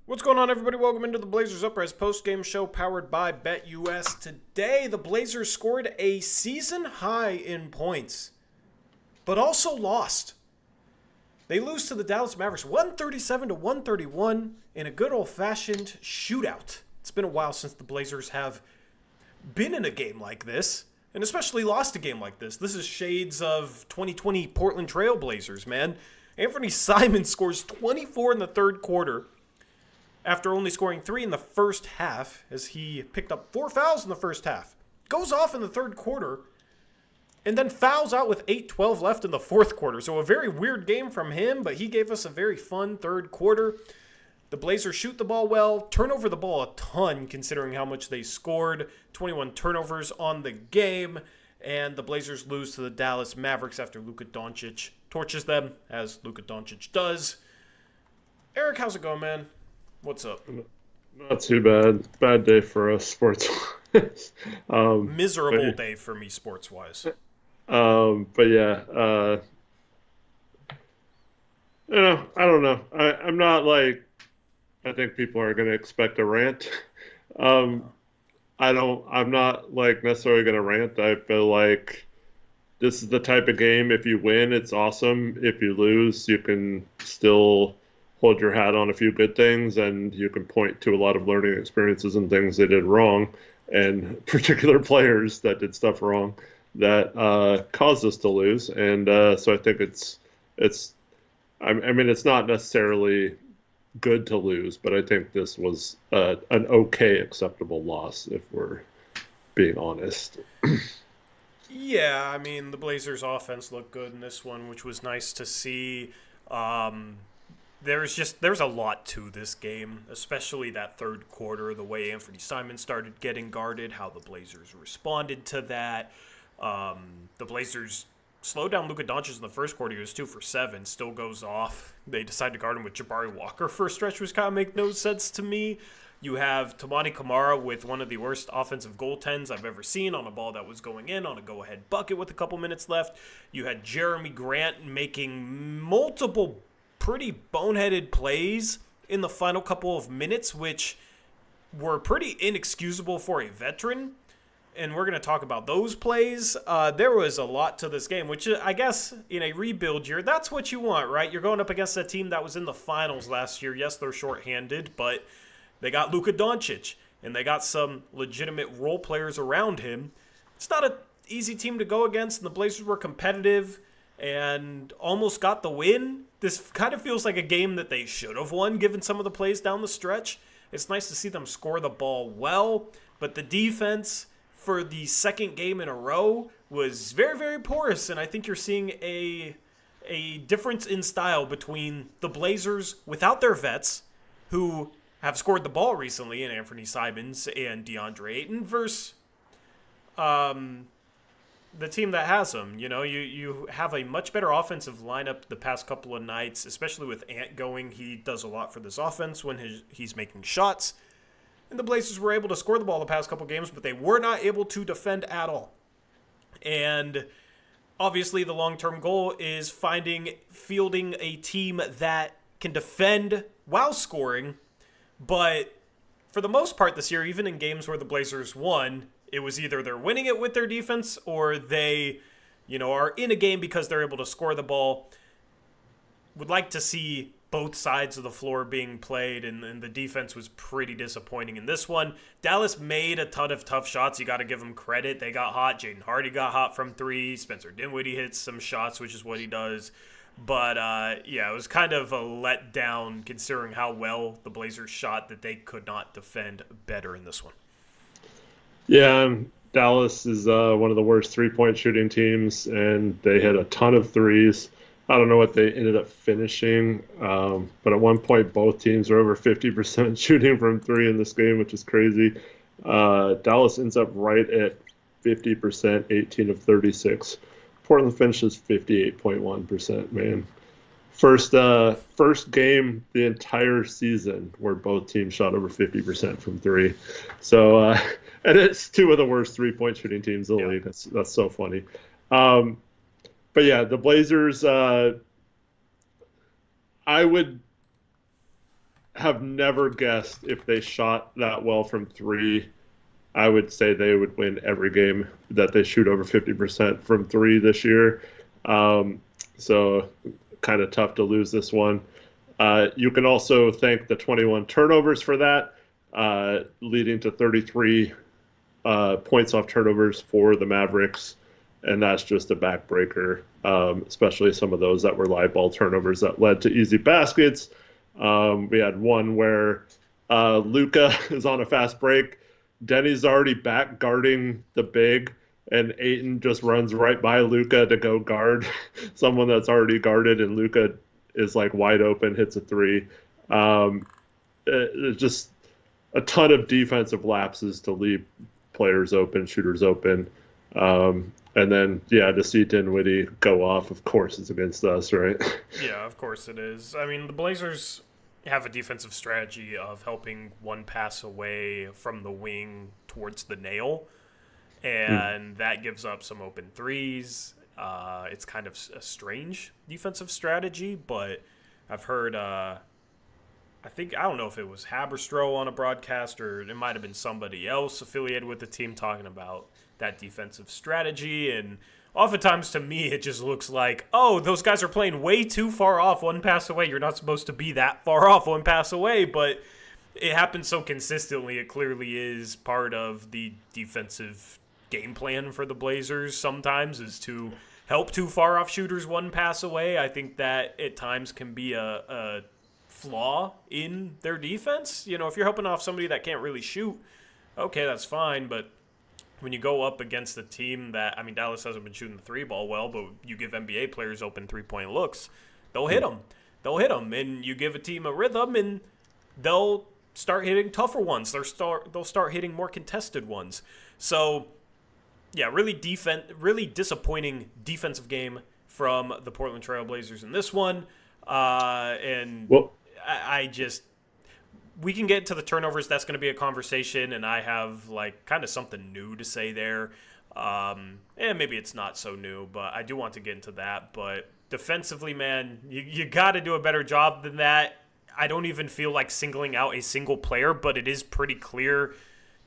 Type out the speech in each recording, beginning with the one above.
What's going on, everybody? Welcome into the Blazers Uprise post-game show powered by BetUS. Today, the Blazers scored a season high in points, but also lost. They lose to the Dallas Mavericks 137 to 131 in a good old-fashioned shootout. It's been a while since the Blazers have been in a game like this, and especially lost a game like this. This is shades of 2020 Portland Trail Blazers, man. Anthony Simons scores 24 in the third quarter after only scoring 3 in the first half, as he picked up 4 fouls in the first half. Goes off in the third quarter, and then fouls out with 8:12 left in the fourth quarter. So a very weird game from him, but he gave us a very fun third quarter. The Blazers shoot the ball well, turn over the ball a ton considering how much they scored. 21 turnovers on the game, and the Blazers lose to the Dallas Mavericks after Luka Doncic torches them, as Luka Doncic does. Eric, how's it going, man? What's up? Not too bad. Bad day for us sports wise. Miserable day for me sports wise. But yeah, I don't know. I'm not like, I think people are going to expect a rant. I'm not like necessarily going to rant. I feel like this is the type of game, if you win, it's awesome. If you lose, you can still hold your hat on a few good things, and you can point to a lot of learning experiences and things they did wrong, and particular players that did stuff wrong that caused us to lose. And so I think I mean, it's not necessarily good to lose, but I think this was an okay, acceptable loss, if we're being honest. Yeah, I mean, the Blazers' offense looked good in this one, which was nice to see. There's a lot to this game, especially that third quarter, the way Anthony Simons started getting guarded, how the Blazers responded to that. The Blazers slowed down Luka Doncic in the first quarter. He was 2 for 7, still goes off. They decide to guard him with Jabari Walker for a stretch, which kind of make no sense to me. You have Toumani Camara with one of the worst offensive goaltends I've ever seen on a ball that was going in on a go-ahead bucket with a couple minutes left. You had Jeremy Grant making multiple pretty boneheaded plays in the final couple of minutes, which were pretty inexcusable for a veteran. And we're going to talk about those plays. There was a lot to this game, which I guess in a rebuild year, that's what you want, right? You're going up against a team that was in the finals last year. Yes, they're shorthanded, but they got Luka Doncic, and they got some legitimate role players around him. It's not an easy team to go against, and the Blazers were competitive and almost got the win. This kind of feels like a game that they should have won, given some of the plays down the stretch. It's nice to see them score the ball well, but the defense for the second game in a row was very, very porous, and I think you're seeing a difference in style between the Blazers without their vets, who have scored the ball recently in Anthony Simons and DeAndre Ayton, versus the team that has them. You know, you have a much better offensive lineup the past couple of nights, especially with Ant going. He does a lot for this offense when he's making shots. And the Blazers were able to score the ball the past couple games, but they were not able to defend at all. And obviously the long-term goal is fielding a team that can defend while scoring. But for the most part this year, even in games where the Blazers won, it was either they're winning it with their defense or they, are in a game because they're able to score the ball. Would like to see both sides of the floor being played, and the defense was pretty disappointing in this one. Dallas made a ton of tough shots. You got to give them credit. They got hot. Jaden Hardy got hot from 3. Spencer Dinwiddie hits some shots, which is what he does. But, it was kind of a letdown considering how well the Blazers shot, that they could not defend better in this one. Yeah, Dallas is one of the worst three-point shooting teams, and they hit a ton of threes. I don't know what they ended up finishing, but at one point both teams were over 50% shooting from 3 in this game, which is crazy. Dallas ends up right at 50%, 18 of 36. Portland finishes 58.1%, man. First game the entire season where both teams shot over 50% from 3. So, and it's 2 of the worst three-point shooting teams in the league. That's so funny. But yeah, the Blazers, I would have never guessed if they shot that well from three. I would say they would win every game that they shoot over 50% from three this year. So kind of tough to lose this one. You can also thank the 21 turnovers for that, leading to 33 points off turnovers for the Mavericks. And that's just a backbreaker, especially some of those that were live ball turnovers that led to easy baskets. We had one where Luka is on a fast break. Deni's already back guarding the big, and Ayton just runs right by Luka to go guard someone that's already guarded, and Luka is like wide open, hits a three. It's just a ton of defensive lapses to leave players open, shooters open. And then, to see Dinwiddie go off, of course, it's against us, right? Yeah, of course it is. I mean, the Blazers have a defensive strategy of helping one pass away from the wing towards the nail, and that gives up some open threes. It's kind of a strange defensive strategy, but I've heard, I don't know if it was Haberstroh on a broadcast or it might have been somebody else affiliated with the team talking about that defensive strategy, and oftentimes to me it just looks like, oh, those guys are playing way too far off one pass away. You're not supposed to be that far off one pass away, but it happens so consistently. It clearly is part of the defensive game plan for the Blazers sometimes, is to help too far off shooters one pass away. I think that at times can be a flaw in their defense. You know, if you're helping off somebody that can't really shoot, okay, that's fine, but when you go up against a team that, I mean, Dallas hasn't been shooting the three ball well, but you give NBA players open three-point looks, they'll hit them. They'll hit them, and you give a team a rhythm, and they'll start hitting tougher ones. They'll start hitting more contested ones. So, yeah, really disappointing defensive game from the Portland Trail Blazers in this one. We can get to the turnovers. That's going to be a conversation, and I have like kind of something new to say there. And maybe it's not so new, but I do want to get into that. But defensively, man, you got to do a better job than that. I don't even feel like singling out a single player, but it is pretty clear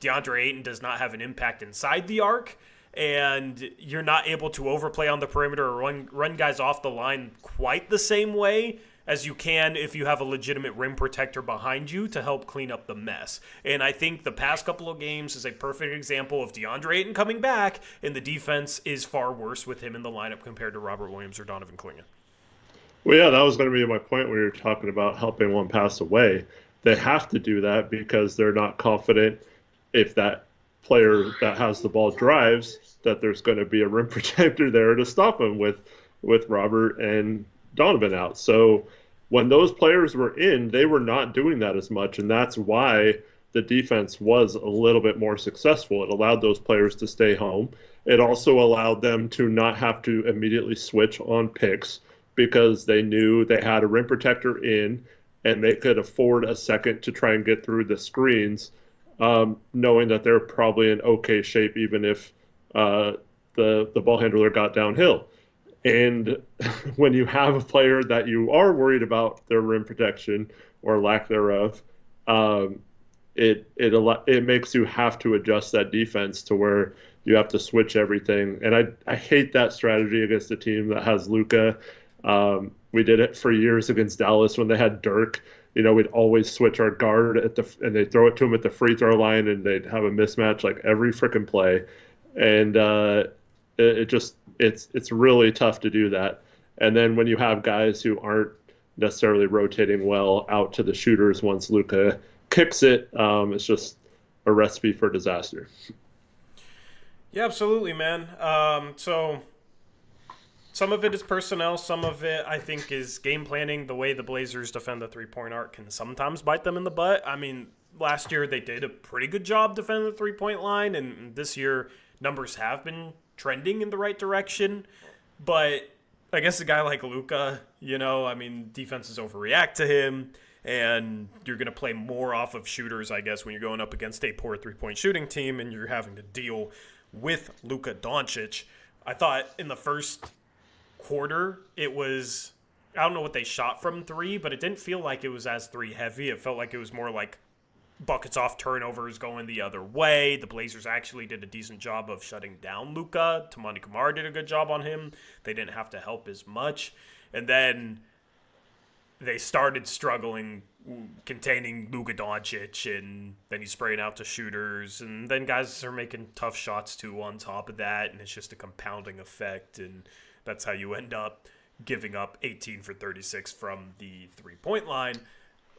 DeAndre Ayton does not have an impact inside the arc, and you're not able to overplay on the perimeter or run guys off the line quite the same way as you can if you have a legitimate rim protector behind you to help clean up the mess. And I think the past couple of games is a perfect example of DeAndre Ayton coming back, and the defense is far worse with him in the lineup compared to Robert Williams or Donovan Clingan. Well, yeah, that was going to be my point when you were talking about helping one pass away. They have to do that because they're not confident if that player that has the ball drives that there's going to be a rim protector there to stop him with Robert and Donovan out. So when those players were in, they were not doing that as much, and that's why the defense was a little bit more successful. It allowed those players to stay home. It also allowed them to not have to immediately switch on picks because they knew they had a rim protector in and they could afford a second to try and get through the screens, knowing that they're probably in okay shape even if the ball handler got downhill. And when you have a player that you are worried about their rim protection or lack thereof, it makes you have to adjust that defense to where you have to switch everything. And I hate that strategy against a team that has Luka. We did it for years against Dallas when they had Dirk. You know, we'd always switch our guard and they'd throw it to him at the free throw line, and they'd have a mismatch like every freaking play. And it's really tough to do that. And then when you have guys who aren't necessarily rotating well out to the shooters once Luka kicks it, it's just a recipe for disaster. Yeah, absolutely, man. So some of it is personnel. Some of it, I think, is game planning. The way the Blazers defend the three-point arc can sometimes bite them in the butt. I mean, last year they did a pretty good job defending the three-point line, and this year numbers have been trending in the right direction. But I guess a guy like Luka, defenses overreact to him, and you're going to play more off of shooters, I guess, when you're going up against a poor three-point shooting team and you're having to deal with Luka Doncic. I thought in the first quarter it was I don't know what they shot from three, but it didn't feel like it was as three heavy. It felt like it was more like buckets off turnovers going the other way. The Blazers actually did a decent job of shutting down Luka. Tamani Kamara did a good job on him. They didn't have to help as much. And then they started struggling containing Luka Doncic, and then he's spraying out to shooters, and then guys are making tough shots too on top of that, and it's just a compounding effect, and that's how you end up giving up 18 for 36 from the three-point line,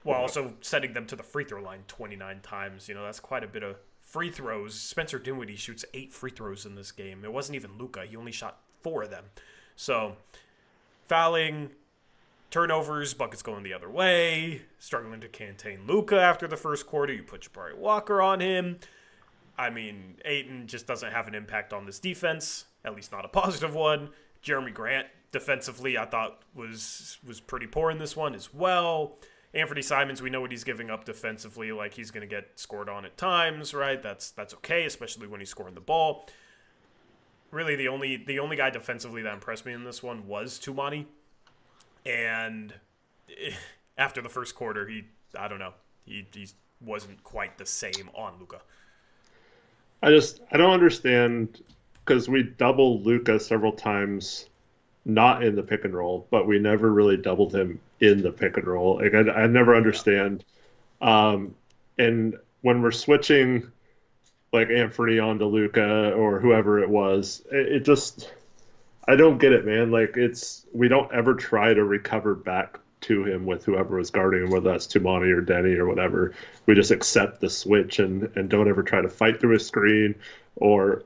while also sending them to the free throw line 29 times. That's quite a bit of free throws. Spencer Dinwiddie shoots 8 free throws in this game. It wasn't even Luka. He only shot 4 of them. So, fouling, turnovers, buckets going the other way, struggling to contain Luka after the first quarter. You put Jabari Walker on him. I mean, Ayton just doesn't have an impact on this defense, at least not a positive one. Jeremy Grant, defensively, I thought was pretty poor in this one as well. Anthony Simons, we know what he's giving up defensively. Like, he's going to get scored on at times, right? That's okay, especially when he's scoring the ball. Really, the only guy defensively that impressed me in this one was Tumani. And after the first quarter, he wasn't quite the same on Luka. I don't understand, because we doubled Luka several times, not in the pick and roll, but we never really doubled him in the pick and roll. Like, I never understand. And when we're switching, like, Anthony onto Luka or whoever it was, it just, I don't get it, man. Like, we don't ever try to recover back to him with whoever was guarding him, whether that's Tumani or Deni or whatever. We just accept the switch and don't ever try to fight through a screen or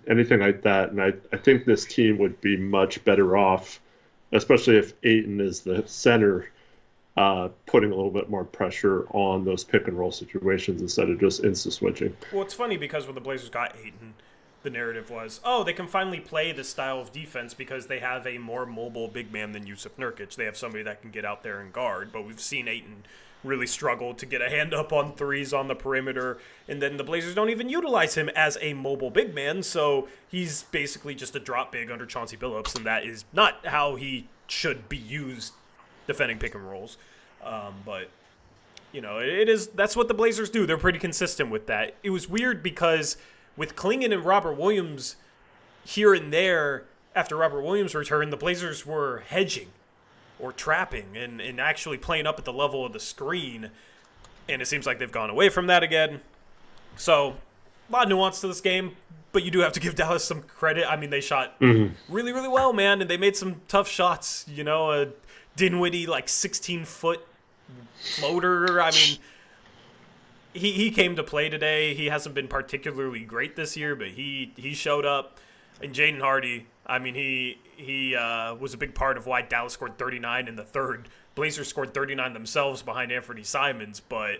anything like that. And I think this team would be much better off, especially if Ayton is the center, putting a little bit more pressure on those pick and roll situations instead of just instant switching. Well, it's funny because when the Blazers got Ayton, the narrative was, oh, they can finally play this style of defense because they have a more mobile big man than Yusuf Nurkic. They have somebody that can get out there and guard, but we've seen Ayton really struggle to get a hand up on threes on the perimeter, and then the Blazers don't even utilize him as a mobile big man, so he's basically just a drop big under Chauncey Billups, and that is not how he should be used defending pick and rolls. But that's what the Blazers do. They're pretty consistent with that. It was weird because with Klingon and Robert Williams here and there, after Robert Williams returned, the Blazers were hedging or trapping and actually playing up at the level of the screen. And it seems like they've gone away from that again. So, a lot of nuance to this game, but you do have to give Dallas some credit. I mean, they shot really, really well, man, and they made some tough shots. A Dinwiddie, 16-foot floater. I mean, He came to play today. He hasn't been particularly great this year, but he showed up. And Jaden Hardy, I mean, he was a big part of why Dallas scored 39 in the third. Blazers scored 39 themselves behind Anthony Simons. But,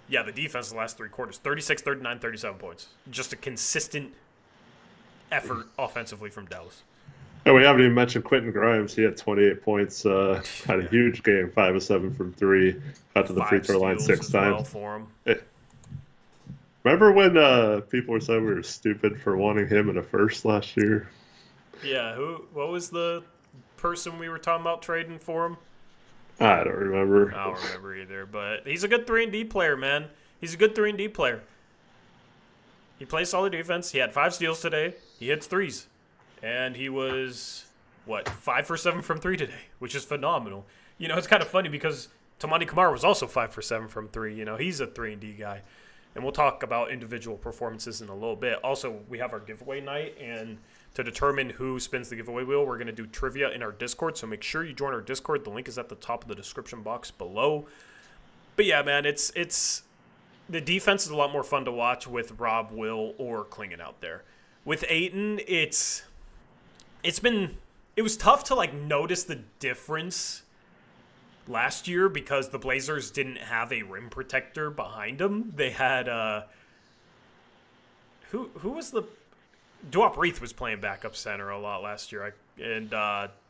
yeah, the defense the last three quarters, 36, 39, 37 points. Just a consistent effort offensively from Dallas. And we haven't even mentioned Quentin Grimes. He had 28 points, had a huge game, 5 of 7 from 3, got to the free throw line 6 times. Well for him. Remember when people were saying we were stupid for wanting him in a first last year? Yeah, what was the person we were talking about trading for him? I don't remember. I don't remember either, but he's a good 3-and-D player, man. He's a good 3-and-D player. He plays solid defense. He had 5 steals today. He hits threes. And he was, 5 for 7 from 3 today, which is phenomenal. It's kind of funny because Tamani Kamara was also 5 for 7 from 3. He's a 3-and-D guy. And we'll talk about individual performances in a little bit. Also, we have our giveaway night, and to determine who spins the giveaway wheel, we're going to do trivia in our Discord, so make sure you join our Discord. The link is at the top of the description box below. But yeah, man, it's the defense is a lot more fun to watch with Rob, Will, or Klingon out there. With Ayton, it was tough to notice the difference last year because the Blazers didn't have a rim protector behind them. They had who was the Duop Reith was playing backup center a lot last year, and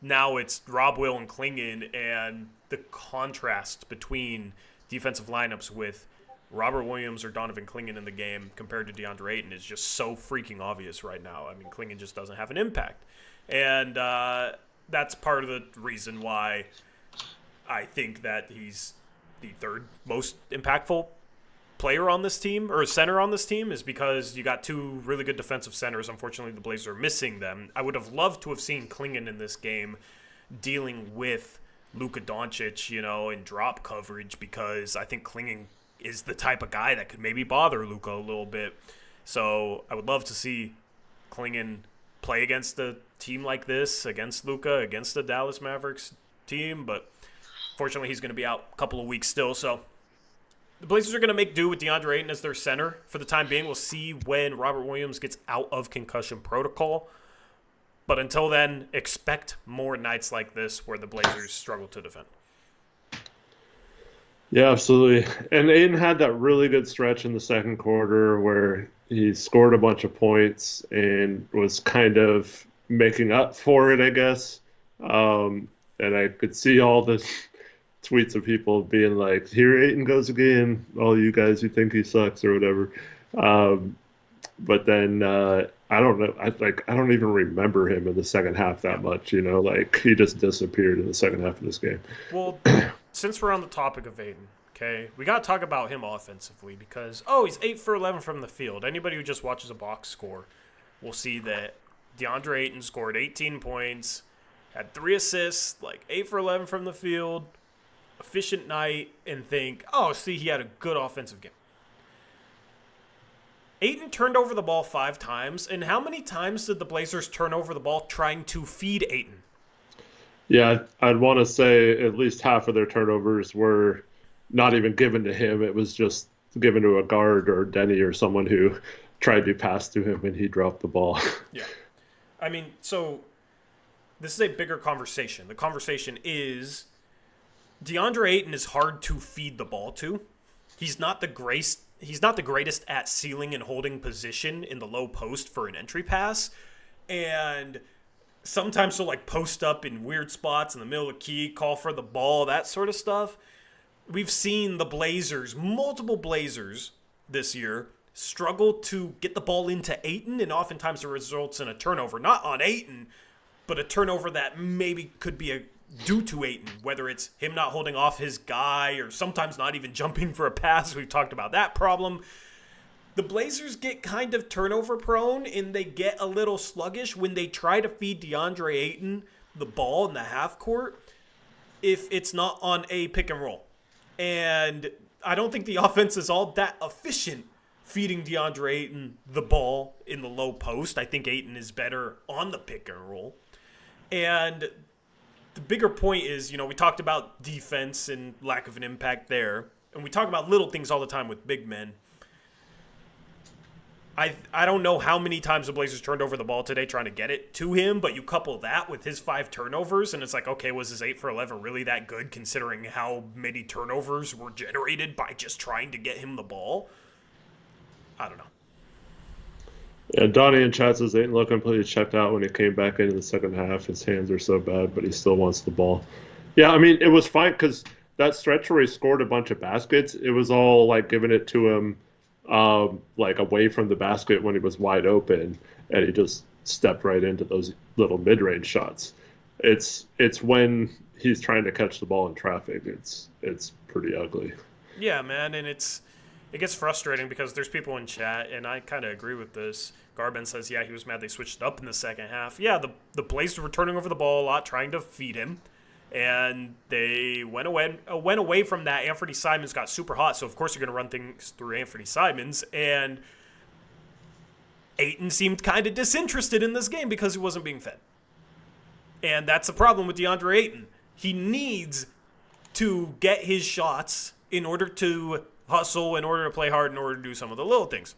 now it's Rob, Will, and Klingon, and the contrast between defensive lineups with Robert Williams or Donovan Klingon in the game compared to DeAndre Ayton is just so freaking obvious right now. I mean, Klingon just doesn't have an impact, and that's part of the reason why I think that he's the third most impactful player on this team, or center on this team, is because you got two really good defensive centers. Unfortunately, the Blazers are missing them. I would have loved to have seen Klingon in this game dealing with Luka Doncic, in drop coverage, because I think Klingon is the type of guy that could maybe bother Luka a little bit. So I would love to see Klingon play against a team like this, against Luka, against the Dallas Mavericks team, but fortunately he's going to be out a couple of weeks still, so the Blazers are going to make do with DeAndre Ayton as their center for the time being. We'll see when Robert Williams gets out of concussion protocol. But until then, expect more nights like this where the Blazers struggle to defend. Yeah, absolutely. And Ayton had that really good stretch in the second quarter where he scored a bunch of points and was kind of making up for it, I guess. And I could see all the tweets of people being like, "Here Ayton goes again, all you guys who think he sucks," or whatever. But then I don't know. I don't even remember him in the second half that much. He just disappeared in the second half of this game. Well, since we're on the topic of Ayton, okay, we got to talk about him offensively because he's 8 for 11 from the field. Anybody who just watches a box score will see that DeAndre Ayton scored 18 points, had 3 assists, 8 for 11 from the field. Efficient night, and think, he had a good offensive game. Ayton turned over the ball 5 times, and how many times did the Blazers turn over the ball trying to feed Ayton? Yeah, I'd want to say at least half of their turnovers were not even given to him. It was just given to a guard or Deni or someone who tried to pass to him and he dropped the ball. Yeah. I mean, so this is a bigger conversation. The conversation is DeAndre Ayton is hard to feed the ball to. He's not the greatest at sealing and holding position in the low post for an entry pass. And sometimes he'll post up in weird spots in the middle of the key, call for the ball, that sort of stuff. We've seen the Blazers, multiple Blazers this year, struggle to get the ball into Ayton, and oftentimes it results in a turnover. Not on Ayton, but a turnover that maybe could be due to Ayton, whether it's him not holding off his guy or sometimes not even jumping for a pass. We've talked about that problem. The Blazers get kind of turnover prone and they get a little sluggish when they try to feed DeAndre Ayton the ball in the half court if it's not on a pick and roll. And I don't think the offense is all that efficient feeding DeAndre Ayton the ball in the low post. I think Ayton is better on the pick and roll. And the bigger point is, we talked about defense and lack of an impact there. And we talk about little things all the time with big men. I don't know how many times the Blazers turned over the ball today trying to get it to him, but you couple that with his 5 turnovers, and it's okay, was his 8 for 11 really that good considering how many turnovers were generated by just trying to get him the ball? I don't know. Yeah, Donnie in chat says Ayton looked completely checked out when he came back in the second half. His hands are so bad, but he still wants the ball. Yeah, I mean, it was fine because that stretch where he scored a bunch of baskets, it was all giving it to him away from the basket when he was wide open, and he just stepped right into those little mid-range shots. It's when he's trying to catch the ball in traffic. It's pretty ugly. Yeah, man, and it gets frustrating because there's people in chat, and I kind of agree with this. Garben says, yeah, he was mad they switched up in the second half. Yeah, the Blazers were turning over the ball a lot, trying to feed him, and they went away from that. Anthony Simons got super hot, so of course you're going to run things through Anthony Simons, and Ayton seemed kind of disinterested in this game because he wasn't being fed. And that's the problem with DeAndre Ayton. He needs to get his shots in order to hustle, in order to play hard, in order to do some of the little things.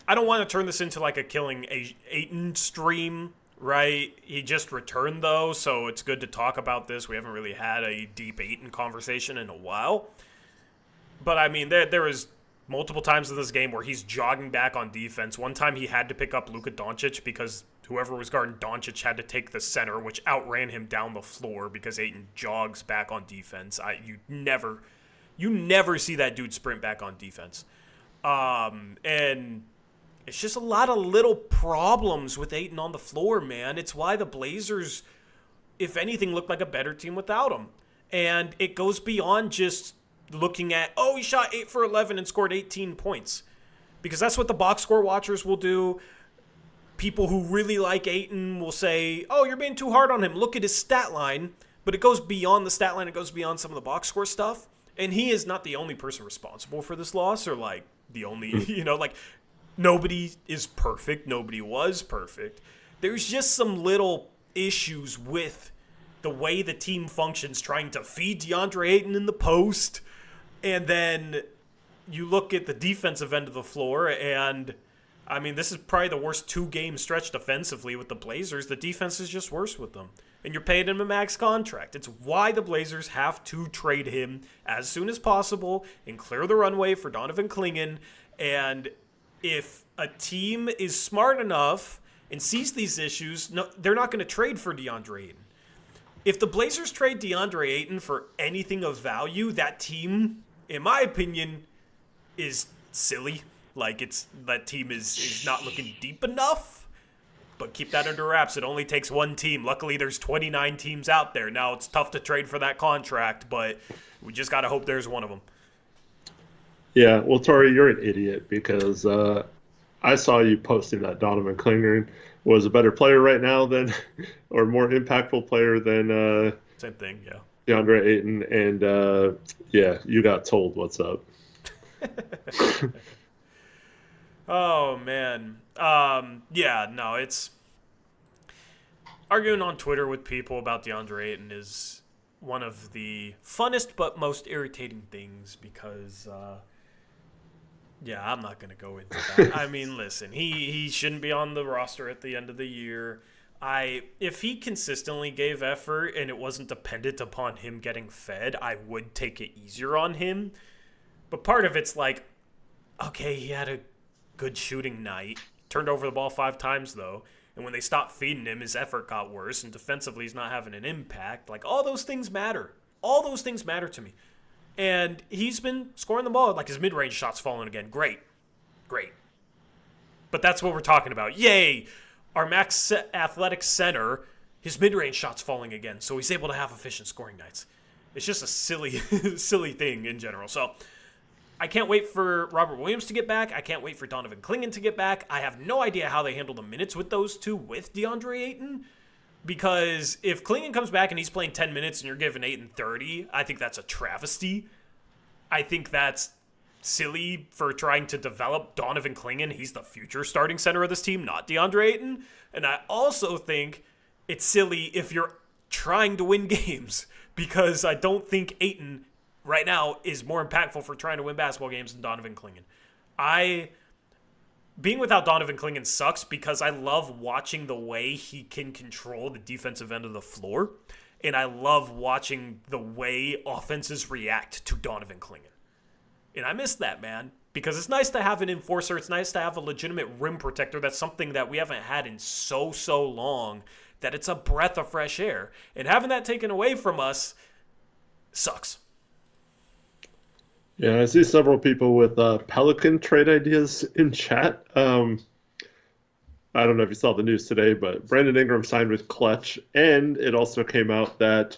I don't want to turn this into a killing Ayton stream, right? He just returned, though, so it's good to talk about this. We haven't really had a deep Ayton conversation in a while. But, I mean, there was multiple times in this game where he's jogging back on defense. One time he had to pick up Luka Doncic because whoever was guarding Doncic had to take the center, which outran him down the floor because Ayton jogs back on defense. You never see that dude sprint back on defense. And it's just a lot of little problems with Ayton on the floor, man. It's why the Blazers if anything, looked like a better team without him. And it goes beyond just looking at, oh, he shot 8 for 11 and scored 18 points. Because that's what the box score watchers will do. People who really like Ayton will say, oh, you're being too hard on him. Look at his stat line. But it goes beyond the stat line. It goes beyond some of the box score stuff. And he is not the only person responsible for this loss, or like the only, like nobody is perfect. Nobody was perfect. There's just some little issues with the way the team functions, trying to feed DeAndre Ayton in the post. And then you look at the defensive end of the floor, and I mean, this is probably the worst 2-game stretch defensively with the Blazers. The defense is just worse with them. And you're paying him a max contract. It's why the Blazers have to trade him as soon as possible and clear the runway for Donovan Clingan. And if a team is smart enough and sees these issues, no, they're not going to trade for DeAndre Ayton. If the Blazers trade DeAndre Ayton for anything of value, that team, in my opinion, is silly. Like, that team is not looking deep enough. But keep that under wraps. It only takes one team. Luckily, there's 29 teams out there. Now, it's tough to trade for that contract, but we just got to hope there's one of them. Yeah, well, Tori, you're an idiot because I saw you posting that Donovan Clingan was a better player right now than, or more impactful player than same thing, yeah. DeAndre Ayton, and yeah, you got told what's up. Oh, man. Yeah, no, it's... Arguing on Twitter with people about DeAndre Ayton is one of the funnest but most irritating things because, yeah, I'm not going to go into that. I mean, listen, he shouldn't be on the roster at the end of the year. If he consistently gave effort and it wasn't dependent upon him getting fed, I would take it easier on him. But part of it's like, okay, he had a good shooting night. Turned over the ball 5 times, though. And when they stopped feeding him, his effort got worse. And defensively, he's not having an impact. Like, all those things matter. All those things matter to me. And he's been scoring the ball. Like, his mid-range shot's falling again. Great. But that's what we're talking about. Yay! Our max athletic center, his mid-range shot's falling again. So he's able to have efficient scoring nights. It's just a silly, silly thing in general. So I can't wait for Robert Williams to get back. I can't wait for Donovan Clingan to get back. I have no idea how they handle the minutes with those two with DeAndre Ayton. Because if Clingan comes back and he's playing 10 minutes and you're giving Ayton 30, I think that's a travesty. I think that's silly for trying to develop Donovan Clingan. He's the future starting center of this team, not DeAndre Ayton. And I also think it's silly if you're trying to win games. Because I don't think Ayton right now is more impactful for trying to win basketball games than Donovan Clingan. Being without Donovan Clingan sucks because I love watching the way he can control the defensive end of the floor. And I love watching the way offenses react to Donovan Clingan. And I miss that, man. Because it's nice to have an enforcer. It's nice to have a legitimate rim protector. That's something that we haven't had in so long that it's a breath of fresh air. And having that taken away from us sucks. Yeah, I see several people with Pelican trade ideas in chat. I don't know if you saw the news today, but Brandon Ingram signed with Clutch, and it also came out that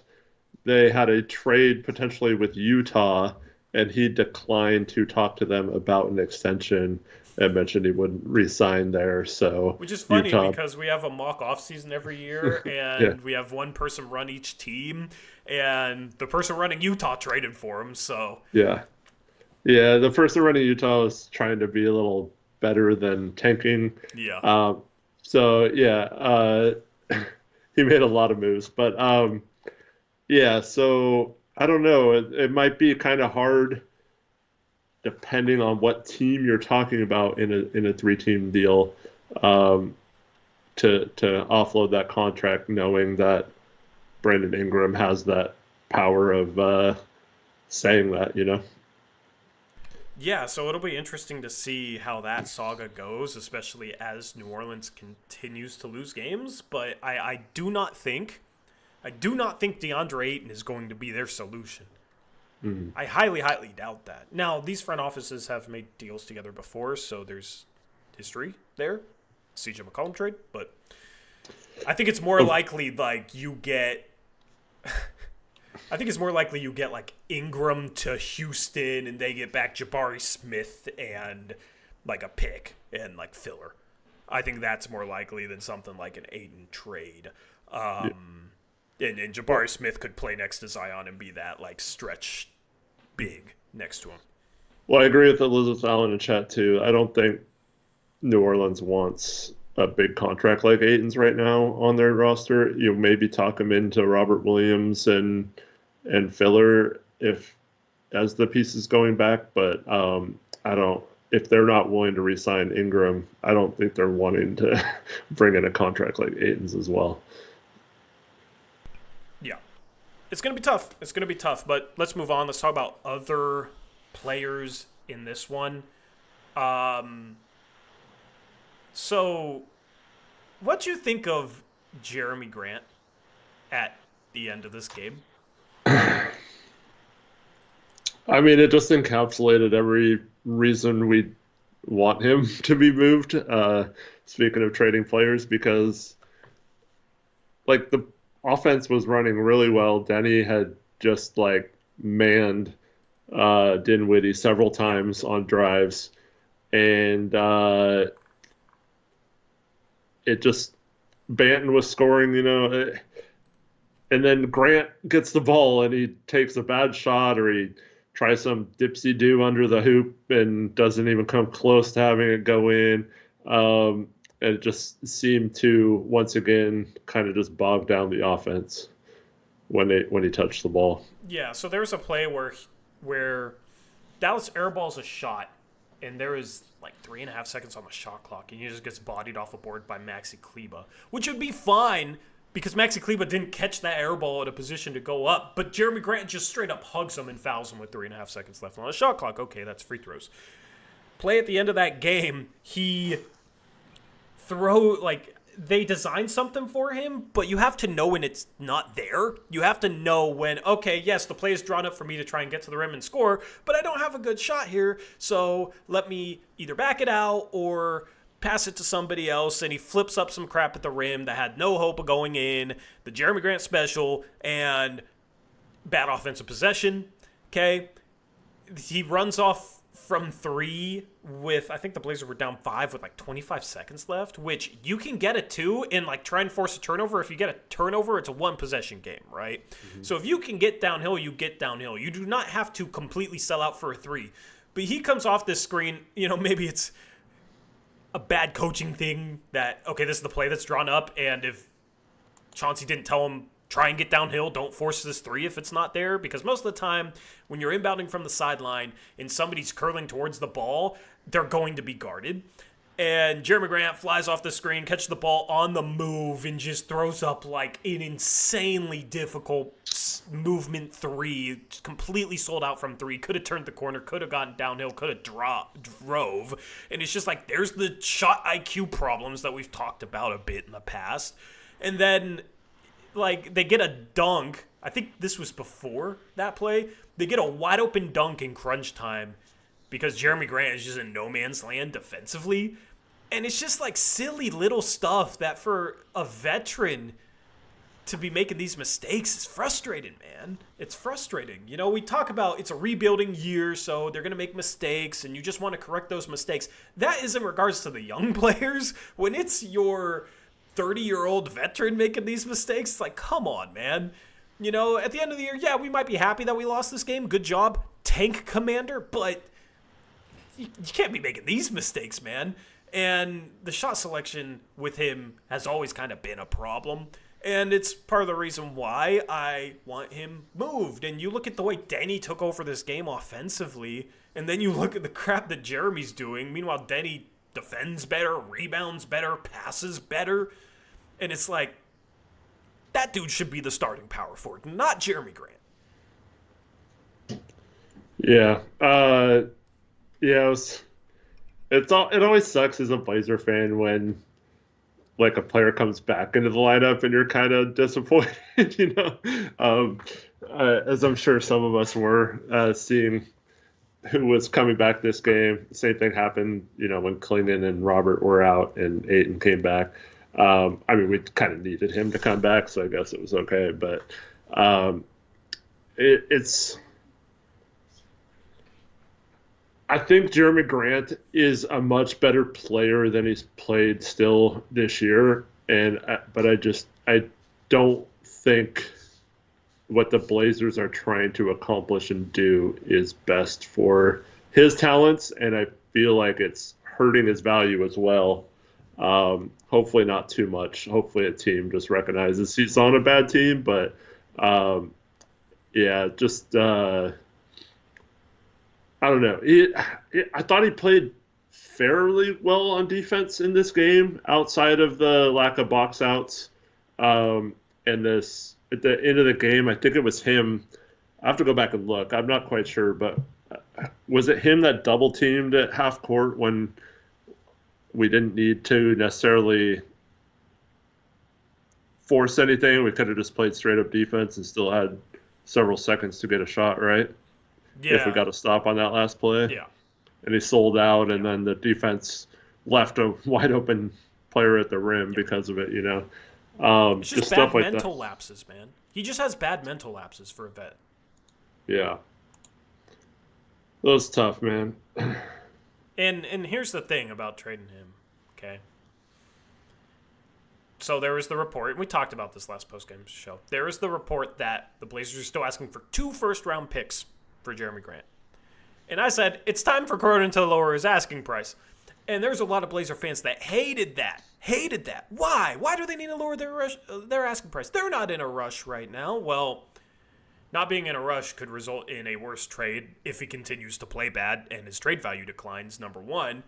they had a trade potentially with Utah, and he declined to talk to them about an extension and mentioned he wouldn't re-sign there. So, which is funny because we have a mock offseason every year, and yeah. We have one person run each team, and the person running Utah traded for him. So yeah, the person running Utah is trying to be a little better than tanking. Yeah. So yeah, he made a lot of moves, but yeah. So I don't know. It might be kind of hard, depending on what team you're talking about in a 3-team deal, to offload that contract, knowing that Brandon Ingram has that power of saying that, you know. Yeah, so it'll be interesting to see how that saga goes, especially as New Orleans continues to lose games. But I do not think DeAndre Ayton is going to be their solution. Mm-hmm. I highly doubt that. Now, these front offices have made deals together before, so there's history there. CJ McCollum trade, but I think it's more likely like you get I think it's more likely you get like Ingram to Houston and they get back Jabari Smith and like a pick and like filler. I think that's more likely than something like an Ayton trade. And Jabari Smith could play next to Zion and be that like stretch big next to him. Well, I agree with Elizabeth Allen in chat too. I don't think New Orleans wants a big contract like Ayton's right now on their roster. You maybe talk him into Robert Williams and filler if as the pieces going back, but I don't. If they're not willing to re-sign Ingram, I don't think they're wanting to bring in a contract like Ayton's as well. Yeah. It's going to be tough. It's going to be tough, but let's move on. Let's talk about other players in this one. So, what do you think of Jeremy Grant at the end of this game? I mean, it just encapsulated every reason we want him to be moved. Speaking of trading players, because like the offense was running really well. Deni had just like manned Dinwiddie several times on drives, and it just Banton was scoring, and then Grant gets the ball and he takes a bad shot or he tries some dipsy-do under the hoop and doesn't even come close to having it go in. And it just seemed to, once again, kind of just bog down the offense when he touched the ball. Yeah, so there's a play where Dallas airballs a shot, and there is like 3.5 seconds on the shot clock, and he just gets bodied off a board by Maxi Kleba, which would be fine because Maxi Kleba didn't catch that air ball at a position to go up, but Jeremy Grant just straight up hugs him and fouls him with 3.5 seconds left on the shot clock. Okay, that's free throws. Play at the end of that game, they designed something for him, but you have to know when it's not there. You have to know when, okay, yes, the play is drawn up for me to try and get to the rim and score, but I don't have a good shot here, so let me either back it out or pass it to somebody else, and he flips up some crap at the rim that had no hope of going in, the Jeremy Grant special, and bad offensive possession, okay? He runs off from three with, I think the Blazers were down 5 with like 25 seconds left, which you can get a 2 and like try and force a turnover. If you get a turnover, it's a 1-possession game, right? Mm-hmm. So if you can get downhill, you get downhill. You do not have to completely sell out for a 3. But he comes off this screen, maybe it's a bad coaching thing that, okay, this is the play that's drawn up, and if Chauncey didn't tell him, try and get downhill, don't force this 3 if it's not there, because most of the time, when you're inbounding from the sideline and somebody's curling towards the ball, they're going to be guarded. And Jeremy Grant flies off the screen, catches the ball on the move, and just throws up like an insanely difficult movement 3, completely sold out from 3, could have turned the corner, could have gotten downhill, could have drove. And it's just like, there's the shot IQ problems that we've talked about a bit in the past. And then, like, they get a dunk. I think this was before that play. They get a wide open dunk in crunch time because Jeremy Grant is just in no man's land defensively. And it's just like silly little stuff that for a veteran to be making these mistakes is frustrating, man. It's frustrating. We talk about it's a rebuilding year, so they're going to make mistakes, and you just want to correct those mistakes. That is in regards to the young players. When it's your 30-year-old veteran making these mistakes, it's like, come on, man. At the end of the year, yeah, we might be happy that we lost this game. Good job, tank commander, but you can't be making these mistakes, man. And the shot selection with him has always kind of been a problem. And it's part of the reason why I want him moved. And you look at the way Deni took over this game offensively, and then you look at the crap that Jeremy's doing. Meanwhile, Deni defends better, rebounds better, passes better. And it's like, that dude should be the starting power forward, not Jeremy Grant. Yeah. It always sucks as a Blazer fan when like a player comes back into the lineup and you're kind of disappointed, as I'm sure some of us were seeing who was coming back this game. Same thing happened, when Klingman and Robert were out and Ayton came back. We kind of needed him to come back, so I guess it was okay. But Um, it's I think Jeremy Grant is a much better player than he's played still this year, but I don't think what the Blazers are trying to accomplish and do is best for his talents, and I feel like it's hurting his value as well. Hopefully not too much. Hopefully a team just recognizes he's on a bad team, but yeah, just I don't know. I thought he played fairly well on defense in this game, outside of the lack of box outs. And this at the end of the game, I think it was him. I have to go back and look. I'm not quite sure, but was it him that double teamed at half court when we didn't need to necessarily force anything? We could have just played straight up defense and still had several seconds to get a shot, right? Yeah. If we got a stop on that last play. Yeah. And he sold out, and then the defense left a wide open player at the rim because of it, It's just just stuff bad like mental that. lapses, man. He just has bad mental lapses for a vet. Yeah. That was tough, man. And here's the thing about trading him, okay? So there was the report, and we talked about this last postgame show. There is the report that the Blazers are still asking for 2 first-round picks for Jeremy Grant. And I said, it's time for Cronin to lower his asking price. And there's a lot of Blazer fans that hated that. Hated that. Why? Why do they need to lower their asking price? They're not in a rush right now. Well, not being in a rush could result in a worse trade if he continues to play bad and his trade value declines, number one.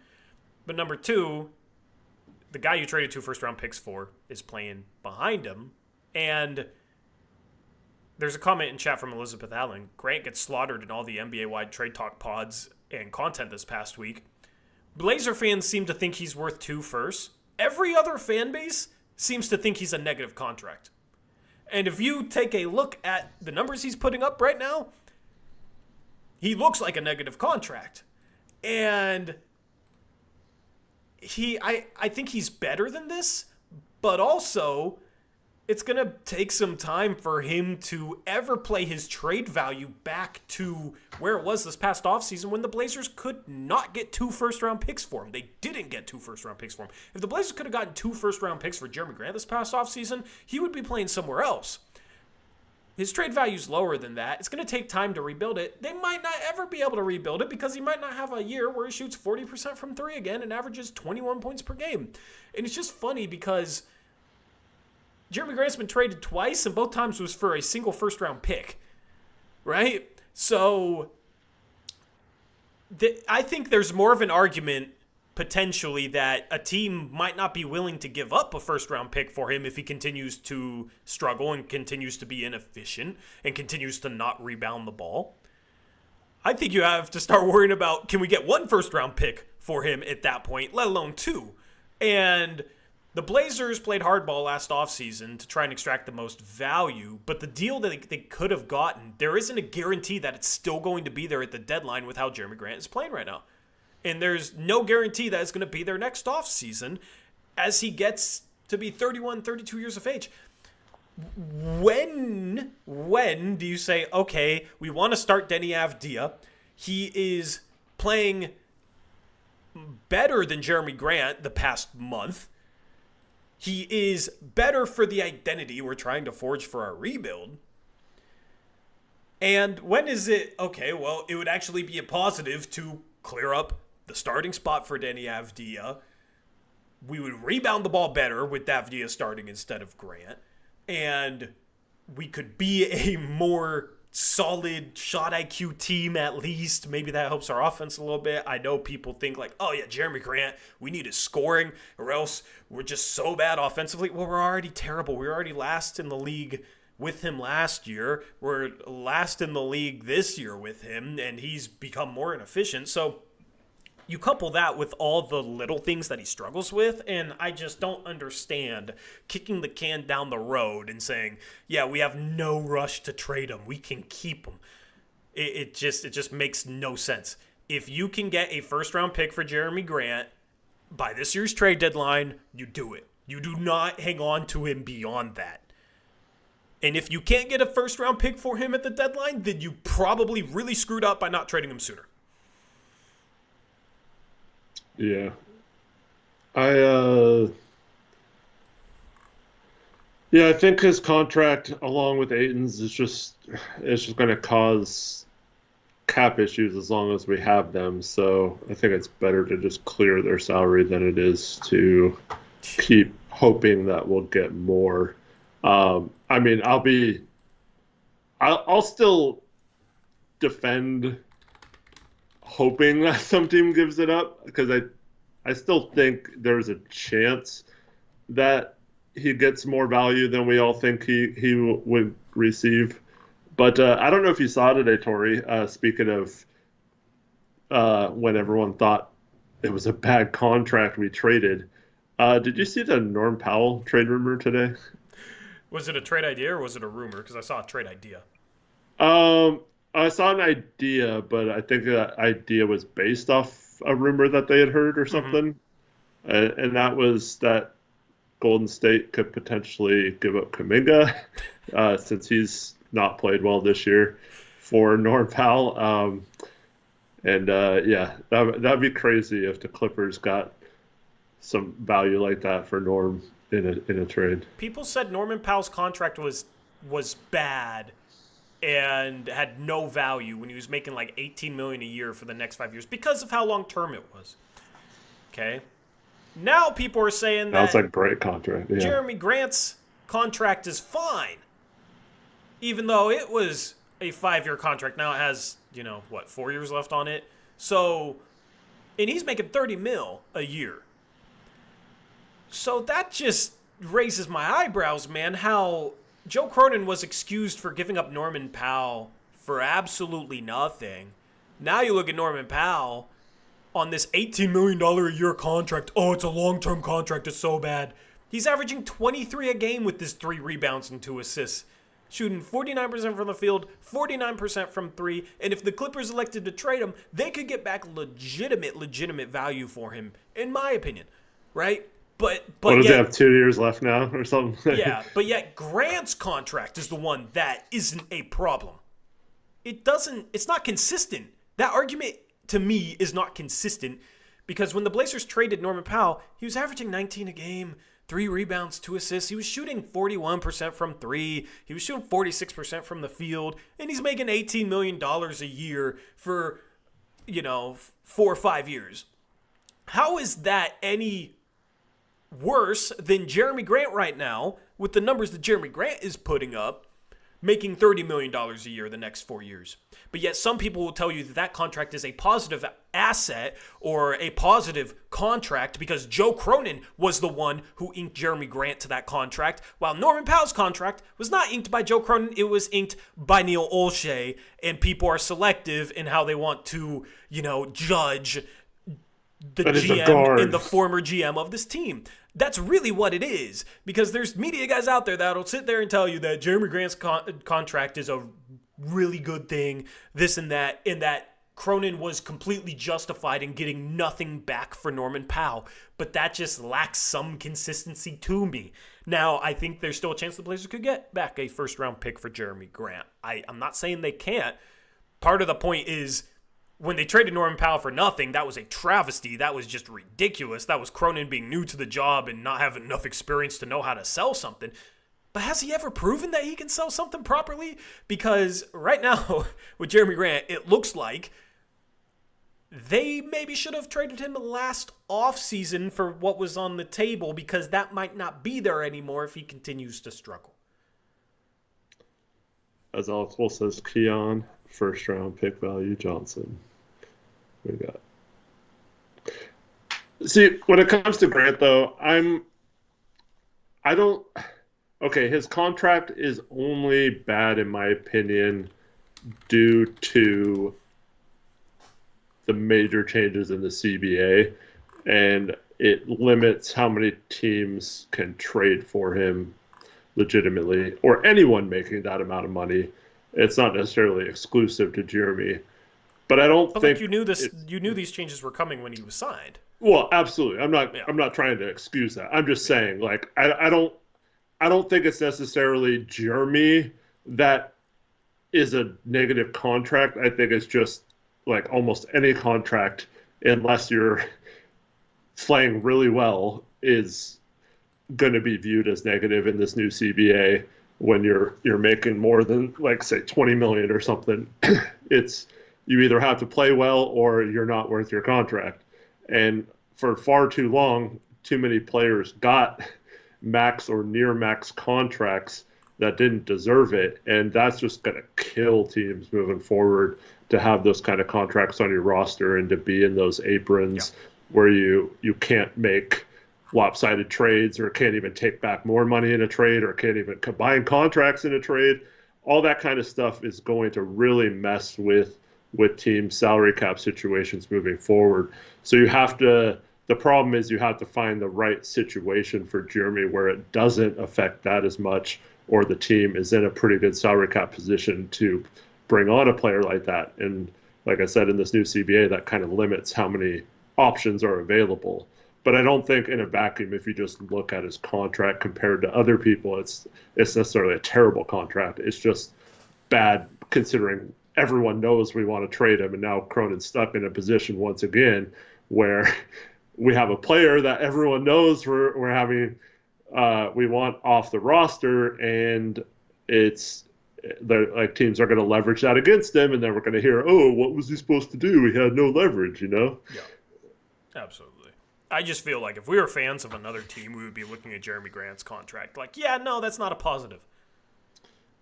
But number two, the guy you traded 2 first-round picks for is playing behind him. And there's a comment in chat from Elizabeth Allen. Grant gets slaughtered in all the NBA-wide trade talk pods and content this past week. Blazer fans seem to think he's worth 2 firsts. Every other fan base seems to think he's a negative contract. And if you take a look at the numbers he's putting up right now, he looks like a negative contract. And I think he's better than this, but also it's going to take some time for him to ever play his trade value back to where it was this past offseason when the Blazers could not get 2 first-round picks for him. They didn't get 2 first-round picks for him. If the Blazers could have gotten 2 first-round picks for Jeremy Grant this past offseason, he would be playing somewhere else. His trade value is lower than that. It's going to take time to rebuild it. They might not ever be able to rebuild it because he might not have a year where he shoots 40% from 3 again and averages 21 points per game. And it's just funny because Jeremy Grant's been traded twice, and both times was for a single first-round pick, right? So I think there's more of an argument potentially that a team might not be willing to give up a first-round pick for him if he continues to struggle and continues to be inefficient and continues to not rebound the ball. I think you have to start worrying about, can we get 1 first-round pick for him at that point, let alone 2? And the Blazers played hardball last offseason to try and extract the most value, but the deal that they could have gotten, there isn't a guarantee that it's still going to be there at the deadline with how Jeremy Grant is playing right now. And there's no guarantee that it's going to be there next offseason as he gets to be 31, 32 years of age. When do you say, okay, we want to start Deni Avdija. He is playing better than Jeremy Grant the past month. He is better for the identity we're trying to forge for our rebuild. And when is it, okay, well, it would actually be a positive to clear up the starting spot for Deni Avdija. We would rebound the ball better with Avdija starting instead of Grant. And we could be a more solid shot IQ team at least. Maybe that helps our offense a little bit. I know people think like, oh yeah, Jeremy Grant, we need his scoring or else we're just so bad offensively. Well, we're already terrible. We were already last in the league with him last year. We're last in the league this year with him, and he's become more inefficient. So you couple that with all the little things that he struggles with, and I just don't understand kicking the can down the road and saying, yeah, we have no rush to trade him. We can keep him. It just makes no sense. If you can get a first-round pick for Jeremy Grant by this year's trade deadline, you do it. You do not hang on to him beyond that. And if you can't get a first-round pick for him at the deadline, then you probably really screwed up by not trading him sooner. Yeah. I think his contract, along with Ayton's, it's just going to cause cap issues as long as we have them. So I think it's better to just clear their salary than it is to keep hoping that we'll get more. I mean, I'll still defend hoping that some team gives it up, because I still think there's a chance that he gets more value than we all think he would receive. But I don't know if you saw today, Tori, speaking of when everyone thought it was a bad contract we traded. Did you see the Norm Powell trade rumor today? Was it a trade idea or was it a rumor? Because I saw a trade idea. I saw an idea, but I think that idea was based off a rumor that they had heard or something. And that was that Golden State could potentially give up Kuminga since he's not played well this year for Norm Powell. That'd be crazy if the Clippers got some value like that for Norm in a trade. People said Norman Powell's contract was bad and had no value when he was making like $18 million a year for the next 5 years because of how long term it was. Okay. Now people are saying that that's a great contract. Yeah. Jeremy Grant's contract is fine, even though it was a 5-year contract. Now it has 4 years left on it. So, and he's making $30 million a year. So that just raises my eyebrows, man, how Joe Cronin was excused for giving up Norman Powell for absolutely nothing. Now you look at Norman Powell on this $18 million a year contract. Oh, it's a long-term contract. It's so bad. He's averaging 23 a game with this 3 rebounds and 2 assists, shooting 49% from the field, 49% from 3. And if the Clippers elected to trade him, they could get back legitimate value for him, in my opinion, right? But what does he have, 2 years left now or something? Yeah, but yet Grant's contract is the one that isn't a problem. It's not consistent. That argument to me is not consistent, because when the Blazers traded Norman Powell, he was averaging 19 a game, 3 rebounds, 2 assists. He was shooting 41% from 3. He was shooting 46% from the field, and he's making $18 million a year for 4 or 5 years. How is that any worse than Jeremy Grant right now, with the numbers that Jeremy Grant is putting up, making $30 million a year the next 4 years? But yet some people will tell you that contract is a positive asset or a positive contract because Joe Cronin was the one who inked Jeremy Grant to that contract, while Norman Powell's contract was not inked by Joe Cronin. It was inked by Neil Olshey, and people are selective in how they want to, judge the GM and the former GM of this team. That's really what it is, because there's media guys out there that'll sit there and tell you that Jeremy Grant's contract is a really good thing, this and that Cronin was completely justified in getting nothing back for Norman Powell. But that just lacks some consistency to me. Now, I think there's still a chance the Blazers could get back a first-round pick for Jeremy Grant. I'm not saying they can't. Part of the point is, when they traded Norman Powell for nothing, that was a travesty. That was just ridiculous. That was Cronin being new to the job and not having enough experience to know how to sell something. But has he ever proven that he can sell something properly? Because right now, with Jeremy Grant, it looks like they maybe should have traded him last offseason for what was on the table, because that might not be there anymore if he continues to struggle. As Alexwell says, Keon, first round pick value Johnson. We got. See, when it comes to Grant, though, okay, his contract is only bad, in my opinion, due to the major changes in the CBA, and it limits how many teams can trade for him legitimately, or anyone making that amount of money. It's not necessarily exclusive to Jeremy, but I don't think you knew this. You knew these changes were coming when he was signed. Well, absolutely. I'm not trying to excuse that. I'm just saying, like, I I don't think it's necessarily Jeremy that is a negative contract. I think it's just like almost any contract, unless you're playing really well, is going to be viewed as negative in this new CBA when you're making more than like say 20 million or something. It's you either have to play well or you're not worth your contract. And for far too long, too many players got max or near max contracts that didn't deserve it, and that's just going to kill teams moving forward to have those kind of contracts on your roster and to be in those aprons where you can't make lopsided trades or can't even take back more money in a trade or can't even combine contracts in a trade. All that kind of stuff is going to really mess with team salary cap situations moving forward. So the problem is you have to find the right situation for Jeremy where it doesn't affect that as much, or the team is in a pretty good salary cap position to bring on a player like that. And like I said, in this new CBA, that kind of limits how many options are available. But I don't think in a vacuum, if you just look at his contract compared to other people, it's necessarily a terrible contract. It's just bad considering everyone knows we want to trade him, and now Cronin's stuck in a position once again where we have a player that everyone knows we're having we want off the roster, and it's like teams are going to leverage that against him, and then we're going to hear, oh, what was he supposed to do? He had no leverage, Yeah, absolutely. I just feel like if we were fans of another team, we would be looking at Jeremy Grant's contract like, yeah, no, that's not a positive.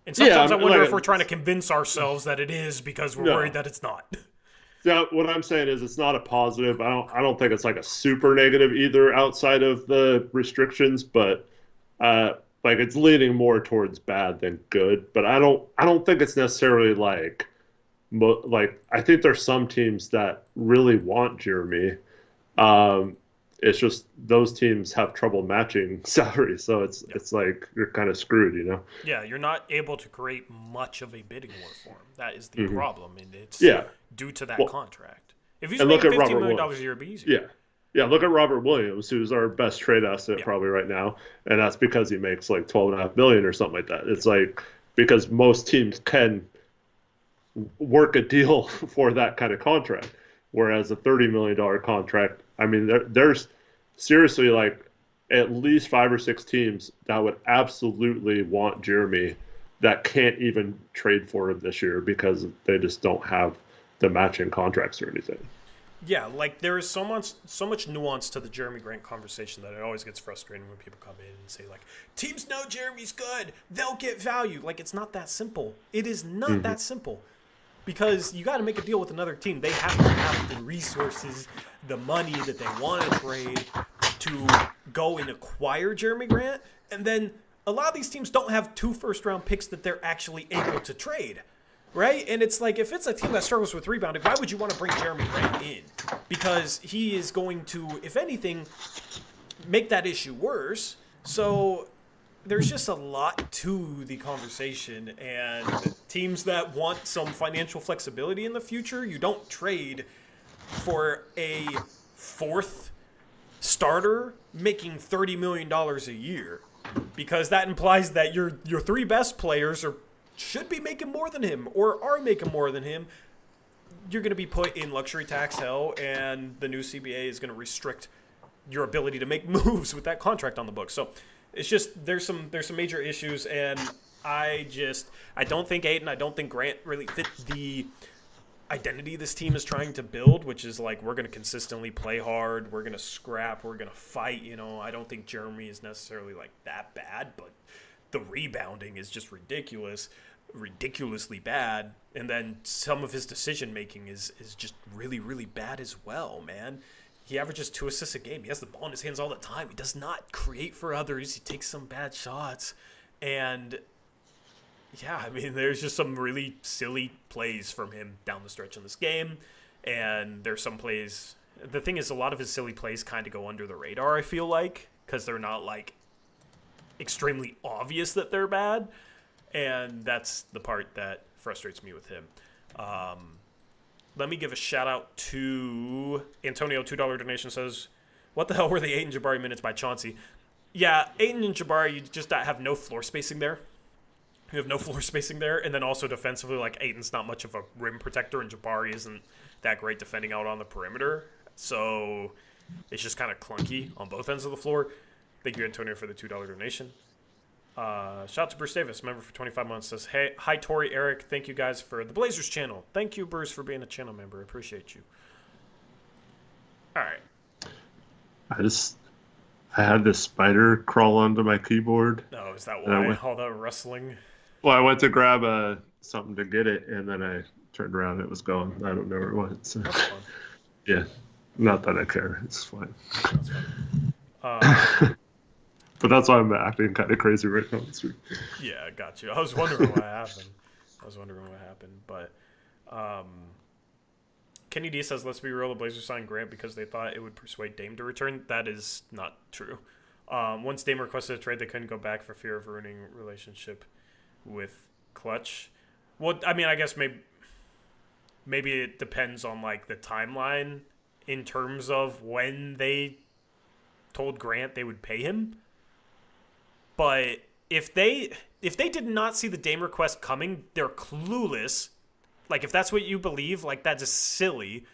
And sometimes I wonder if we're trying to convince ourselves that it is because we're worried that it's not. Yeah, what I'm saying is it's not a positive. I don't think it's like a super negative either outside of the restrictions, but like it's leaning more towards bad than good. But I don't think it's necessarily like I think there's some teams that really want Jeremy. It's just those teams have trouble matching salary, so it's like you're kind of screwed, Yeah, you're not able to create much of a bidding war for him. That is the problem, and it's due to that contract. If he's making $15 million a year, it'd be easier. Yeah. Look at Robert Williams, who's our best trade asset probably right now, and that's because he makes like $12.5 million or something like that. It's like because most teams can work a deal for that kind of contract, whereas a $30 million contract. I mean, there's seriously like at least 5 or 6 teams that would absolutely want Jeremy that can't even trade for him this year because they just don't have the matching contracts or anything. Yeah, like there is so much nuance to the Jeremy Grant conversation that it always gets frustrating when people come in and say like, teams know Jeremy's good, they'll get value. Like it's not that simple. It is not that simple. Because you got to make a deal with another team. They have to have the resources, the money that they want to trade to go and acquire Jeremy Grant. And then a lot of these teams don't have 2 first-round picks that they're actually able to trade, right? And it's like if it's a team that struggles with rebounding, why would you want to bring Jeremy Grant in? Because he is going to, if anything, make that issue worse. So there's just a lot to the conversation, and teams that want some financial flexibility in the future, you don't trade for a 4th starter making $30 million a year, because that implies that your 3 best players should be making more than him or are making more than him. You're going to be put in luxury tax hell, and the new CBA is going to restrict your ability to make moves with that contract on the books. So it's just there's some major issues, and I don't think Ayton, I don't think Grant really fit the identity this team is trying to build, which is like we're going to consistently play hard, we're going to scrap, we're going to fight. I don't think Jeremy is necessarily like that bad, but the rebounding is just ridiculously bad, and then some of his decision making is just really, really bad as well, man. He averages 2 assists a game. He has the ball in his hands all the time. He does not create for others. He takes some bad shots. And, yeah, I mean, there's just some really silly plays from him down the stretch in this game. And there's some plays. The thing is, a lot of his silly plays kind of go under the radar, I feel like, because they're not, like, extremely obvious that they're bad. And that's the part that frustrates me with him. Let me give a shout out to Antonio. $2 donation says, what the hell were the Ayton Jabari minutes by Chauncey? Yeah, Ayton and Jabari, you just have no floor spacing there. You have no floor spacing there, and then also defensively, like Ayton's not much of a rim protector, and Jabari isn't that great defending out on the perimeter. So it's just kind of clunky on both ends of the floor. Thank you, Antonio, for the $2 donation. Shout out to Bruce Davis, member for 25 months. Says, hey, hi, Tori, Eric. Thank you guys for the Blazers channel. Thank you, Bruce, for being a channel member. I appreciate you. All right. I had this spider crawl onto my keyboard. Oh, is that why? All that wrestling? Well, I went to grab something to get it, and then I turned around and it was gone. I don't know where it went. So. That's fun. Yeah. Not that I care. It's fine. That's fun. But that's why I'm acting kind of crazy right now this week. Yeah, I got you. I was wondering what happened. But Kenny D says, let's be real, the Blazers signed Grant because they thought it would persuade Dame to return. That is not true. Once Dame requested a trade, they couldn't go back for fear of ruining relationship with Clutch. Well, I mean, I guess maybe it depends on, like, the timeline in terms of when they told Grant they would pay him. But if they did not see the Dame request coming, they're clueless. Like, if that's what you believe, like, that's just silly.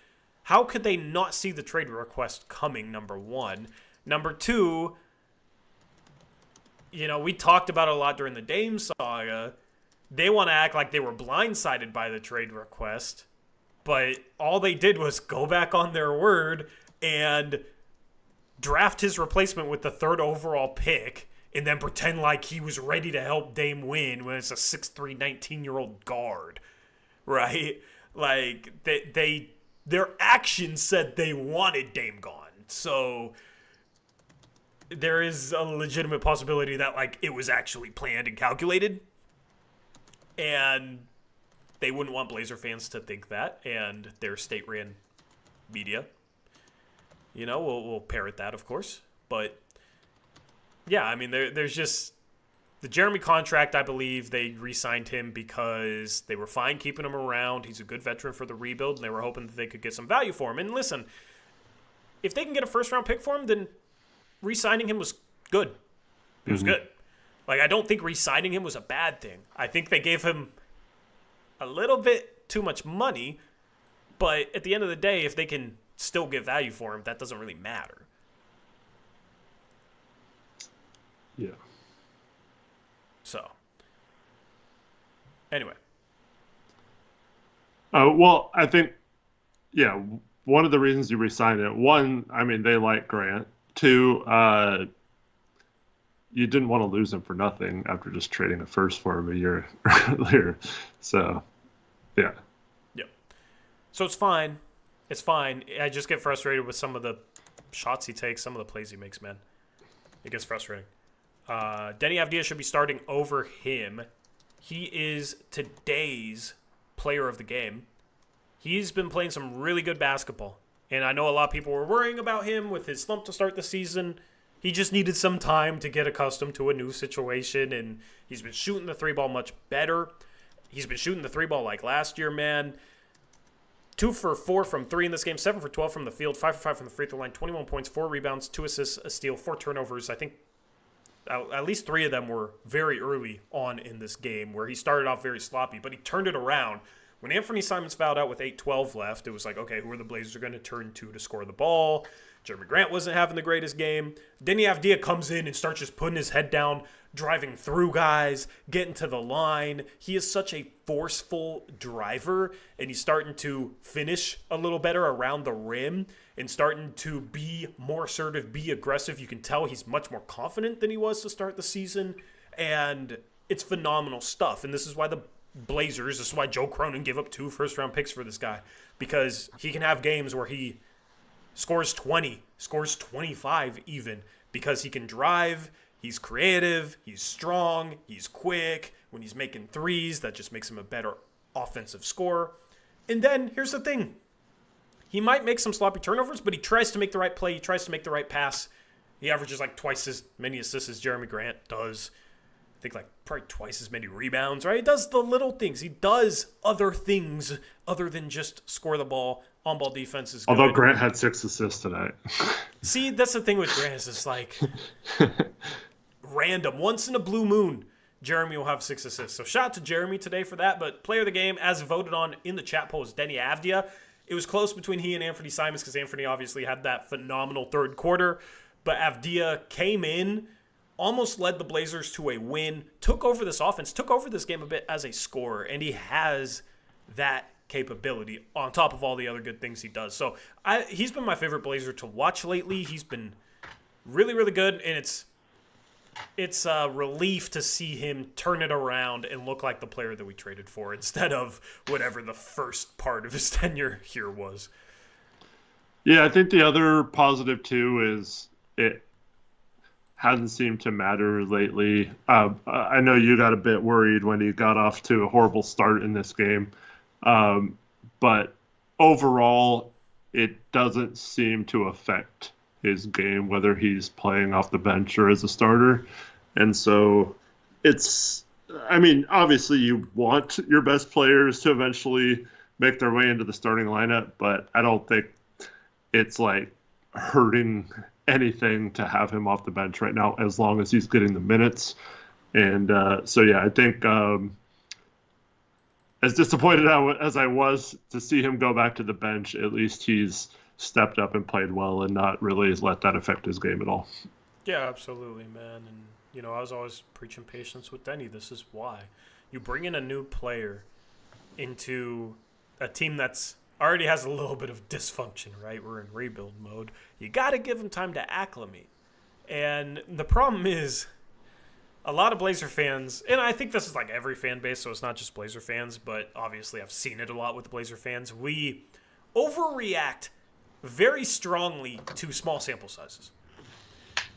How could they not see the trade request coming, number one? Number two, you know, we talked about it a lot during the Dame saga. They want to act like they were blindsided by the trade request. But all they did was go back on their word and draft his replacement with the 3rd overall pick and then pretend like he was ready to help Dame win when it's a 6'3", 19-year-old guard, right? Like, their actions said they wanted Dame gone. So there is a legitimate possibility that, like, it was actually planned and calculated. And they wouldn't want Blazer fans to think that, and their state-ran media, you know, will parrot that, of course. But, yeah, I mean, there's just the Jeremy contract, I believe they re-signed him because they were fine keeping him around. He's a good veteran for the rebuild, and they were hoping that they could get some value for him. And listen, if they can get a first-round pick for him, then re-signing him was good. It was good. Like, I don't think re-signing him was a bad thing. I think they gave him a little bit too much money, but at the end of the day, if they can still get value for him, that doesn't really matter. Yeah. So, anyway. Well, I think, yeah, one of the reasons you re-signed it, one, I mean, they like Grant. Two, you didn't want to lose him for nothing after just trading a first for him a year earlier. So, yeah. Yep. So it's fine. It's fine. I just get frustrated with some of the shots he takes, some of the plays he makes, man. It gets frustrating. Deni Avdija should be starting over him. He is today's player of the game. He's been playing some really good basketball. And I know a lot of people were worrying about him with his slump to start the season. He just needed some time to get accustomed to a new situation, and he's been shooting the 3-ball much better. He's been shooting the 3-ball like last year, man. 2 for 4 from 3 in this game, 7 for 12 from the field, 5 for 5 from the free throw line, 21 points, 4 rebounds, 2 assists, a steal, 4 turnovers. I think at least 3 of them were very early on in this game where he started off very sloppy, but he turned it around. When Anthony Simons fouled out with 8:12 left, it was like, okay, who are the Blazers going to turn to score the ball? Jeremy Grant wasn't having the greatest game. Deni Avdija comes in and starts just putting his head down, driving through guys, getting to the line. He is such a forceful driver, and he's starting to finish a little better around the rim and starting to be more assertive, be aggressive. You can tell he's much more confident than he was to start the season, and it's phenomenal stuff. And this is why the Blazers, this is why Joe Cronin gave up 2 first-round picks for this guy, because he can have games where he scores 20, scores 25 even, because he can drive, he's creative, he's strong, he's quick. When he's making threes, that just makes him a better offensive scorer. And then, here's the thing. He might make some sloppy turnovers, but he tries to make the right play, he tries to make the right pass. He averages like twice as many assists as Jeremy Grant does. I think like probably twice as many rebounds, right? He does the little things. He does other things other than just score the ball. On-ball defense is good. Although Grant had 6 assists tonight. See, that's the thing with Grant is it's like random. Once in a blue moon, Jeremy will have 6 assists. So shout out to Jeremy today for that. But player of the game, as voted on in the chat poll, is Deni Avdija. It was close between he and Anthony Simons because Anthony obviously had that phenomenal third quarter. But Avdija came in, almost led the Blazers to a win, took over this offense, took over this game a bit as a scorer, and he has that capability on top of all the other good things he does. So he's been my favorite Blazer to watch lately. He's been really, really good, and it's a relief to see him turn it around and look like the player that we traded for instead of whatever the first part of his tenure here was. Yeah, I think the other positive too is it hasn't seemed to matter lately. I know you got a bit worried when he got off to a horrible start in this game. But overall, it doesn't seem to affect his game, whether he's playing off the bench or as a starter. And so obviously you want your best players to eventually make their way into the starting lineup, but I don't think it's like hurting anything to have him off the bench right now, as long as he's getting the minutes. And I think as disappointed as I was to see him go back to the bench, at least he's stepped up and played well and not really let that affect his game at all. Yeah, absolutely, man. And, I was always preaching patience with Deni. This is why. You bring in a new player into a team that's already has a little bit of dysfunction, right? We're in rebuild mode. You got to give him time to acclimate. And the problem is, a lot of Blazer fans, and I think this is like every fan base, so it's not just Blazer fans, but obviously I've seen it a lot with the Blazer fans. We overreact very strongly to small sample sizes.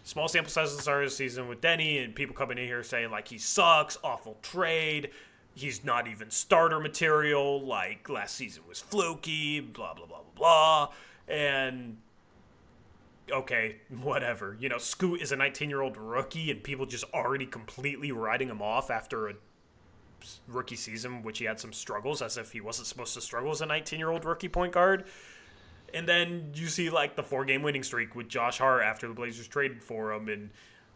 Small sample sizes at the start of the season with Deni, and people coming in here saying, like, he sucks, awful trade, he's not even starter material, like, last season was fluky, blah, blah, blah, blah, blah. And okay, whatever. Scoot is a 19-year-old rookie, and people just already completely writing him off after a rookie season, which he had some struggles, as if he wasn't supposed to struggle as a 19-year-old rookie point guard. And then you see, like, the 4-game winning streak with Josh Hart after the Blazers traded for him, and,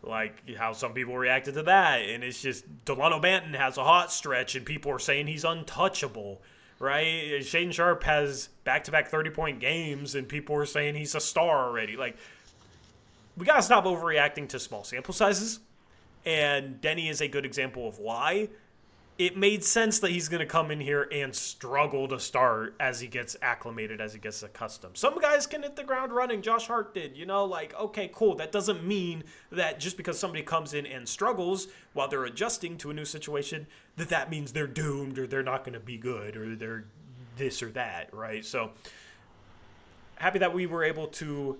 like, how some people reacted to that. And it's just, Delano Banton has a hot stretch, and people are saying he's untouchable. Right? Shaedon Sharpe has back-to-back 30-point games, and people are saying he's a star already. Like, we got to stop overreacting to small sample sizes, and Deni is a good example of why. It made sense that he's going to come in here and struggle to start as he gets acclimated, as he gets accustomed. Some guys can hit the ground running. Josh Hart did, okay, cool. That doesn't mean that just because somebody comes in and struggles while they're adjusting to a new situation, that means they're doomed or they're not going to be good or they're this or that, right? So happy that we were able to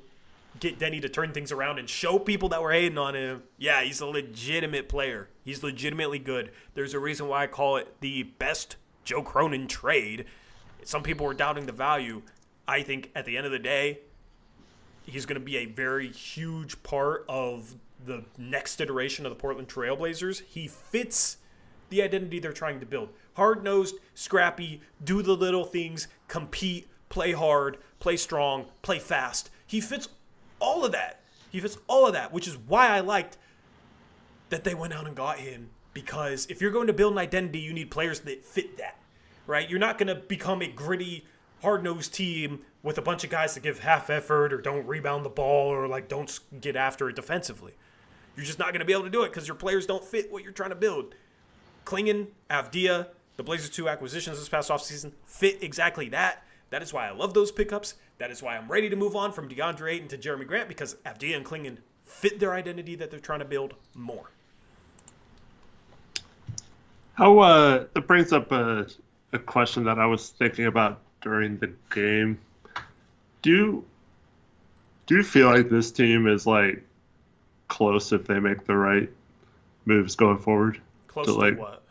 get Deni to turn things around and show people that were hating on him, yeah, he's a legitimate player. He's legitimately good. There's a reason why I call it the best Joe Cronin trade. Some people were doubting the value. I think at the end of the day, he's going to be a very huge part of the next iteration of the Portland Trail Blazers. He fits the identity they're trying to build. Hard-nosed, scrappy, do the little things, compete, play hard, play strong, play fast. He fits all of that. He fits all of that, which is why I liked that they went out and got him. Because if you're going to build an identity, you need players that fit that, right? You're not going to become a gritty, hard-nosed team with a bunch of guys that give half effort or don't rebound the ball or like don't get after it defensively. You're just not going to be able to do it because your players don't fit what you're trying to build. Clingan, Avdija, the Blazers 2 acquisitions this past offseason fit exactly that. That is why I love those pickups. That is why I'm ready to move on from DeAndre Ayton to Jeremy Grant, because Avdija and Clingan fit their identity that they're trying to build more. That brings up a question that I was thinking about during the game. Do you feel like this team is like close if they make the right moves going forward? Close to what?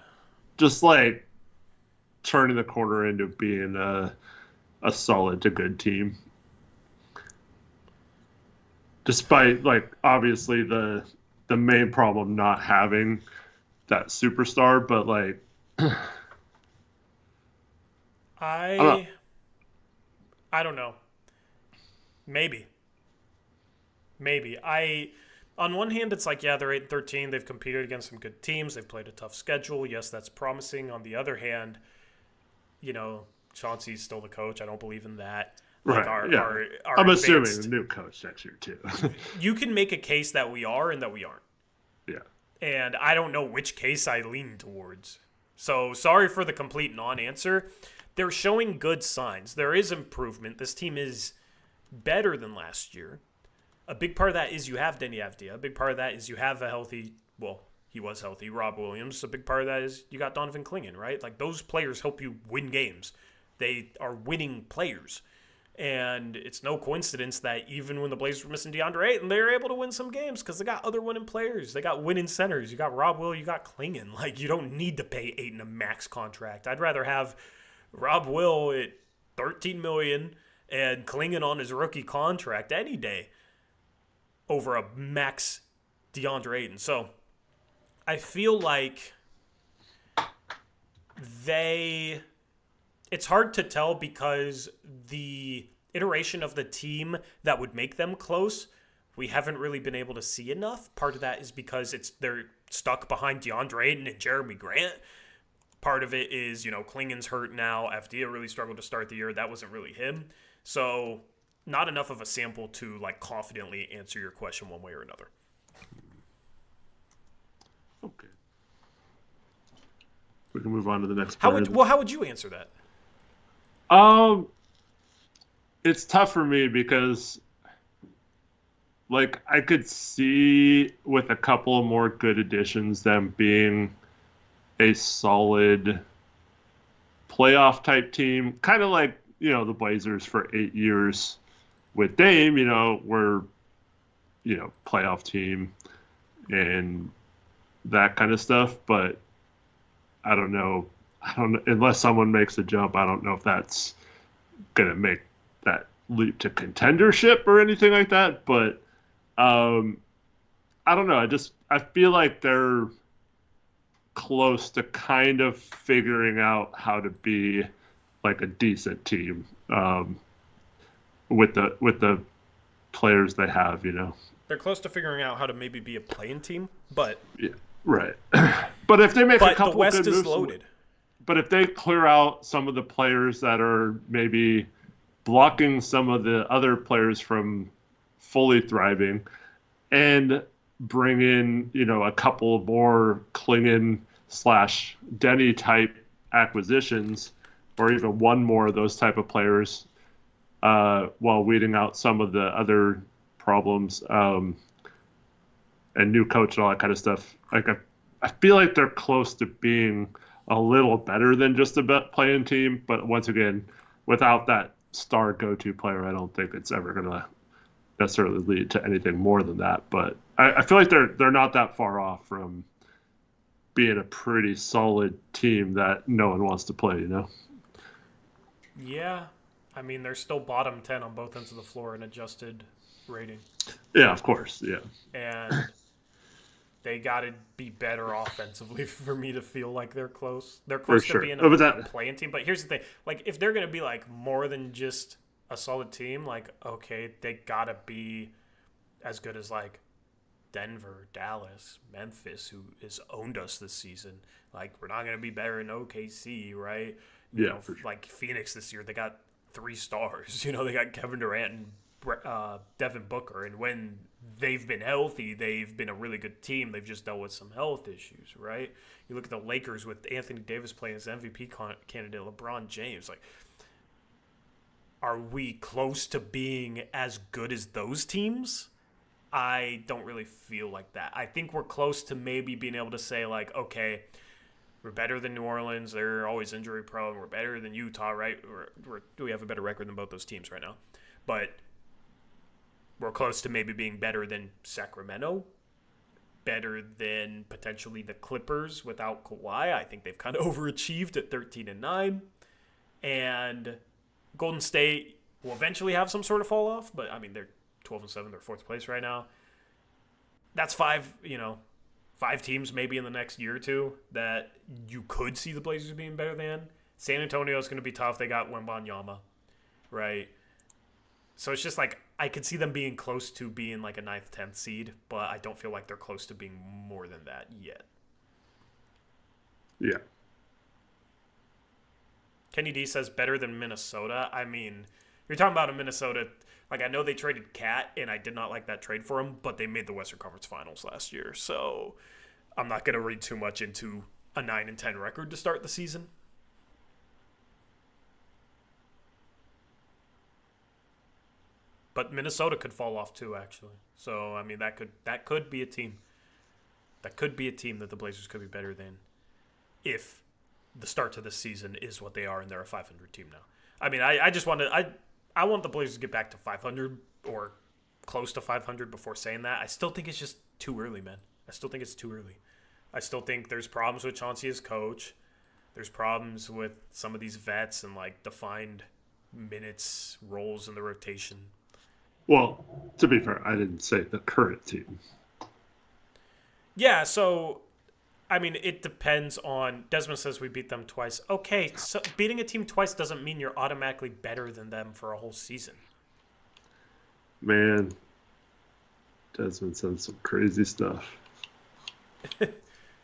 Just like turning the corner into being a solid to good team. Despite, like, obviously the main problem not having that superstar, but like I don't I I don't know. Maybe. Maybe. On one hand it's like, yeah, they're 8-13, they've competed against some good teams, they've played a tough schedule. Yes, that's promising. On the other hand, Chauncey's still the coach. I don't believe in that. Like right, yeah. our I'm assuming the advanced, new coach next year too. you can make a case that we are and that we aren't. Yeah. And I don't know which case I lean towards. So sorry for the complete non-answer. They're showing good signs. There is improvement. This team is better than last year. A big part of that is you have Deni Avdija. A big part of that is you have a healthy, well, he was healthy, Rob Williams. A big part of that is you got Donovan Clingan, right? Like, those players help you win games. They are winning players. And it's no coincidence that even when the Blazers were missing DeAndre Ayton, they were able to win some games because they got other winning players. They got winning centers. You got Rob Will, you got Clingan. Like, you don't need to pay Ayton a max contract. I'd rather have Rob Will at $13 million and Clingan on his rookie contract any day over a max DeAndre Ayton. So I feel like it's hard to tell because the iteration of the team that would make them close, we haven't really been able to see enough. Part of that is because they're stuck behind DeAndre Ayton and Jeremy Grant. Part of it is, Clingan's hurt now. Avdija really struggled to start the year. That wasn't really him. So not enough of a sample to like confidently answer your question one way or another. Okay. We can move on to the next How part. would you answer that? It's tough for me because, like, I could see with a couple of more good additions them being a solid playoff type team, kind of like the Blazers for 8 years with Dame. We're playoff team and that kind of stuff, but I don't know. Unless someone makes a jump, I don't know if that's going to make that leap to contendership or anything like that. But I don't know. I feel like they're close to kind of figuring out how to be like a decent team with the players they have. They're close to figuring out how to maybe be a playing team, but yeah, right. But if they make a couple the West good is moves, loaded. But if they clear out some of the players that are maybe blocking some of the other players from fully thriving and bring in, a couple more Clingan / Deni type acquisitions, or even one more of those type of players, while weeding out some of the other problems, and new coach and all that kind of stuff. Like, I feel like they're close to being a little better than just a playing team, but once again, without that star go-to player, I don't think it's ever going to necessarily lead to anything more than that. But I feel like they're not that far off from being a pretty solid team that no one wants to play. Yeah, I mean, they're still bottom 10 on both ends of the floor in adjusted rating. Yeah, of course, yeah. And they got to be better offensively for me to feel like they're close. They're close to being a playing team. But here's the thing. Like, if they're going to be, like, more than just a solid team, like, okay, they got to be as good as, like, Denver, Dallas, Memphis, who has owned us this season. Like, we're not going to be better in OKC, right? Sure. Like, Phoenix this year, they got 3 stars. They got Kevin Durant and Devin Booker, and when they've been healthy, they've been a really good team. They've just dealt with some health issues, right? You look at the Lakers with Anthony Davis playing as MVP candidate, LeBron James. Like, are we close to being as good as those teams? I don't really feel like that. I think we're close to maybe being able to say, like, okay, we're better than New Orleans. They're always injury prone. We're better than Utah, right? Do we have a better record than both those teams right now? But we're close to maybe being better than Sacramento, better than potentially the Clippers without Kawhi. I think they've kind of overachieved at 13-9. And Golden State will eventually have some sort of fall off, but I mean, they're 12-7, they're 4th place right now. That's 5 5 teams maybe in the next year or two that you could see the Blazers being better than. San Antonio is going to be tough. They got Wembanyama, right? So it's just like I could see them being close to being like a 9th, 10th seed, but I don't feel like they're close to being more than that yet. Yeah. Kenny D says better than Minnesota. I mean, you're talking about a Minnesota. Like, I know they traded Cat, and I did not like that trade for him, but they made the Western Conference Finals last year. So I'm not going to read too much into a 9-10 record to start the season. But Minnesota could fall off too, actually. So I mean, that could be a team. That could be a team that the Blazers could be better than if the start to this season is what they are and they're a 500 team now. I mean, I just want to I want the Blazers to get back to 500 or close to 500 before saying that. I still think it's just too early, man. I still think it's too early. I still think there's problems with Chauncey as coach. There's problems with some of these vets and like defined minutes, roles in the rotation. Well, to be fair, I didn't say the current team. Yeah, so, I mean, it depends on... Desmond says we beat them twice. Okay, so beating a team twice doesn't mean you're automatically better than them for a whole season. Man, Desmond said some crazy stuff.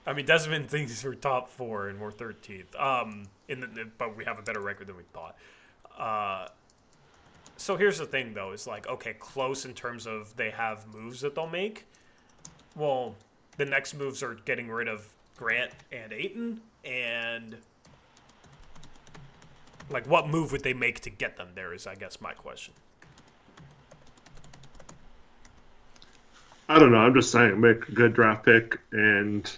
I mean, Desmond thinks we're top 4 and we're 13th. But we have a better record than we thought. So here's the thing, though. It's like, okay, close in terms of they have moves that they'll make. Well, the next moves are getting rid of Grant and Ayton. And, like, what move would they make to get them there is, I guess, my question. I don't know. I'm just saying, make a good draft pick and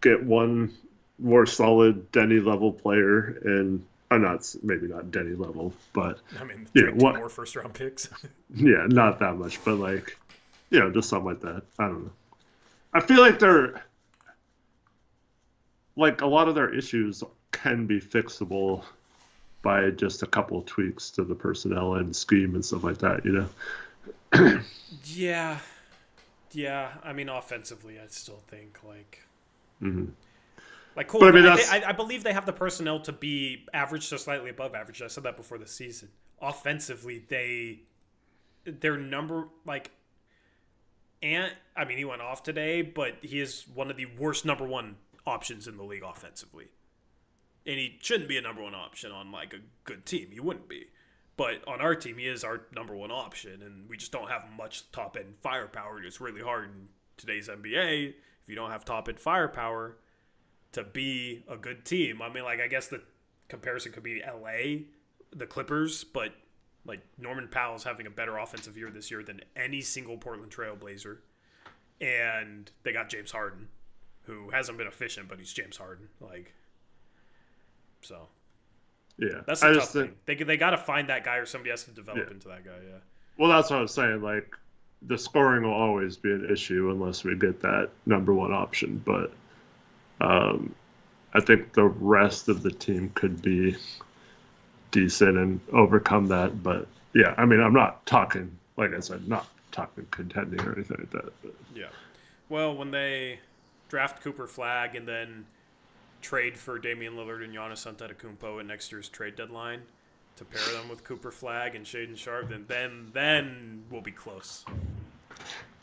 get one more solid Deni level player and... I'm not, maybe not Deni level, but I mean, yeah, two more first-round picks. Yeah, not that much, but like, just something like that. I don't know. I feel like they're like a lot of their issues can be fixable by just a couple of tweaks to the personnel and scheme and stuff like that. Yeah. I mean, offensively, I still think like. Mm-hmm. Like, cool. But I mean, I believe they have the personnel to be average to slightly above average. I said that before the season. Offensively, their number, like, Ant, I mean, he went off today, but he is one of the worst number 1 options in the league offensively. And he shouldn't be a number 1 option on, like, a good team. He wouldn't be. But on our team, he is our number 1 option, and we just don't have much top-end firepower. It's really hard in today's NBA if you don't have top-end firepower to be a good team. I mean, like, I guess the comparison could be LA, the Clippers, but like Norman Powell's having a better offensive year this year than any single Portland Trail Blazer. And they got James Harden, who hasn't been efficient, but he's James Harden. Like, so yeah, that's a tough thing. They got to find that guy, or somebody has to develop into that guy. Yeah. Well, that's what I was saying. Like, the scoring will always be an issue unless we get that number 1 option, but. I think the rest of the team could be decent and overcome that. But, yeah, I mean, I'm not talking, like I said, not talking contending or anything like that. But. Yeah. Well, when they draft Cooper Flagg and then trade for Damian Lillard and Giannis Antetokounmpo at next year's trade deadline to pair them with Cooper Flagg and Shaedon Sharpe, then we'll be close.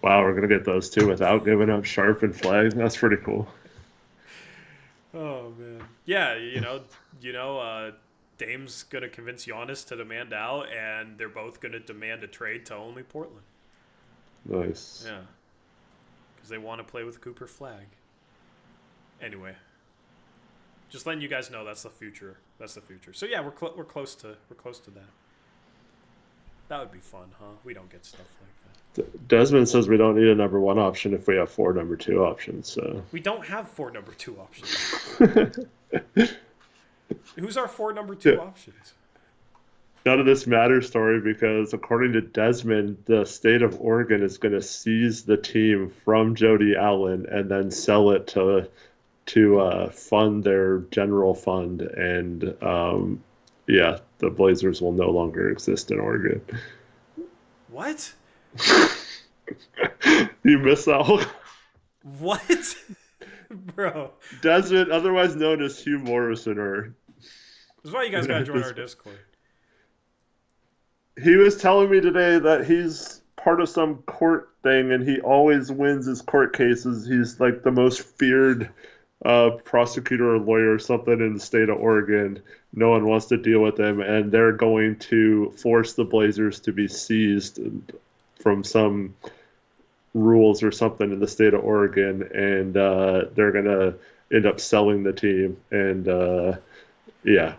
Wow, we're going to get those two without giving up Sharpe and Flagg. That's pretty cool. Oh man, yeah, Dame's gonna convince Giannis to demand out, and they're both gonna demand a trade to only Portland. Nice. Yeah, because they want to play with Cooper Flagg. Anyway, just letting you guys know that's the future. That's the future. So yeah, we're close to that. That would be fun, huh? We don't get stuff like that. Desmond says we don't need a number 1 option if we have 4 number 2 options. So we don't have 4 number 2 options. Who's our 4 number 2 options? None of this matters, Story, because according to Desmond, the state of Oregon is going to seize the team from Jody Allen and then sell it to fund their general fund, and the Blazers will no longer exist in Oregon. What? You missed that one? What? Bro. Desmond, otherwise known as Hugh Morrison, or That's why you guys gotta join our Discord. he was telling me today that he's part of some court thing and he always wins his court cases. He's like the most feared prosecutor or lawyer or something in the state of Oregon. No one wants to deal with him, and they're going to force the Blazers to be seized from some rules or something in the state of Oregon, and they're going to end up selling the team and, yeah,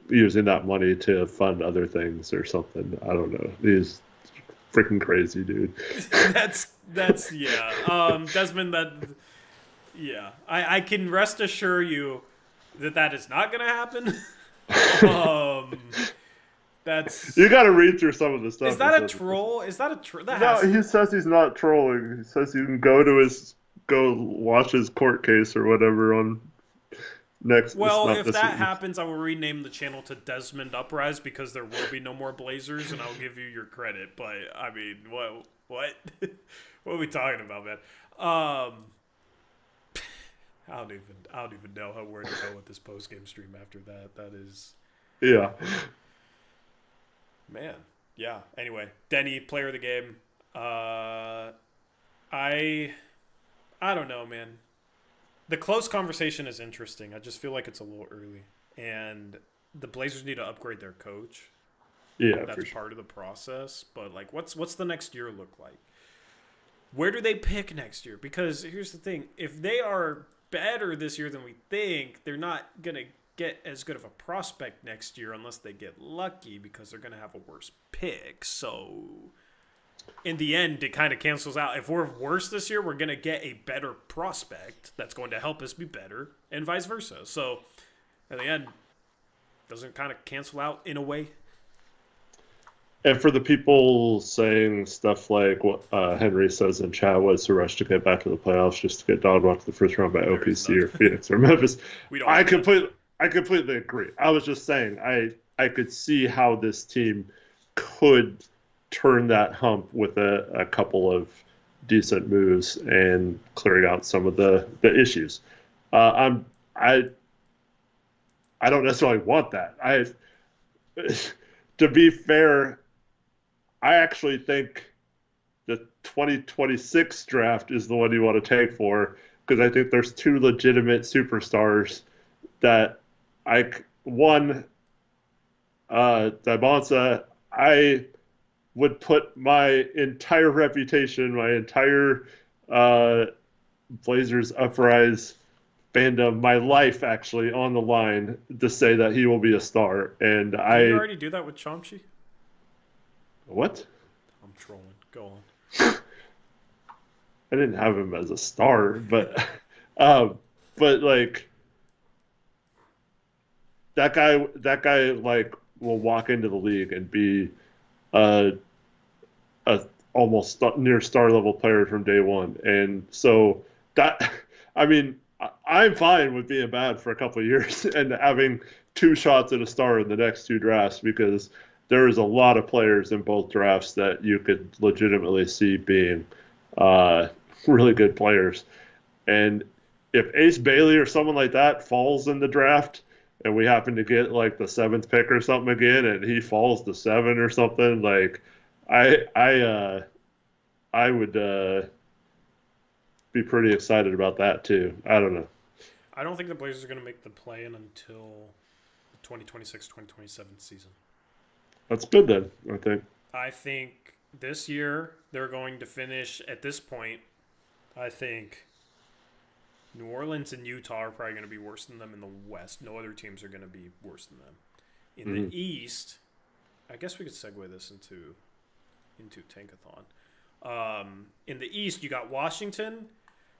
using that money to fund other things or something. I don't know. He's freaking crazy, dude. that's yeah. Desmond, yeah. I can rest assure you that is not gonna happen. That's You got to read through some of the stuff. Is that a troll? Is that a troll? No, he says he's not trolling. He says you can go watch his court case or whatever on next. Well, if that happens, I will rename the channel to Desmond Uprise because there will be no more Blazers, and I'll give you your credit. But I mean, what, what are we talking about, man? I don't even know where to go with this post game stream after that. That is, yeah, man, yeah. Anyway, Deni, player of the game. I don't know, man. The close conversation is interesting. I just feel like it's a little early, and the Blazers need to upgrade their coach. Yeah, that's part of the process. But like, what's the next year look like? Where do they pick next year? Because here's the thing: if they are better this year than we think, they're not gonna get as good of a prospect next year unless they get lucky because they're gonna have a worse pick. So in the end, it kind of cancels out. If we're worse this year, we're going to get a better prospect that's going to help us be better, and vice versa. So, in the end, doesn't kind of cancel out in a way. And for the people saying stuff like what Henry says in chat was to rush to get back to the playoffs just to get dog walked the first round by OKC or Phoenix or Memphis, I completely agree. I was just saying I could see how this team could turn that hump with a couple of decent moves and clearing out some of the issues. I don't necessarily want that. To be fair, I actually think the 2026 draft is the one you want to take for, because I think there's two legitimate superstars that Dybonsa, I would put my entire reputation, my entire Blazers Uprise fandom, my life actually on the line to say that he will be a star. And Did you already do that with Chomsky? What? I'm trolling. Go on. I didn't have him as a star, but like that guy like will walk into the league and be a almost near star level player from day one. And so that, I mean, I'm fine with being bad for a couple of years and having two shots at a star in the next two drafts, because there is a lot of players in both drafts that you could legitimately see being really good players. And if Ace Bailey or someone like that falls in the draft and we happen to get like the 7th pick or something again and he falls to 7 or something, like I would be pretty excited about that too. I don't know. I don't think the Blazers are going to make the play-in until the 2026-2027 season. That's good then, I think. I think this year they're going to finish at this point. I think New Orleans and Utah are probably going to be worse than them in the West. No other teams are going to be worse than them. In the East, I guess we could segue this into Tankathon. In the East, you got Washington.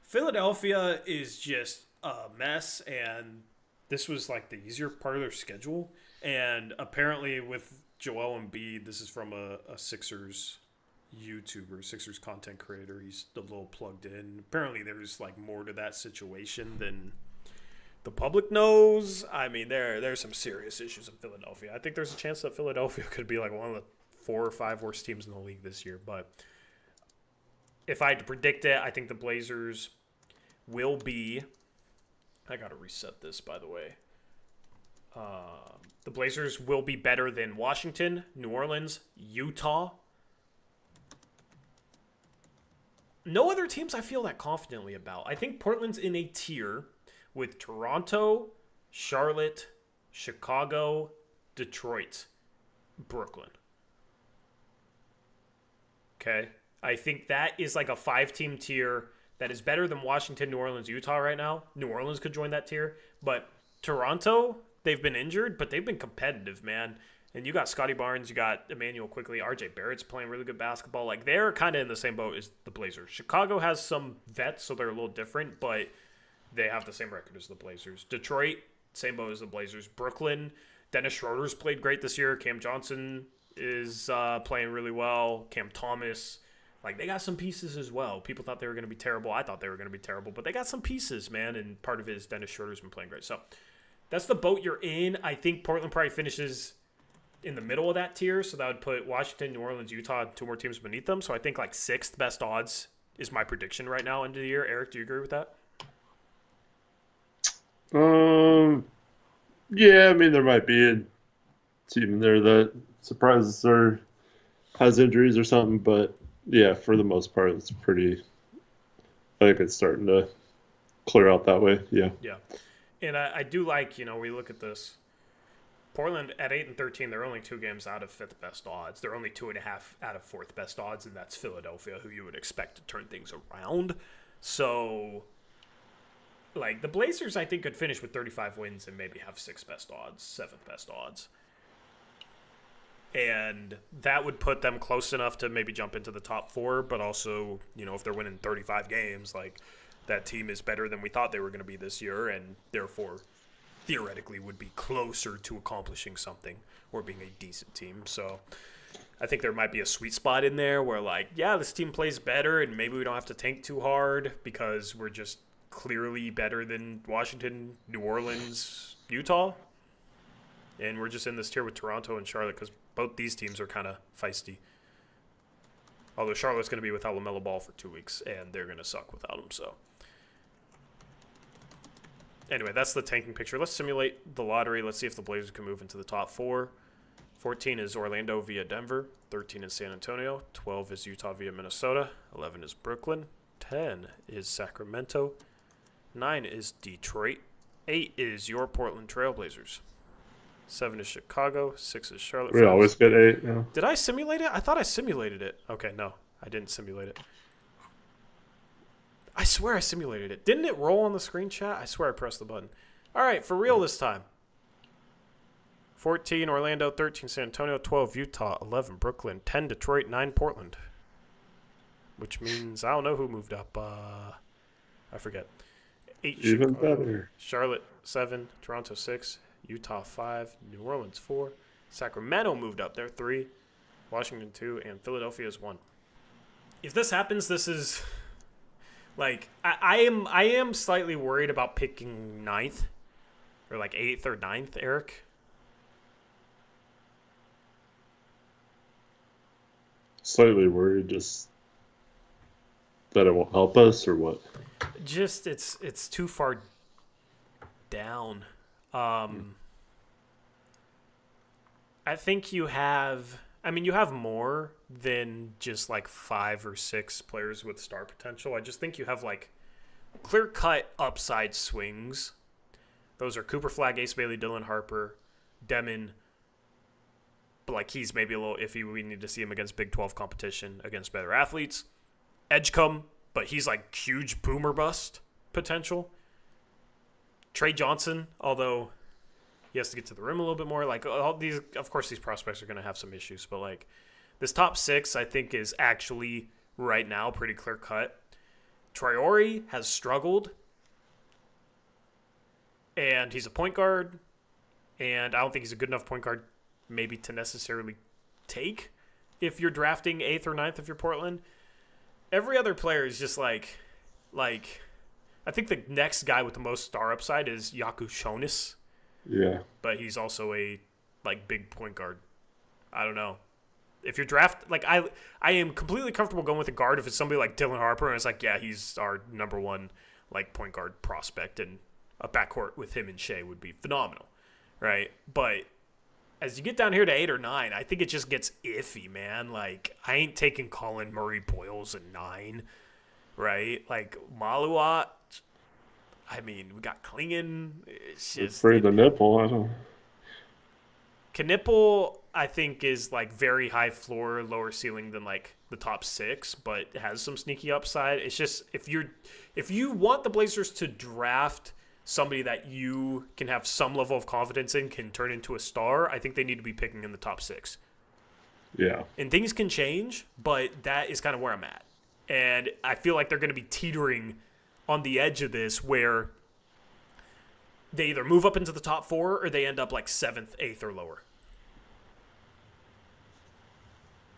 Philadelphia is just a mess, and this was like the easier part of their schedule. And apparently with Joel Embiid, this is from a Sixers YouTuber, Sixers content creator. He's a little plugged in. Apparently there's like more to that situation than the public knows. I mean, there's some serious issues in Philadelphia. I think there's a chance that Philadelphia could be like one of the 4 or 5 worst teams in the league this year. But if I had to predict it, I think the Blazers will be. I got to reset this, by the way. The Blazers will be better than Washington, New Orleans, Utah. No other teams I feel that confidently about. I think Portland's in a tier with Toronto, Charlotte, Chicago, Detroit, Brooklyn. Okay? I think that is like a 5-team tier that is better than Washington, New Orleans, Utah right now. New Orleans could join that tier. But Toronto, they've been injured, but they've been competitive, man. And you got Scotty Barnes, you got Emmanuel Quickly, RJ Barrett's playing really good basketball. Like, they're kind of in the same boat as the Blazers. Chicago has some vets, so they're a little different, but they have the same record as the Blazers. Detroit, same boat as the Blazers. Brooklyn, Dennis Schroeder's played great this year. Cam Johnson is playing really well. Cam Thomas. Like, they got some pieces as well. People thought they were going to be terrible. I thought they were going to be terrible, but they got some pieces, man, and part of it is Dennis Schroeder's been playing great. So that's the boat you're in. I think Portland probably finishes in the middle of that tier, so that would put Washington, New Orleans, Utah, 2 more teams beneath them. So I think like 6th best odds is my prediction right now into the year. Eric, do you agree with that? Yeah, I mean, there might be a team in there that surprises or has injuries or something, but yeah, for the most part, it's pretty. I think it's starting to clear out that way. Yeah. Yeah, and I do like, we look at this. Portland at 8-13, they're only 2 games out of 5th best odds. They're only 2.5 out of 4th best odds, and that's Philadelphia, who you would expect to turn things around. So, like, the Blazers, I think, could finish with 35 wins and maybe have 6th best odds, 7th best odds. And that would put them close enough to maybe jump into the top 4, but also, if they're winning 35 games, like, that team is better than we thought they were going to be this year, and therefore theoretically would be closer to accomplishing something or being a decent team. So I think there might be a sweet spot in there where, like, yeah, this team plays better and maybe we don't have to tank too hard because we're just clearly better than Washington, New Orleans, Utah. And we're just in this tier with Toronto and Charlotte because both these teams are kind of feisty. Although Charlotte's going to be without LaMelo Ball for 2 weeks and they're going to suck without him, so. Anyway, that's the tanking picture. Let's simulate the lottery. Let's see if the Blazers can move into the top 4. 14 is Orlando via Denver. 13 is San Antonio. 12 is Utah via Minnesota. 11 is Brooklyn. 10 is Sacramento. 9 is Detroit. 8 is your Portland Trailblazers. 7 is Chicago. 6 is Charlotte. We always get 8. Yeah. Did I simulate it? I thought I simulated it. Okay, no. I didn't simulate it. I swear I simulated it. Didn't it roll on the screen, chat? I swear I pressed the button. All right, for real this time. 14, Orlando. 13, San Antonio. 12, Utah. 11, Brooklyn. 10, Detroit. 9, Portland. Which means I don't know who moved up. I forget. 8, Even Chicago. better. Charlotte, 7. Toronto, 6. Utah, 5. New Orleans, 4. Sacramento moved up there, 3. Washington, 2. And Philadelphia is 1. If this happens, this is... Like, I am slightly worried about picking 9th or like 8th or 9th, Eric. Slightly worried, just that it won't help us or what? Just it's too far down. I think you have more than just like 5 or 6 players with star potential. I just think you have like clear-cut upside swings. Those are Cooper Flagg, Ace Bailey, Dylan Harper, Demon. But like he's maybe a little iffy. We need to see him against Big 12 competition against better athletes. Edgecombe, but he's like huge boomer bust potential. Trey Johnson, although he has to get to the rim a little bit more. Like all these, of course, these prospects are going to have some issues, but like this top 6, I think, is actually right now pretty clear cut. Traore has struggled, and he's a point guard, and I don't think he's a good enough point guard maybe to necessarily take if you're drafting 8th or 9th if you're Portland. Every other player is just like I think the next guy with the most star upside is Yaku Shonis. Yeah. But he's also a like big point guard. I don't know. If you're I am completely comfortable going with a guard if it's somebody like Dylan Harper and it's like, yeah, he's our number 1 like point guard prospect, and a backcourt with him and Shea would be phenomenal, right? But as you get down here to 8 or 9, I think it just gets iffy, man. Like, I ain't taking Colin Murray Boyles at 9, right? Like, Maluat, I mean, we got Klingon. It's just... Afraid the nipple, I don't... Knipple, I think, is, like, very high floor, lower ceiling than, like, the top 6, but has some sneaky upside. It's just, if you want the Blazers to draft somebody that you can have some level of confidence in, can turn into a star, I think they need to be picking in the top 6. Yeah. And things can change, but that is kind of where I'm at. And I feel like they're going to be teetering on the edge of this, where they either move up into the top 4 or they end up like 7th, 8th, or lower.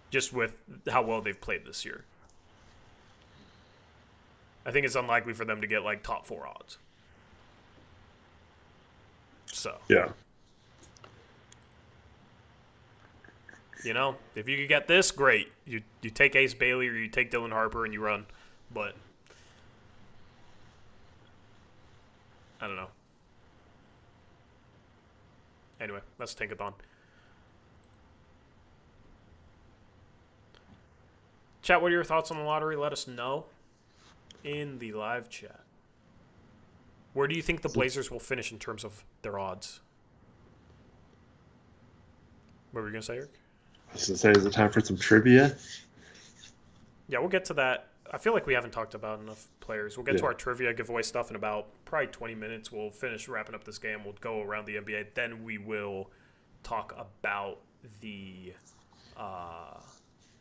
Just with how well they've played this year. I think it's unlikely for them to get like top 4 odds. So. Yeah. You know, if you could get this, great. You take Ace Bailey or you take Dylan Harper and you run. But I don't know. Anyway, that's Tankathon. Chat, what are your thoughts on the lottery? Let us know in the live chat. Where do you think the Blazers will finish in terms of their odds? What were you going to say, Eric? I was going to say, is it time for some trivia? Yeah, we'll get to that. I feel like we haven't talked about enough players. We'll get to our trivia giveaway stuff in about probably 20 minutes. We'll finish wrapping up this game. We'll go around the NBA. Then we will talk about the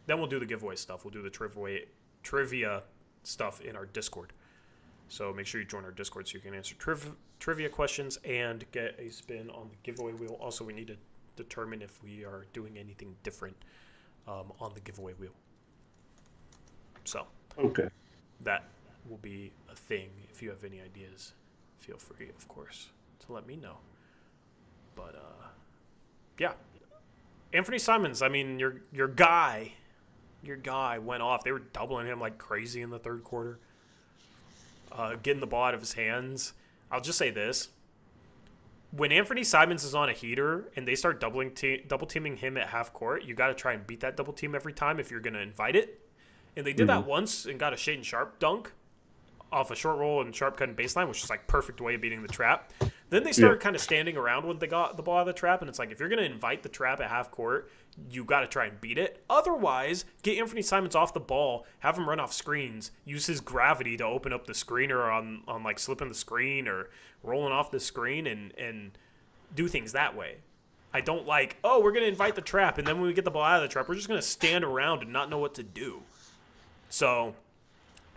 then we'll do the giveaway stuff. We'll do the trivia stuff in our Discord. So make sure you join our Discord so you can answer trivia questions and get a spin on the giveaway wheel. Also, we need to determine if we are doing anything different on the giveaway wheel. So okay, that will be a thing. If you have any ideas, feel free, of course, to let me know. But yeah, Anthony Simons. I mean, your guy went off. They were doubling him like crazy in the third quarter. Getting the ball out of his hands. I'll just say this. When Anthony Simons is on a heater and they start double teaming him at half court, you got to try and beat that double team every time if you're going to invite it. And they did that once and got a Shaedon Sharpe dunk off a short roll and Sharpe cutting baseline, which is like perfect way of beating the trap. Then they started kind of standing around when they got the ball out of the trap, and it's like, if you're going to invite the trap at half court, you got to try and beat it. Otherwise, get Anthony Simons off the ball, have him run off screens, use his gravity to open up the screen or on like slipping the screen or rolling off the screen and do things that way. I don't like, we're going to invite the trap, and then when we get the ball out of the trap, we're just going to stand around and not know what to do. So,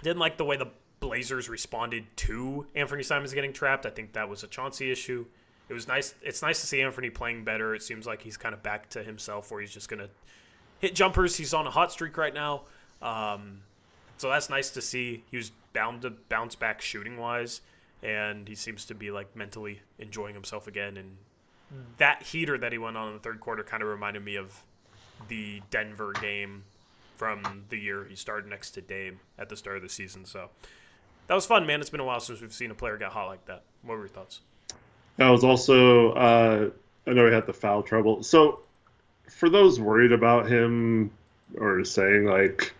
didn't like the way the Blazers responded to Anthony Simons getting trapped. I think that was a Chauncey issue. It was nice. It's nice to see Anthony playing better. It seems like he's kind of back to himself where he's just going to hit jumpers. He's on a hot streak right now. So that's nice to see. He was bound to bounce back shooting-wise, and he seems to be like mentally enjoying himself again. And that heater that he went on in the third quarter kind of reminded me of the Denver game from the year he started next to Dame at the start of the season. So that was fun, man. It's been a while since we've seen a player get hot like that. What were your thoughts? That was also, I know he had the foul trouble. So for those worried about him or saying like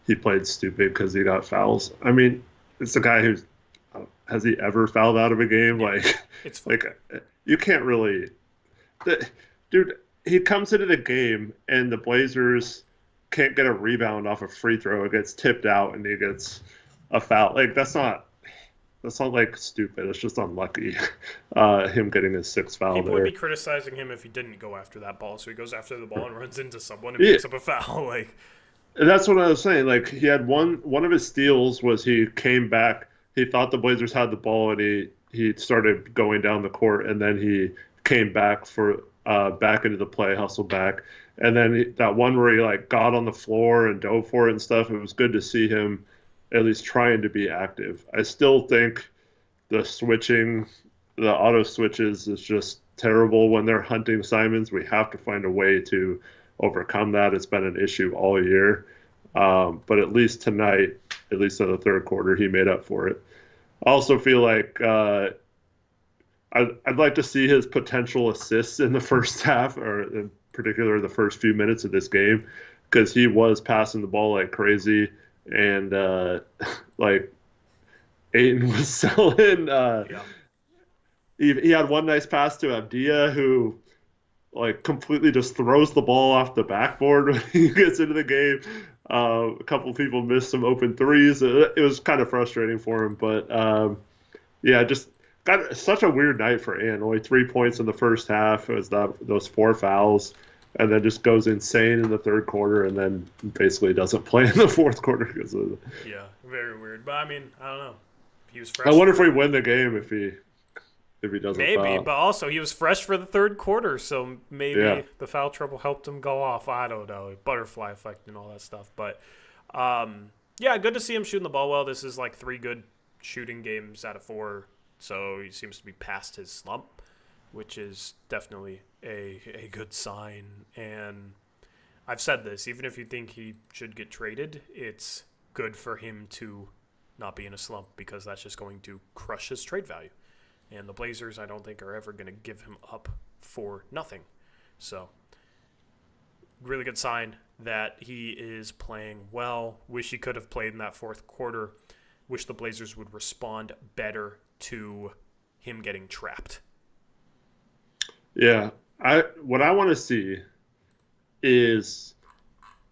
he played stupid because he got fouls, I mean, it's a guy who's, has he ever fouled out of a game? Yeah, like, it's fun. like you can't really, dude, he comes into the game and the Blazers can't get a rebound off a free throw. It gets tipped out and he gets a foul. Like that's not like stupid. It's just unlucky. Him getting his sixth foul. People there. would be criticizing him if he didn't go after that ball. So he goes after the ball and runs into someone and picks up a foul. Like that's what I was saying. Like he had one of his steals was he came back. He thought the Blazers had the ball and he started going down the court and then he came back for back into the play, hustled back. And then that one where he like got on the floor and dove for it and stuff, it was good to see him at least trying to be active. I still think the auto switches is just terrible when they're hunting Simons. We have to find a way to overcome that. It's been an issue all year. But at least tonight, at least in the third quarter, he made up for it. I also feel like I'd like to see his potential assists in the first half, or in particular the first few minutes of this game, because he was passing the ball like crazy, and like Ayton was selling. Yeah. He had one nice pass to Avdija, who like completely just throws the ball off the backboard when he gets into the game. A couple people missed some open threes. It was kind of frustrating for him, but yeah, just got such a weird night for Ant. Only 3 points in the first half. It was those four fouls, and then just goes insane in the third quarter, and then basically doesn't play in the fourth quarter because of it. Yeah, very weird. But I mean, I don't know. He was I fresh. wonder if we win the game if he doesn't Maybe, foul. but also he was fresh for the third quarter, so maybe Yeah. the foul trouble helped him go off. I don't know, butterfly effect and all that stuff. But yeah, good to see him shooting the ball well. This is like 3 good shooting games out of 4, so he seems to be past his slump, which is definitely a good sign. And I've said this, even if you think he should get traded, it's good for him to not be in a slump because that's just going to crush his trade value. And the Blazers, I don't think, are ever going to give him up for nothing. So, really good sign that he is playing well. Wish he could have played in that fourth quarter. Wish the Blazers would respond better to him getting trapped. Yeah. What I want to see is,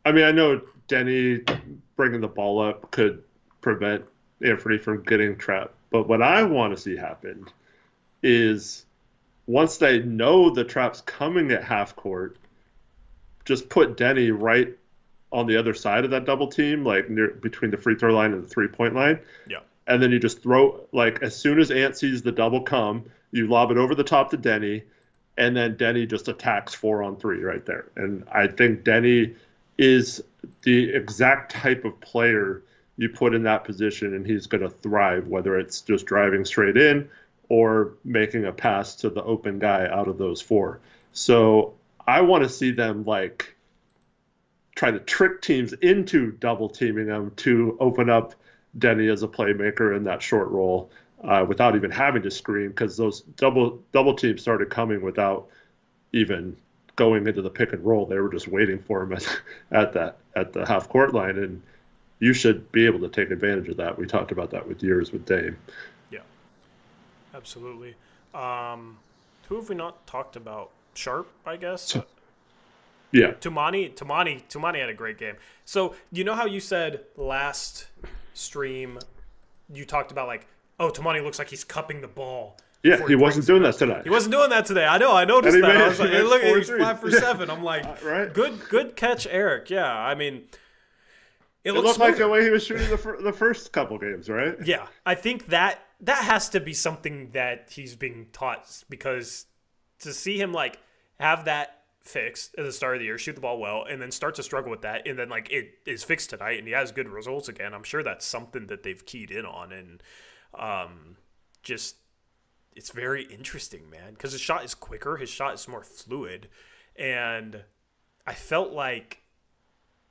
I mean, I know Deni bringing the ball up could prevent Anthony from getting trapped, but what I want to see happen is once they know the trap's coming at half court, just put Deni right on the other side of that double team, like near between the free throw line and the 3-point line. Yeah. And then you just throw, like, as soon as Ant sees the double come, you lob it over the top to Deni, and then Deni just attacks 4-on-3 right there. And I think Deni is the exact type of player you put in that position, and he's going to thrive, whether it's just driving straight in or making a pass to the open guy out of those 4. So I want to see them like try to trick teams into double teaming them to open up Deni as a playmaker in that short roll without even having to screen, because those double teams started coming without even going into the pick and roll. They were just waiting for him at the half court line, and you should be able to take advantage of that. We talked about that with Dame. Yeah. Absolutely. Who have we not talked about? Sharp, I guess. Yeah. Tumani had a great game. So you know how you said last stream, you talked about like, oh, Tumani looks like he's cupping the ball. Yeah, he wasn't doing that tonight. He wasn't doing that today. I know. I noticed that. I was like, hey, look, he's 4-3. 5 for 7. I'm like, right? Good catch, Eric. Yeah, I mean, it looked like the way he was shooting the first couple games, right? Yeah, I think that has to be something that he's being taught, because to see him like have that fixed at the start of the year, shoot the ball well, and then start to struggle with that, and then like it is fixed tonight, and he has good results again. I'm sure that's something that they've keyed in on, and just it's very interesting, man, because his shot is quicker, his shot is more fluid, and I felt like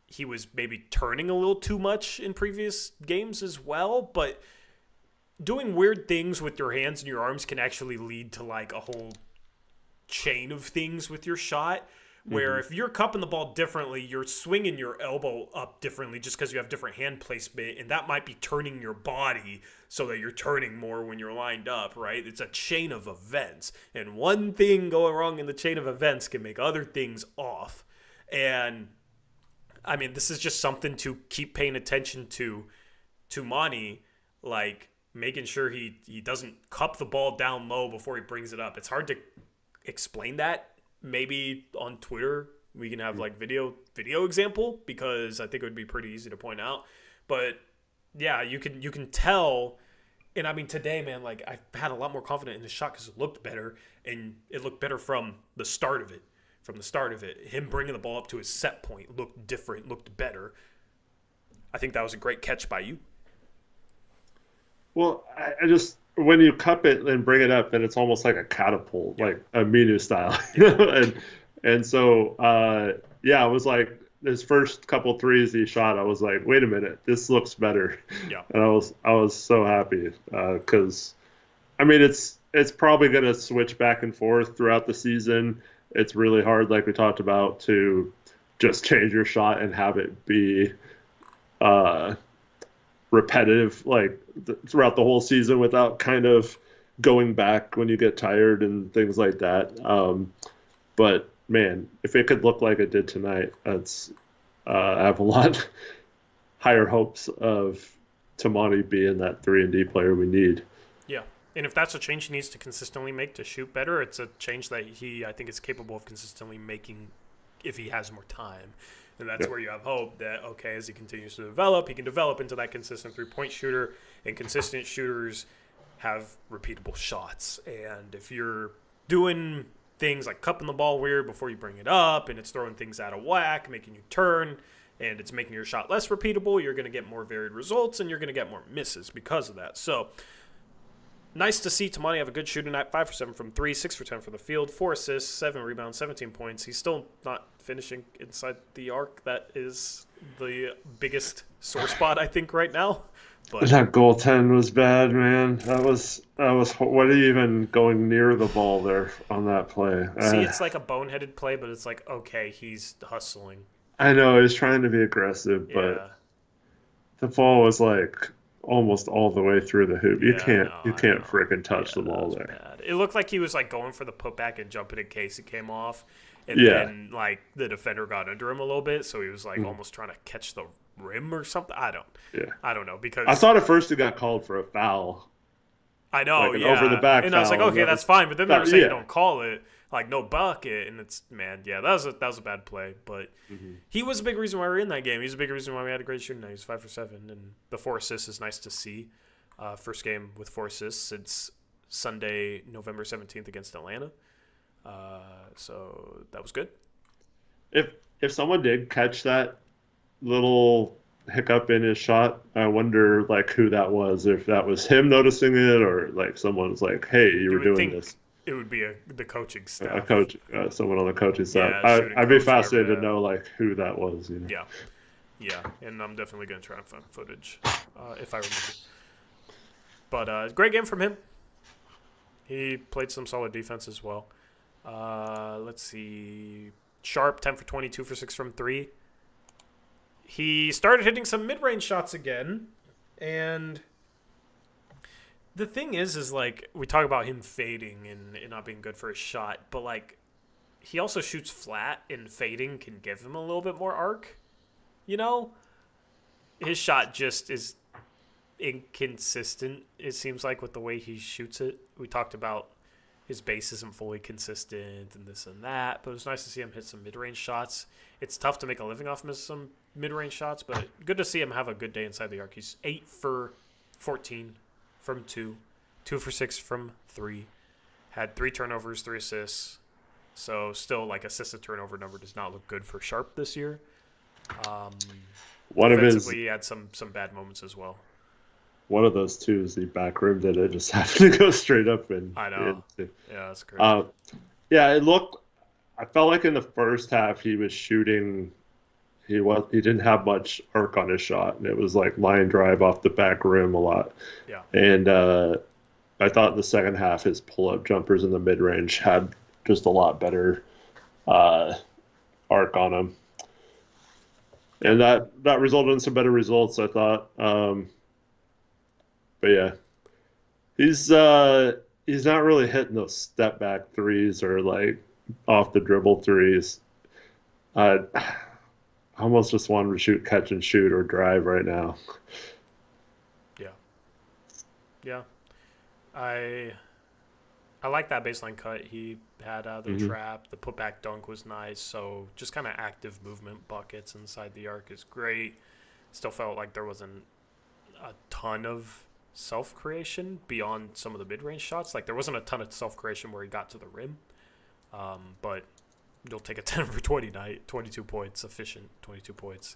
he was maybe turning a little too much in previous games as well, but doing weird things with your hands and your arms can actually lead to like a whole chain of things with your shot, where if you're cupping the ball differently, you're swinging your elbow up differently just because you have different hand placement, and that might be turning your body so that you're turning more when you're lined up, right? It's a chain of events, and one thing going wrong in the chain of events can make other things off. And I mean, this is just something to keep paying attention to Monty, like making sure he doesn't cup the ball down low before he brings it up. It's hard to explain that. Maybe on Twitter we can have like video example, because I think it would be pretty easy to point out. But yeah, you can tell. And I mean, today, man, like I had a lot more confidence in his shot because it looked better, and it looked better from the start of it. Him bringing the ball up to his set point looked different, looked better. I think that was a great catch by you. Well, I just, when you cup it and bring it up, then it's almost like a catapult, like a Minu style, and so yeah, I was like, his first couple threes he shot, I was like, wait a minute, this looks better, Yeah. and I was so happy because I mean it's probably going to switch back and forth throughout the season. It's really hard, like we talked about, to just change your shot and have it be uh, repetitive like throughout the whole season without kind of going back when you get tired and things like that. But man, if it could look like it did tonight, I have a lot higher hopes of Tamani being that 3-and-D player we need. Yeah. And if that's a change he needs to consistently make to shoot better, it's a change that I think, is capable of consistently making if he has more time. And that's where you have hope that, okay, as he continues to develop, he can develop into that consistent three-point shooter, and consistent shooters have repeatable shots. And if you're doing things like cupping the ball weird before you bring it up, and it's throwing things out of whack, making you turn, and it's making your shot less repeatable, you're going to get more varied results, and you're going to get more misses because of that. So nice to see Tamani have a good shooting night. 5 for 7 from 3, 6 for 10 from the field, 4 assists, 7 rebounds, 17 points. He's still not finishing inside the arc. That is the biggest sore spot, I think, right now. But that goaltend was bad, man. That was. What are you even going near the ball there on that play? See, it's like a boneheaded play, but it's like, okay, he's hustling. I know he's trying to be aggressive, but Yeah. the ball was like almost all the way through the hoop. You can't I know. freaking touch the That ball was there. bad. It looked like he was like going for the putback and jumping in case it came off. And Yeah. then like the defender got under him a little bit, so he was like almost trying to catch the rim or something. I don't know, because I thought at first he got called for a foul. I know, like an yeah. over-the-back and I was like, foul, okay, and that that's was- fine. But then they were saying yeah. don't call it, like no bucket, and it's that was a bad play. But he was a big reason why we were in that game. He's a big reason why we had a great shooting night. He's 5 for 7, and the 4 assists is nice to see. First game with 4 assists since Sunday, November 17th against Atlanta. So that was good. If someone did catch that little hiccup in his shot, I wonder like who that was. If that was him noticing it, or like someone was like, "Hey, you were would doing think this." It would be the coaching staff. A coach, someone on the coaching staff. Yeah, shooting I'd be coach, fascinated whatever, to know like who that was. You know? Yeah, and I'm definitely going to try and find footage if I remember. But great game from him. He played some solid defense as well. Let's see. Sharp, 10 for 20, 2 for 6 from 3. He started hitting some mid-range shots again. And the thing is like, we talk about him fading and it not being good for his shot. But, like, he also shoots flat, and fading can give him a little bit more arc. You know? His shot just is inconsistent, it seems like, with the way he shoots it. We talked about his base isn't fully consistent and this and that, but it was nice to see him hit some mid-range shots. It's tough to make a living off of some mid-range shots, but good to see him have a good day inside the arc. He's 8 for 14 from 2, 2 for 6 from 3, had 3 turnovers, 3 assists. So still, like, assist to turnover number does not look good for Sharp this year. One of his Defensively, he had some bad moments as well. one of those two is the back rim that it just happened to go straight up and I know. into. Yeah, that's crazy. Yeah, it looked. I felt like in the first half he was shooting. He didn't have much arc on his shot, and it was like line drive off the back rim a lot. Yeah. And I thought in the second half his pull-up jumpers in the mid-range had just a lot better arc on them, and that resulted in some better results, I thought. But yeah, he's not really hitting those step back threes or like off the dribble threes. I almost just want him to shoot catch and shoot or drive right now. Yeah. I like that baseline cut he had out of the trap. The putback dunk was nice. So just kind of active movement buckets inside the arc is great. Still felt like there wasn't a ton of self-creation beyond some of the mid-range shots. Like, there wasn't a ton of self-creation where he got to the rim. But you'll take a 10 for 20 night, 22 points, efficient 22 points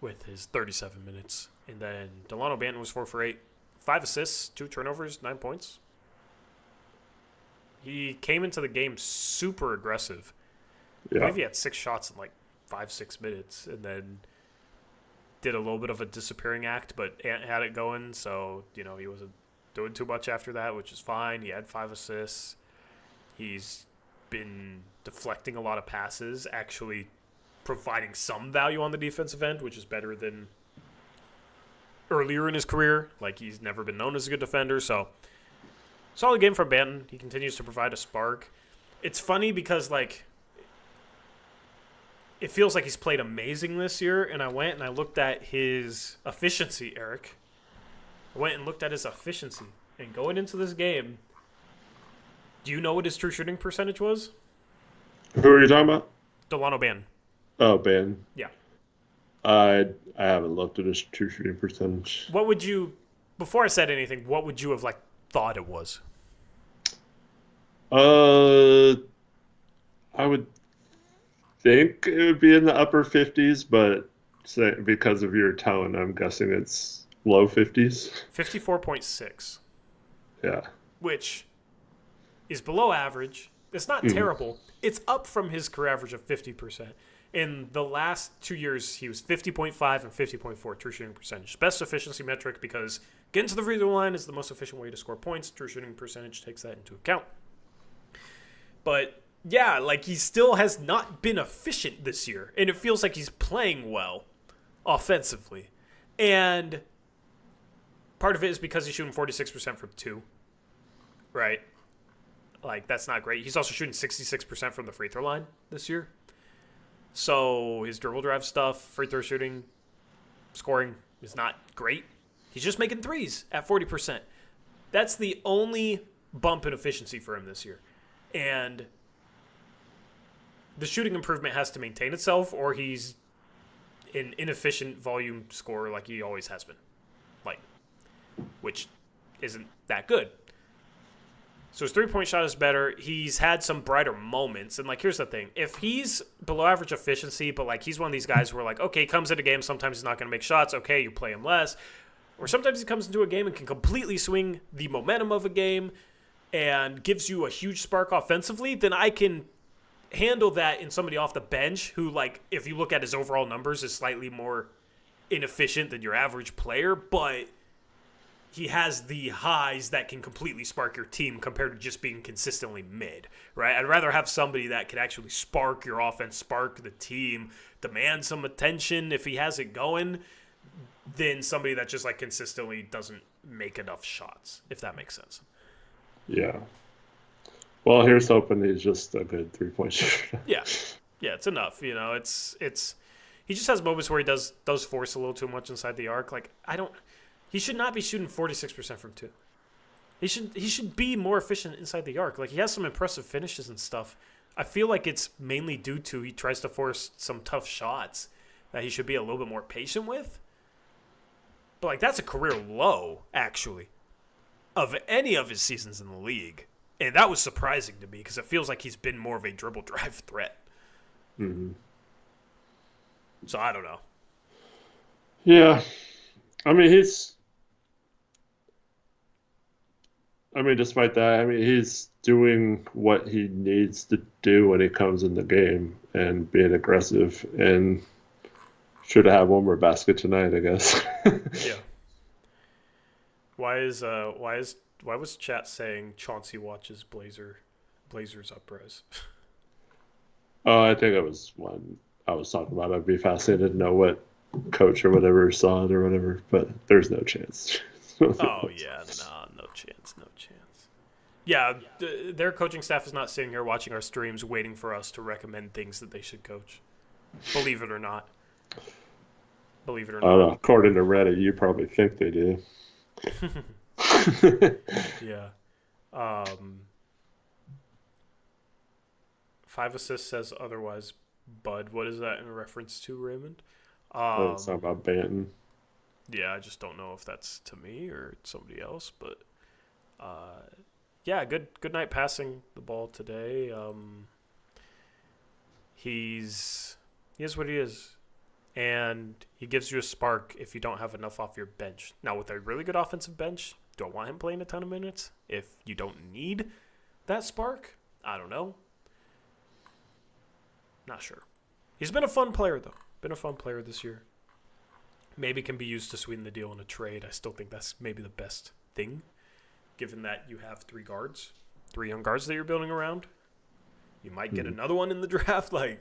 with his 37 minutes. And then Delano Banton was 4 for 8, 5 assists, 2 turnovers, 9 points. He came into the game super aggressive. I Yeah. believe he had 6 shots in like 5-6 minutes, and then did a little bit of a disappearing act, but Ant had it going, so, he wasn't doing too much after that, which is fine. He had 5 assists. He's been deflecting a lot of passes, actually providing some value on the defensive end, which is better than earlier in his career. Like, he's never been known as a good defender, so solid game from Banton. He continues to provide a spark. It's funny because, like, it feels like he's played amazing this year, and I went and I looked at his efficiency, Eric. I went and looked at his efficiency. And going into this game, do you know what his true shooting percentage was? Who are you talking about? Delano Banton. Oh, Banton. Yeah. I haven't looked at his true shooting percentage. What would you, before I said anything, what would you have, like, thought it was? I would think it would be in the upper 50s, but because of your tone, I'm guessing it's low 50s. 54.6. Yeah. Which is below average. It's not terrible. It's up from his career average of 50%. In the last 2 years, he was 50.5 and 50.4 true shooting percentage. Best efficiency metric because getting to the free throw line is the most efficient way to score points. True shooting percentage takes that into account. But yeah, like, he still has not been efficient this year, and it feels like he's playing well offensively. And part of it is because he's shooting 46% from 2, right? Like, that's not great. He's also shooting 66% from the free throw line this year. So his dribble drive stuff, free throw shooting, scoring is not great. He's just making threes at 40%. That's the only bump in efficiency for him this year. And the shooting improvement has to maintain itself, or he's an inefficient volume scorer like he always has been. Like, which isn't that good. So his three-point shot is better. He's had some brighter moments. And, like, here's the thing. If he's below average efficiency, but, like, he's one of these guys where, like, okay, he comes in a game, sometimes he's not going to make shots. Okay, you play him less. Or sometimes he comes into a game and can completely swing the momentum of a game and gives you a huge spark offensively, then I can handle that in somebody off the bench who, like, if you look at his overall numbers, is slightly more inefficient than your average player, but he has the highs that can completely spark your team compared to just being consistently mid, right? I'd rather have somebody that can actually spark your offense, spark the team, demand some attention if he has it going, than somebody that just, like, consistently doesn't make enough shots, if that makes sense. Yeah. Well, here's hoping he's just a good three-point shooter. Yeah, it's enough. It's he just has moments where he does force a little too much inside the arc. Like, he should not be shooting 46% from 2. He should be more efficient inside the arc. Like, he has some impressive finishes and stuff. I feel like it's mainly due to he tries to force some tough shots that he should be a little bit more patient with. But, like, that's a career low, actually, of any of his seasons in the league. And that was surprising to me because it feels like he's been more of a dribble drive threat. Mm-hmm. So I don't know. Yeah. Despite that, he's doing what he needs to do when he comes in the game and being aggressive, and should have had one more basket tonight, I guess. Yeah. Why was chat saying Chauncey watches Blazers Uprise? Oh, I think it was one I was talking about. I'd be fascinated to know what coach or whatever saw it or whatever, but there's no chance. Oh, yeah, no chance. Yeah, their coaching staff is not sitting here watching our streams waiting for us to recommend things that they should coach. Believe it or not. I don't know. According to Reddit, you probably think they do. Yeah. 5 assists says otherwise. Bud, what is that in reference to, Raymond? It's not about Banton. Yeah, I just don't know if that's to me or somebody else, but yeah, good night passing the ball today. He is what he is, and he gives you a spark if you don't have enough off your bench. Now, with a really good offensive bench, do I want him playing a ton of minutes? If you don't need that spark, I don't know. Not sure. He's been a fun player, though. Been a fun player this year. Maybe can be used to sweeten the deal in a trade. I still think that's maybe the best thing, given that you have 3 young guards that you're building around. You might get another one in the draft, but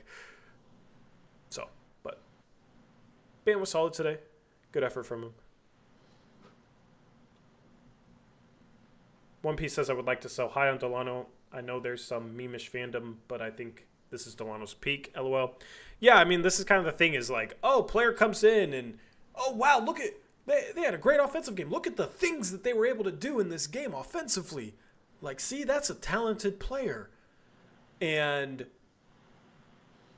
Banton was solid today. Good effort from him. One Piece says, I would like to sell high on Delano. I know there's some meme-ish fandom, but I think this is Delano's peak, LOL. Yeah, I mean, this is kind of the thing is player comes in and, oh, wow, look at, they had a great offensive game. Look at the things that they were able to do in this game offensively. See, that's a talented player. And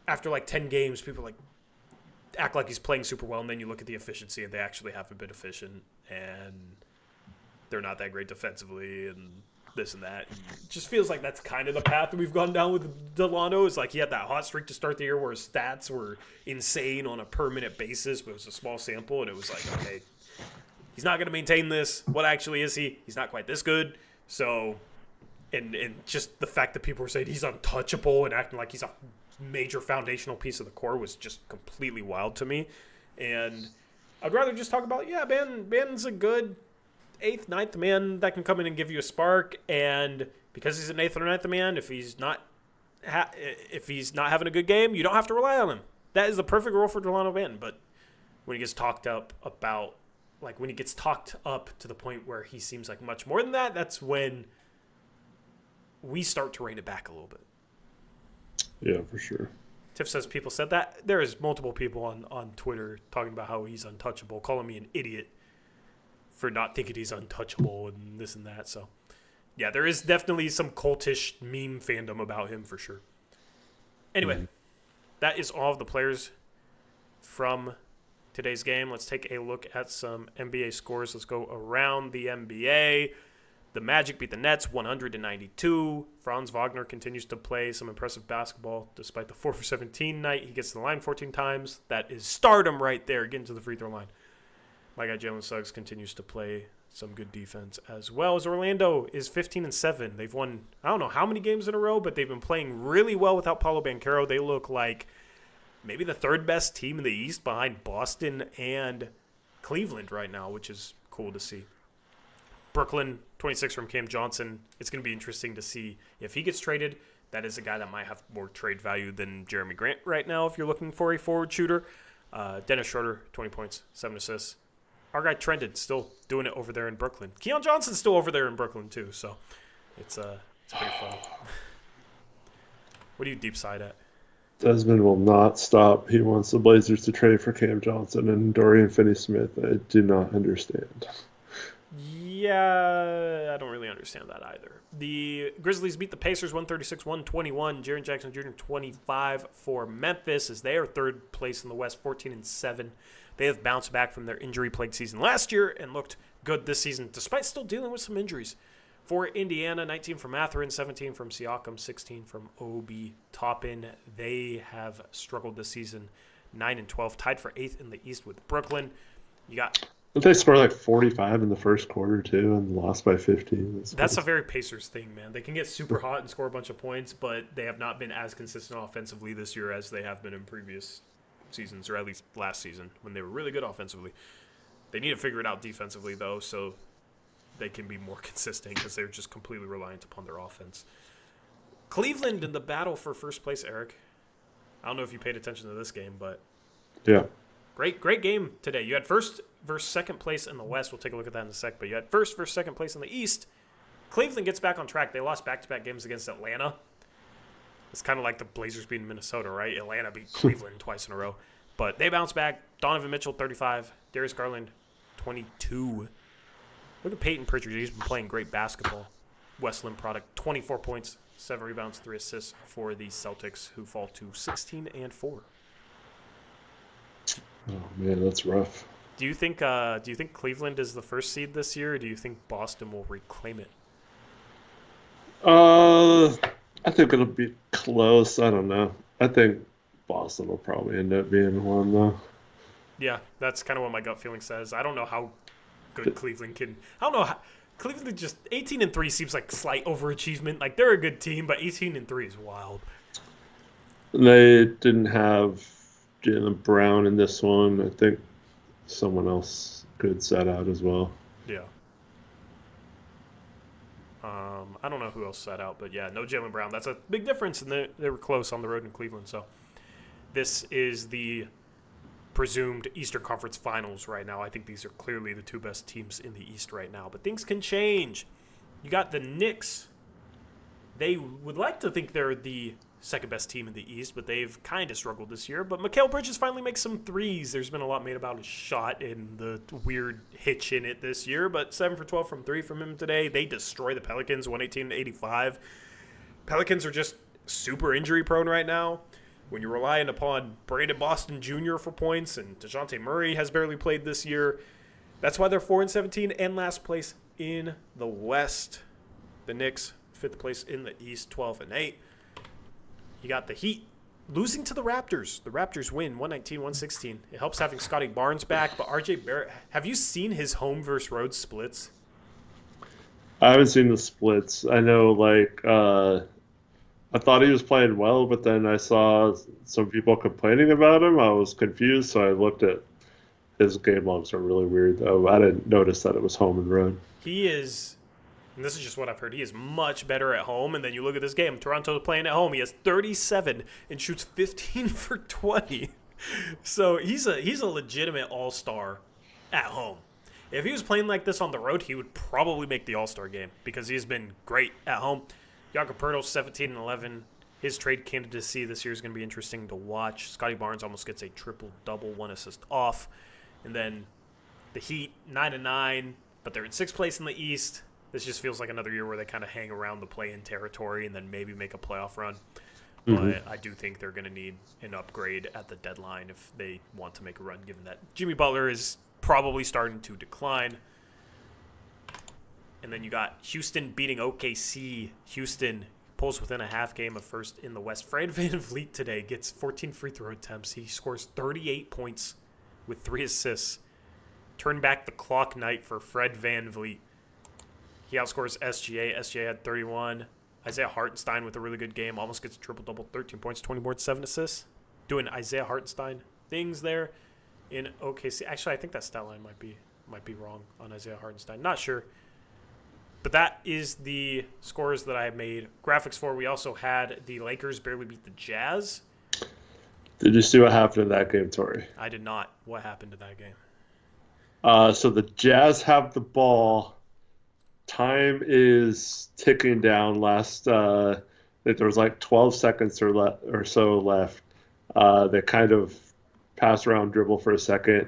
after 10 games, people act like he's playing super well, and then you look at the efficiency, and they actually haven't been efficient, and they're not that great defensively, and this and that. And it just feels like that's kind of the path that we've gone down with Delano. Is he had that hot streak to start the year where his stats were insane on a per-minute basis, but it was a small sample, and it was okay, he's not going to maintain this. What actually is he? He's not quite this good. So, and just the fact that people were saying he's untouchable and acting like he's a major foundational piece of the core was just completely wild to me. And I'd rather just talk about, Banton's a good 8th, 9th man that can come in and give you a spark. And because he's an 8th or 9th man, if he's not having a good game, you don't have to rely on him. That is the perfect role for Delano Banton. But when he gets talked up about, when he gets talked up to the point where he seems like much more than that, that's when we start to rein it back a little bit. Yeah, for sure. Tiff says people said that. There is multiple people on Twitter talking about how he's untouchable, calling me an idiot for not thinking he's untouchable and this and that. So, yeah, there is definitely some cultish meme fandom about him for sure. Anyway, that is all of the players from today's game. Let's take a look at some NBA scores. Let's go around the NBA. The Magic beat the Nets 100-92. Franz Wagner continues to play some impressive basketball despite the 4 for 17 night. He gets to the line 14 times. That is stardom right there, getting to the free throw line. My guy Jalen Suggs continues to play some good defense as well as Orlando is 15-7. They've won, I don't know how many games in a row, but they've been playing really well without Paolo Banchero. They look like maybe the 3rd best team in the East behind Boston and Cleveland right now, which is cool to see. Brooklyn, 26 from Cam Johnson. It's going to be interesting to see if he gets traded. That is a guy that might have more trade value than Jeremy Grant right now if you're looking for a forward shooter. Dennis Schroeder, 20 points, 7 assists. Our guy Trendon still doing it over there in Brooklyn. Keon Johnson's still over there in Brooklyn too, so it's pretty funny. What do you deep side at? Desmond will not stop. He wants the Blazers to trade for Cam Johnson and Dorian Finney-Smith. I do not understand. Yeah, I don't really understand that either. The Grizzlies beat the Pacers 136-121. Jaren Jackson Jr. 25 for Memphis as they are 3rd place in the West, 14-7. They have bounced back from their injury-plagued season last year and looked good this season, despite still dealing with some injuries. For Indiana, 19 from Mathurin, 17 from Siakam, 16 from Obi Toppin. They have struggled this season, 9-12, tied for 8th in the East with Brooklyn. You got... Did they score 45 in the first quarter, too, and lost by 15? That's a very Pacers thing, man. They can get super hot and score a bunch of points, but they have not been as consistent offensively this year as they have been in previous seasons, or at least last season, when they were really good offensively. They need to figure it out defensively, though, so they can be more consistent because they're just completely reliant upon their offense. Cleveland in the battle for first place, Eric. I don't know if you paid attention to this game, but... Yeah. Great game today. You had first versus second place in the West. We'll take a look at that in a sec. But you had first versus second place in the East. Cleveland gets back on track. They lost back-to-back games against Atlanta. It's kind of like the Blazers beating Minnesota, right? Atlanta beat Cleveland twice in a row. But they bounced back. Donovan Mitchell, 35. Darius Garland, 22. Look at Peyton Pritchard. He's been playing great basketball. Westland product, 24 points, 7 rebounds, 3 assists for the Celtics, who fall to 16-4. Oh man, that's rough. Do you think Cleveland is the first seed this year, or do you think Boston will reclaim it? I think it'll be close. I don't know. I think Boston will probably end up being one, though. Yeah, that's kind of what my gut feeling says. I don't know how good Cleveland can. I don't know how Cleveland just 18-3 seems like slight overachievement. Like they're a good team, but 18-3 is wild. They didn't have Jaylen Brown in this one. I think someone else could set out as well. Yeah. I don't know who else sat out, but yeah, no Jaylen Brown. That's a big difference, and they were close on the road in Cleveland. So this is the presumed Eastern Conference Finals right now. I think these are clearly the two best teams in the East right now, but things can change. You got the Knicks. They would like to think they're the second best team in the East, but they've kind of struggled this year. But Mikal Bridges finally makes some threes. There's been a lot made about his shot and the weird hitch in it this year, but 7 for 12 from 3 from him today. They destroy the Pelicans 118-85. Pelicans are just super injury prone right now. When you're relying upon Brandon Boston Jr. for points, and DeJounte Murray has barely played this year, that's why they're 4-17 and last place in the West. The Knicks, 5th place in the East, 12-8. You got the Heat losing to the Raptors. The Raptors win 119-116. It helps having Scotty Barnes back, but RJ Barrett, have you seen his home versus road splits? I haven't seen the splits. I know, I thought he was playing well, but then I saw some people complaining about him. I was confused, so I looked at his game logs. Are really weird, though. I didn't notice that it was home and road. He is, and this is just what I've heard, he is much better at home. And then you look at this game, Toronto's playing at home. He has 37 and shoots 15 for 20. So he's a legitimate all-star at home. If he was playing like this on the road, he would probably make the all-star game because he's been great at home. Jakob Poeltl, 17 and 11. His trade candidacy this year is going to be interesting to watch. Scotty Barnes almost gets a triple-double, 1 assist off. And then the Heat, 9 and 9, but they're in 6th place in the East. This just feels like another year where they kind of hang around the play-in territory and then maybe make a playoff run. But I do think they're going to need an upgrade at the deadline if they want to make a run, given that Jimmy Butler is probably starting to decline. And then you got Houston beating OKC. Houston pulls within a half game of first in the West. Fred VanVleet today gets 14 free throw attempts. He scores 38 points with 3 assists. Turn back the clock night for Fred VanVleet. He outscores SGA. SGA had 31. Isaiah Hartenstein with a really good game. Almost gets a triple-double, 13 points, 20 boards, 7 assists. Doing Isaiah Hartenstein things there in OKC. Actually, I think that stat line might be wrong on Isaiah Hartenstein. Not sure. But that is the scores that I made graphics for. We also had the Lakers barely beat the Jazz. Did you see what happened in that game, Tori? I did not. What happened in that game? So the Jazz have the ball. Time is ticking down. There was 12 seconds or so left. They kind of pass around, dribble for a second.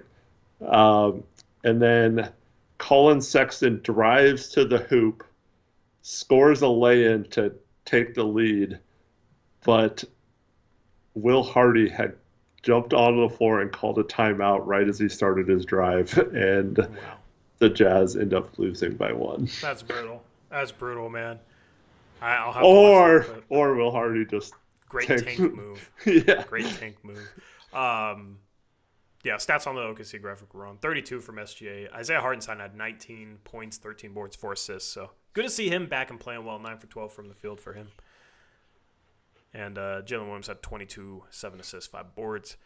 And then Colin Sexton drives to the hoop, scores a lay-in to take the lead, but Will Hardy had jumped onto the floor and called a timeout right as he started his drive, and Wow. the Jazz end up losing by 1. That's brutal. That's brutal, man. I'll have to watch that, but Or Will Hardy just great tank move. Yeah. Great tank move. Yeah, stats on the OKC graphic were on. 32 from SGA. Isaiah Hartenstein had 19 points, 13 boards, 4 assists. So good to see him back and playing well. 9 for 12 from the field for him. And Jalen Williams had 22, 7 assists, 5 boards.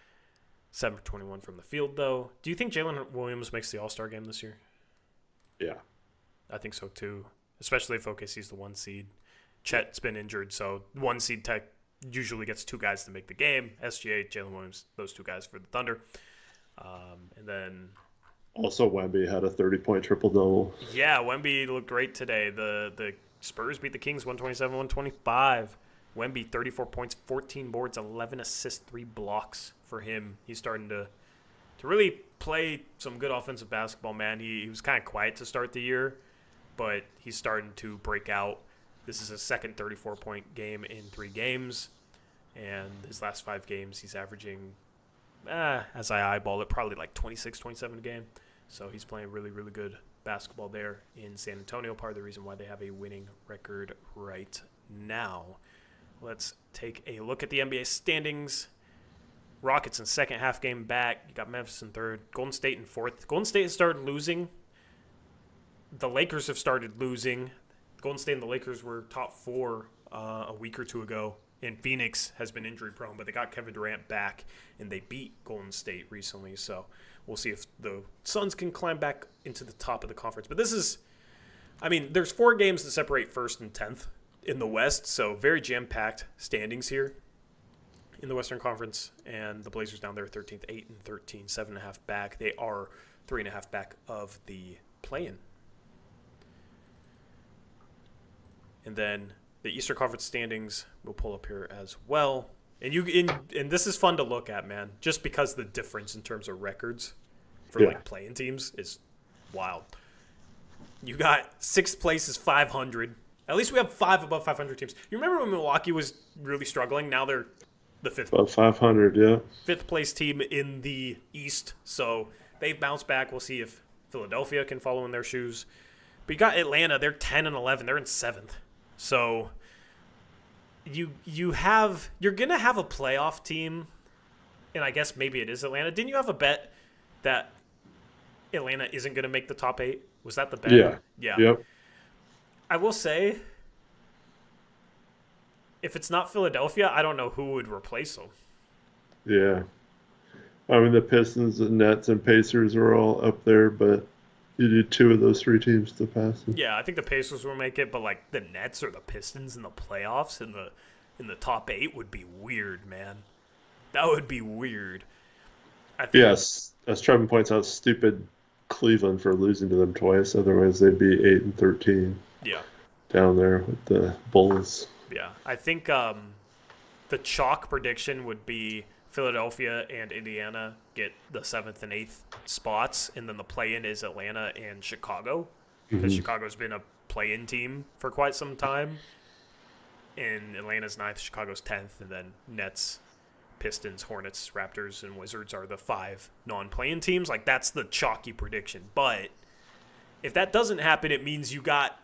7 for 21 from the field, though. Do you think Jalen Williams makes the All-Star game this year? Yeah. I think so, too. Especially if OKC's the 1 seed. Chet's been injured, so 1 seed tech usually gets 2 guys to make the game. SGA, Jalen Williams, those 2 guys for the Thunder. And then Also, Wemby had a 30-point triple-double. yeah, Wemby looked great today. The Spurs beat the Kings 127-125. Wemby 34 points, 14 boards, 11 assists, 3 blocks for him. He's starting to really play some good offensive basketball, man. He was kind of quiet to start the year, but he's starting to break out. This is his second 34-point game in 3 games, and his last 5 games he's averaging, as I eyeball it, probably 26, 27 a game. So he's playing really, really good basketball there in San Antonio, part of the reason why they have a winning record right now. Let's take a look at the NBA standings. Rockets in second half game back. You got Memphis in third. Golden State in fourth. Golden State has started losing. The Lakers have started losing. Golden State and the Lakers were top 4 a week or 2 ago. And Phoenix has been injury prone, but they got Kevin Durant back, and they beat Golden State recently. So we'll see if the Suns can climb back into the top of the conference. But this is, I mean, there's 4 games that separate 1st and 10th in the West, so very jam-packed standings here in the Western Conference. And the Blazers down there 13th, 8 and 13, 7.5 back. They are 3.5 back of the play-in. And then the Eastern Conference standings we'll pull up here as well. And and this is fun to look at, man, just because the difference in terms of records for like play-in teams is wild. You got 6th place is 500. At least we have 5 above 500 teams. You remember when Milwaukee was really struggling? Now they're the 5th. Above 500, yeah. 5th place team in the East. So they've bounced back. We'll see if Philadelphia can follow in their shoes. But you got Atlanta. They're 10 and 11. They're in 7th. So you're gonna have a playoff team, and I guess maybe it is Atlanta. Didn't you have a bet that Atlanta isn't gonna make the top 8? Was that the bet? Yeah. Yep. I will say, if it's not Philadelphia, I don't know who would replace them. Yeah. I mean, the Pistons and Nets and Pacers are all up there, but you need 2 of those 3 teams to pass them. Yeah, I think the Pacers will make it, but like the Nets or the Pistons in the playoffs in the top 8 would be weird, man. That would be weird. Yes, as Trevin points out, stupid Cleveland for losing to them twice. Otherwise, they'd be 8 and 13. Yeah. Down there with the Bulls. Yeah, I think the chalk prediction would be Philadelphia and Indiana get the 7th and 8th spots, and then the play-in is Atlanta and Chicago, because Chicago's been a play-in team for quite some time. And Atlanta's 9th, Chicago's 10th, and then Nets, Pistons, Hornets, Raptors, and Wizards are the 5 non-play-in teams. Like, that's the chalky prediction. But if that doesn't happen, it means you got,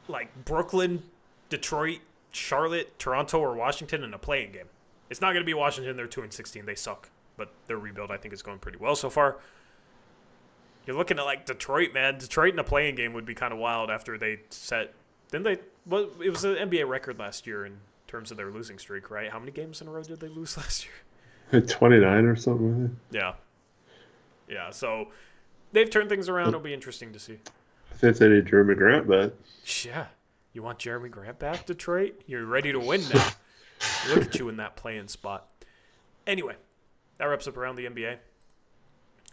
like, Brooklyn, Detroit, Charlotte, Toronto, or Washington in a play-in game. It's not going to be Washington. They're 2-16. They suck. But their rebuild, I think, is going pretty well so far. You're looking at, like, Detroit, man. Detroit in a play-in game would be kind of wild after they set – didn't they – well, it was an NBA record last year in terms of their losing streak, right? How many games in a row did they lose last year? 29 or something. Yeah. Yeah, so they've turned things around. It'll be interesting to see. I think they need Jeremy Grant back. Yeah. You want Jeremy Grant back, Detroit? You're ready to win now. Look at you in that play-in spot. Anyway, that wraps up around the NBA.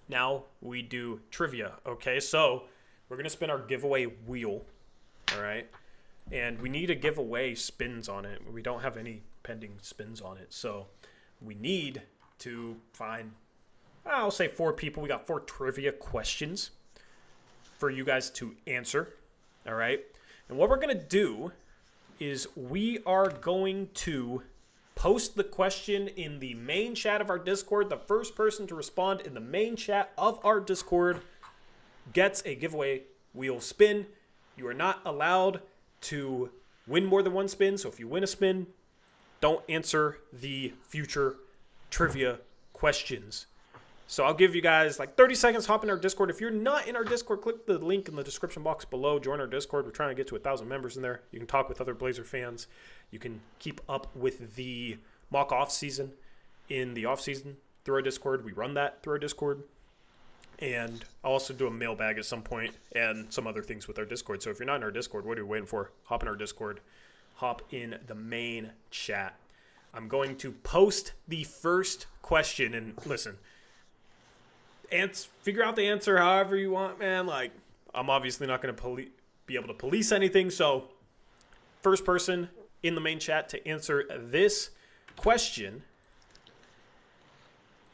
Now we do trivia, okay? So we're going to spin our giveaway wheel, all right? And we need to give away spins on it. We don't have any pending spins on it. So we need to find, I'll say 4 people. We got 4 trivia questions for you guys to answer, all right? And what we're going to do is we are going to post the question in the main chat of our Discord. The first person to respond in the main chat of our Discord gets a giveaway wheel spin. You are not allowed to win more than 1 spin. So if you win a spin, don't answer the future trivia questions. So I'll give you guys like 30 seconds, hop in our Discord. If you're not in our Discord, click the link in the description box below. Join our Discord. We're trying to get to 1,000 members in there. You can talk with other Blazer fans. You can keep up with the mock off season in the off season through our Discord. We run that through our Discord. And I'll also do a mailbag at some point and some other things with our Discord. So if you're not in our Discord, what are you waiting for? Hop in our Discord. Hop in the main chat. I'm going to post the first question. And listen, figure out the answer however you want, man. Like, I'm obviously not going to be able to police anything. So first person in the main chat to answer this question.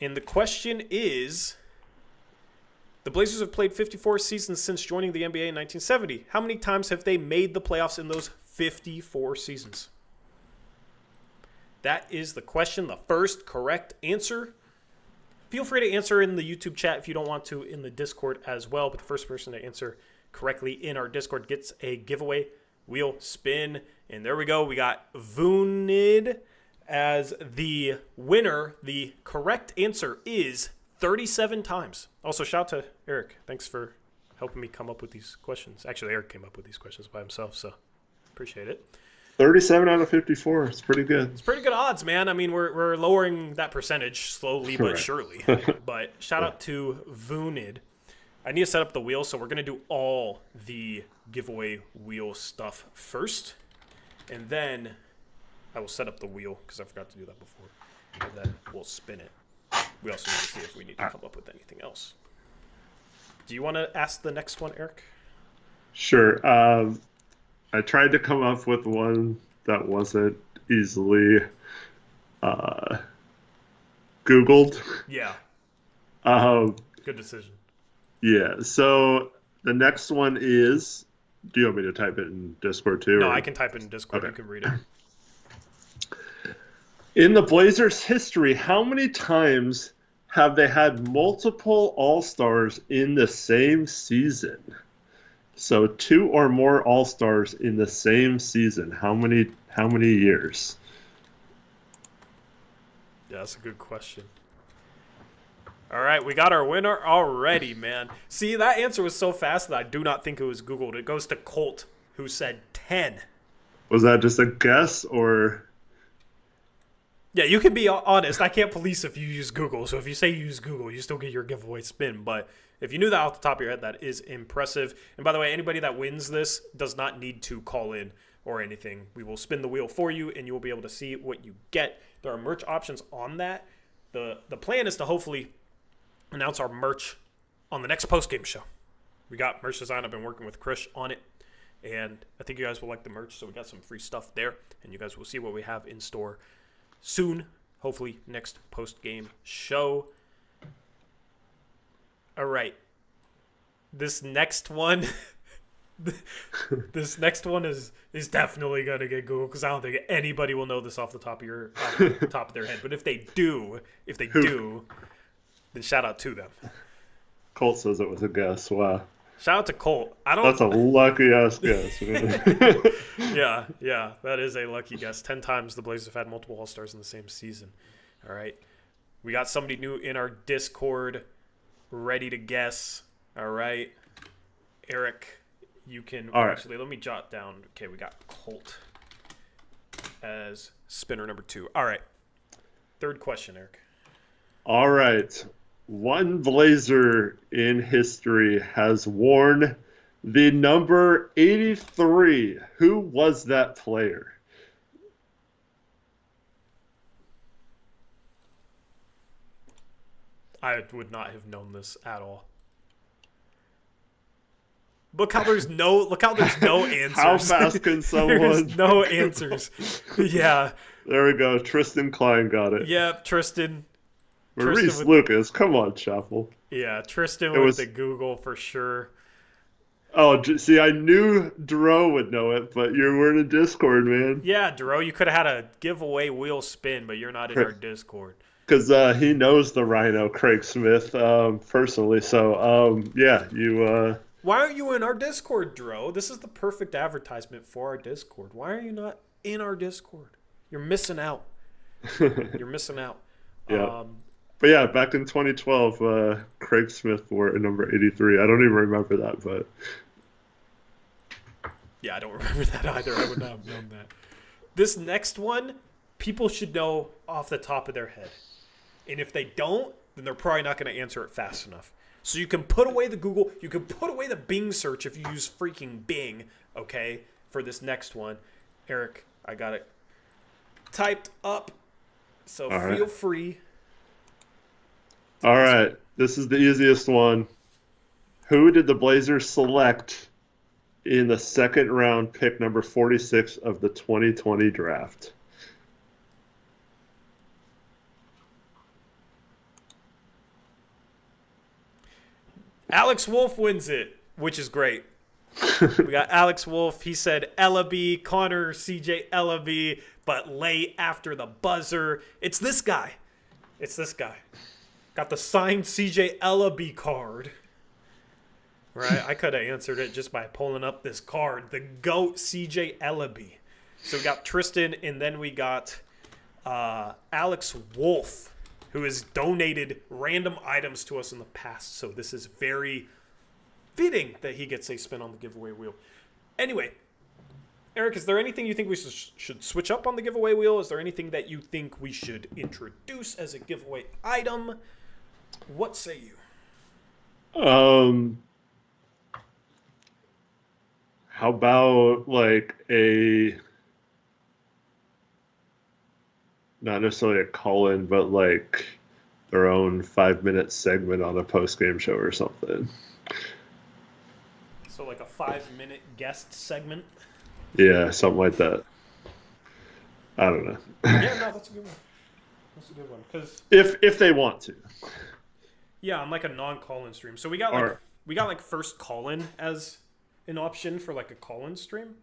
And the question is, the Blazers have played 54 seasons since joining the NBA in 1970. How many times have they made the playoffs in those 54 seasons? That is the question. The first correct answer. Feel free to answer in the YouTube chat if you don't want to in the Discord as well. But the first person to answer correctly in our Discord gets a giveaway wheel spin. And there we go. We got Vunid as the winner. The correct answer is 37 times. Also, shout out to Eric. Thanks for helping me come up with these questions. Actually, Eric came up with these questions by himself, so appreciate it. 37 out of 54. It's pretty good. It's pretty good odds, man. I mean, we're lowering that percentage slowly but Right. surely. But shout out to Vunid. I need to set up the wheel, so we're going to do all the giveaway wheel stuff first. And then I will set up the wheel, because I forgot to do that before. And then we'll spin it. We also need to see if we need to come up with anything else. Do you want to ask the next one, Eric? Sure. I tried to come up with one that wasn't easily Googled. Yeah, Um, good decision. yeah. So the next one is. Do you want me to type it in Discord too? No, or- I can type it in Discord. Okay. You can read it. In the Blazers' history, how many times have they had multiple All-Stars in the same season? So 2 or more All-Stars in the same season. How many years? Yeah, that's a good question. All right, we got our winner already, man. See, that answer was so fast that I do not think it was Googled. It goes to Colt, who said 10. Was that just a guess or Yeah, you can be honest. I can't police if you use Google. So if you say you use Google, you still get your giveaway spin. But if you knew that off the top of your head, that is impressive. And by the way, anybody that wins this does not need to call in or anything. We will spin the wheel for you, and you will be able to see what you get. There are merch options on that. The plan is to hopefully announce our merch on the next post-game show. We got merch design. I've been working with Chris on it, and I think you guys will like the merch. So we got some free stuff there, and you guys will see what we have in store soon, hopefully next post-game show. All right. This next one this next one is definitely going to get Googled, because I don't think anybody will know this off the top of their head. But if they do, then shout out to them. Colt says it was a guess. Wow. Shout out to Colt. That's a lucky ass guess, man. Yeah, that is a lucky guess. 10 times the Blazers have had multiple All-Stars in the same season. All right. We got somebody new in our Discord ready to guess. All right. Eric, you can actually, let me jot down. Okay, we got Colt as spinner number 2. All right. Third question, Eric. All right. One Blazer in history has worn the number 83. Who was that player? I would not have known this at all. Look how there's no answers. How fast can someone? There's no answers. Yeah. There we go. Tristan Klein got it. Yeah, Tristan. Maurice Lucas. Come on, Chapel. Yeah, Tristan with the Google for sure. Oh, see, I knew Dro would know it, but you were in a Discord, man. Yeah, Dro, you could have had a giveaway wheel spin, but you're not in our Discord. Because he knows the Rhino, Craig Smith, personally. So, yeah, you... Why aren't you in our Discord, Dro? This is the perfect advertisement for our Discord. Why are you not in our Discord? You're missing out. You're missing out. Yeah. But yeah, back in 2012, Craig Smith wore number 83. I don't even remember that, but... Yeah, I don't remember that either. I would not have known that. This next one, people should know off the top of their head. And if they don't, then they're probably not going to answer it fast enough. So you can put away the Google, you can put away the Bing search if you use freaking Bing, okay, for this next one. Eric, I got it typed up, so feel free. All right, this is the easiest one. Who did the Blazers select in the second round pick number 46 of the 2020 draft? Alex Wolf wins it, which is great. We got Alex Wolf. He said Ellaby, Connor, CJ Ellaby, but late after the buzzer. It's this guy. Got the signed CJ Ellaby card. Right? I could have answered it just by pulling up this card. The GOAT CJ Ellaby. So we got Tristan, and then we got Alex Wolf, who has donated random items to us in the past. So this is very fitting that he gets a spin on the giveaway wheel. Anyway, Eric, is there anything you think we should switch up on the giveaway wheel? Is there anything that you think we should introduce as a giveaway item? What say you? How about like not necessarily a call-in, but like their own 5-minute segment on a post-game show or something. So like a 5-minute guest segment? Yeah, something like that. I don't know. Yeah, no, that's a good one. That's a good one. Cause, if they want to. Yeah, on like a non-call-in stream. So we got like first call-in as an option for like a call-in stream.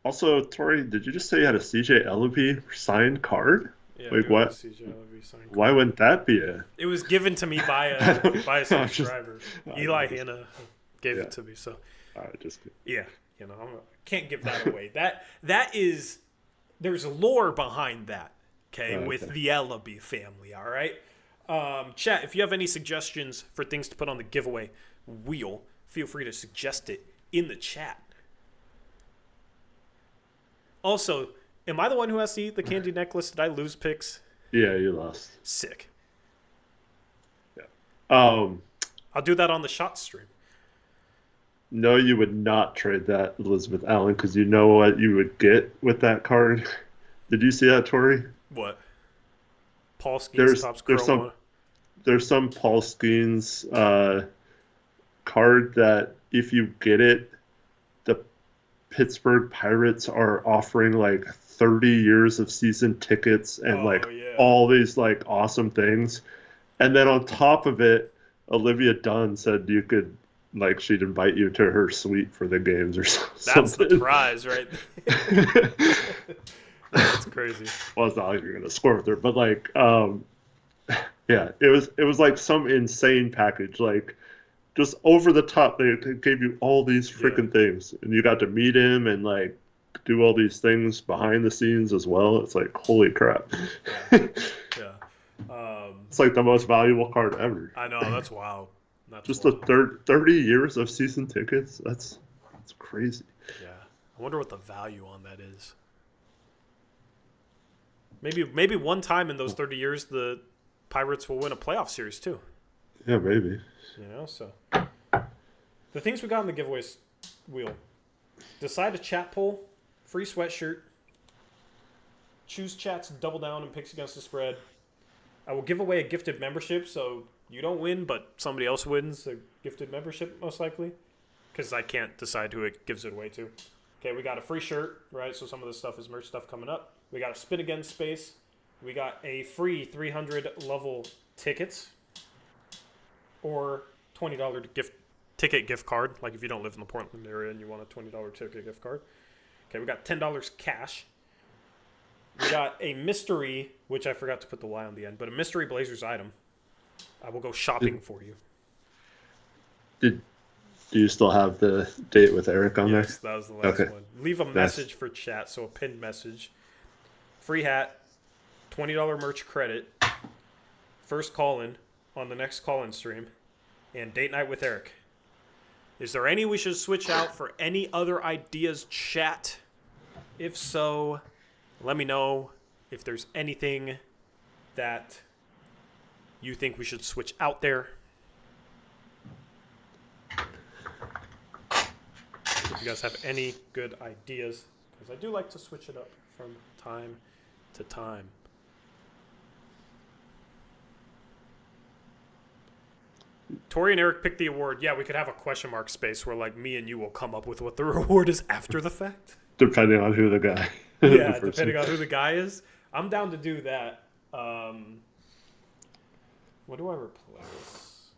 Also, Tori, did you just say you had a CJ Ellaby signed card? Yeah, like what? Why wouldn't that be a? It was given to me by a subscriber. Eli Hanna gave it to me. So. Yeah, I can't give that away. That is, there's lore behind that. Okay, with the Ellaby family. All right. Chat, if you have any suggestions for things to put on the giveaway wheel, feel free to suggest it in the chat. Also, am I the one who has to eat the candy necklace? Did I lose picks? Yeah, you lost. Sick. Yeah. I'll do that on the shot stream. No, you would not trade that, Elizabeth Allen, because you know what you would get with that card. Did you see that, Tori? What? Paul Skeens tops Chroma. There's some Paul Skeens card that if you get it, the Pittsburgh Pirates are offering like 30 years of season tickets and all these like awesome things. And then on top of it, Olivia Dunn said you could she'd invite you to her suite for the games or something. That's the prize, right? That's crazy. Well, it's not like you're gonna score with her, but yeah, it was like some insane package, like just over the top. They gave you all these freaking things, and you got to meet him and like do all these things behind the scenes as well. It's like holy crap. Yeah. It's like the most valuable card ever. I know, that's wild. Just wild. 30 years of season tickets. That's crazy. Yeah, I wonder what the value on that is. Maybe one time in those 30 years, the Pirates will win a playoff series too. Yeah, maybe. So the things we got on the giveaways wheel: decide a chat poll, free sweatshirt, choose chats, double down and picks against the spread. I will give away a gifted membership, so you don't win, but somebody else wins a gifted membership most likely, because I can't decide who it gives it away to. Okay, we got a free shirt, right? So some of this stuff is merch stuff coming up. We got a spin again space. We got a free 300 level tickets or $20 ticket gift card. Like if you don't live in the Portland area and you want a $20 ticket gift card. Okay, we got $10 cash. We got a mystery, which I forgot to put the Y on the end, but a mystery Blazers item. I will go shopping for you. Do you still have the date with Eric on there? Yes, that was the last one. Leave a message for chat, so a pinned message. Free hat, $20 merch credit, first call-in on the next call-in stream, and date night with Eric. Is there any we should switch out for any other ideas, chat? If so, let me know if there's anything that you think we should switch out there. If you guys have any good ideas, because I do like to switch it up from time to time. Tori and Eric picked the award. Yeah, we could have a question mark space where like me and you will come up with what the reward is after the fact. Depending on who the guy. Yeah, depending on who the guy is. I'm down to do that. What do I replace?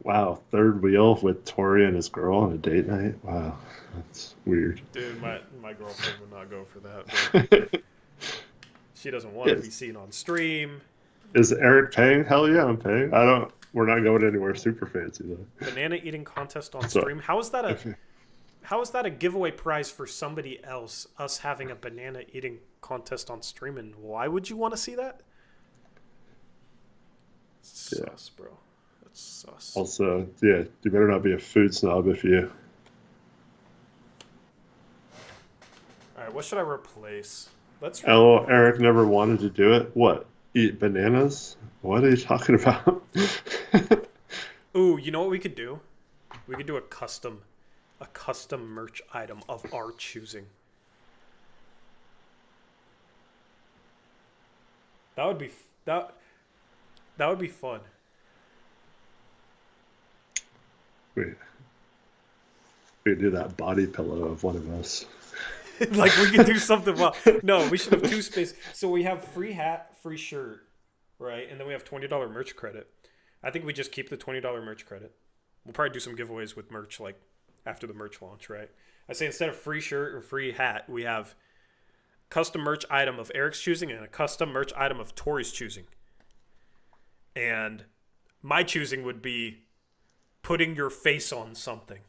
Wow, third wheel with Tori and his girl on a date night. Wow, that's weird. Dude, my girlfriend would not go for that. She doesn't want to be seen on stream. Is Eric paying? Hell yeah, I'm paying. We're not going anywhere super fancy though. Banana eating contest on stream. How is that a giveaway prize for somebody else? Us having a banana eating contest on stream, and why would you want to see that? Sus, bro. That's sus. Also, yeah, you better not be a food snob if you All right, what should I replace? Let's. Oh, Eric never wanted to do it. What? Eat bananas? What are you talking about? Ooh, you know what we could do? We could do a custom merch item of our choosing. That would be that. That would be fun. we we do that body pillow of one of us. Like we could do something. Well, no, we should have two spaces. So we have free hat, free shirt, right? And then we have $20 merch credit. I think we just keep the $20 merch credit. We'll probably do some giveaways with merch like after the merch launch, right? I say instead of free shirt or free hat, we have custom merch item of Eric's choosing and a custom merch item of Tori's choosing. And my choosing would be putting your face on something.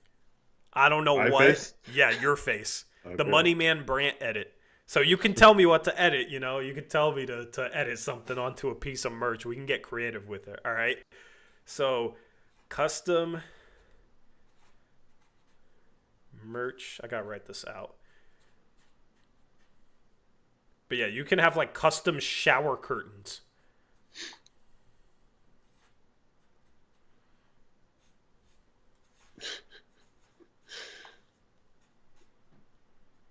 I don't know My what. face? Yeah, your face. The Okay. Money Man Brant edit. So you can tell me what to edit, you know? You can tell me to edit something onto a piece of merch. We can get creative with it, all right? So, custom merch. I got to write this out. But yeah, you can have like custom shower curtains.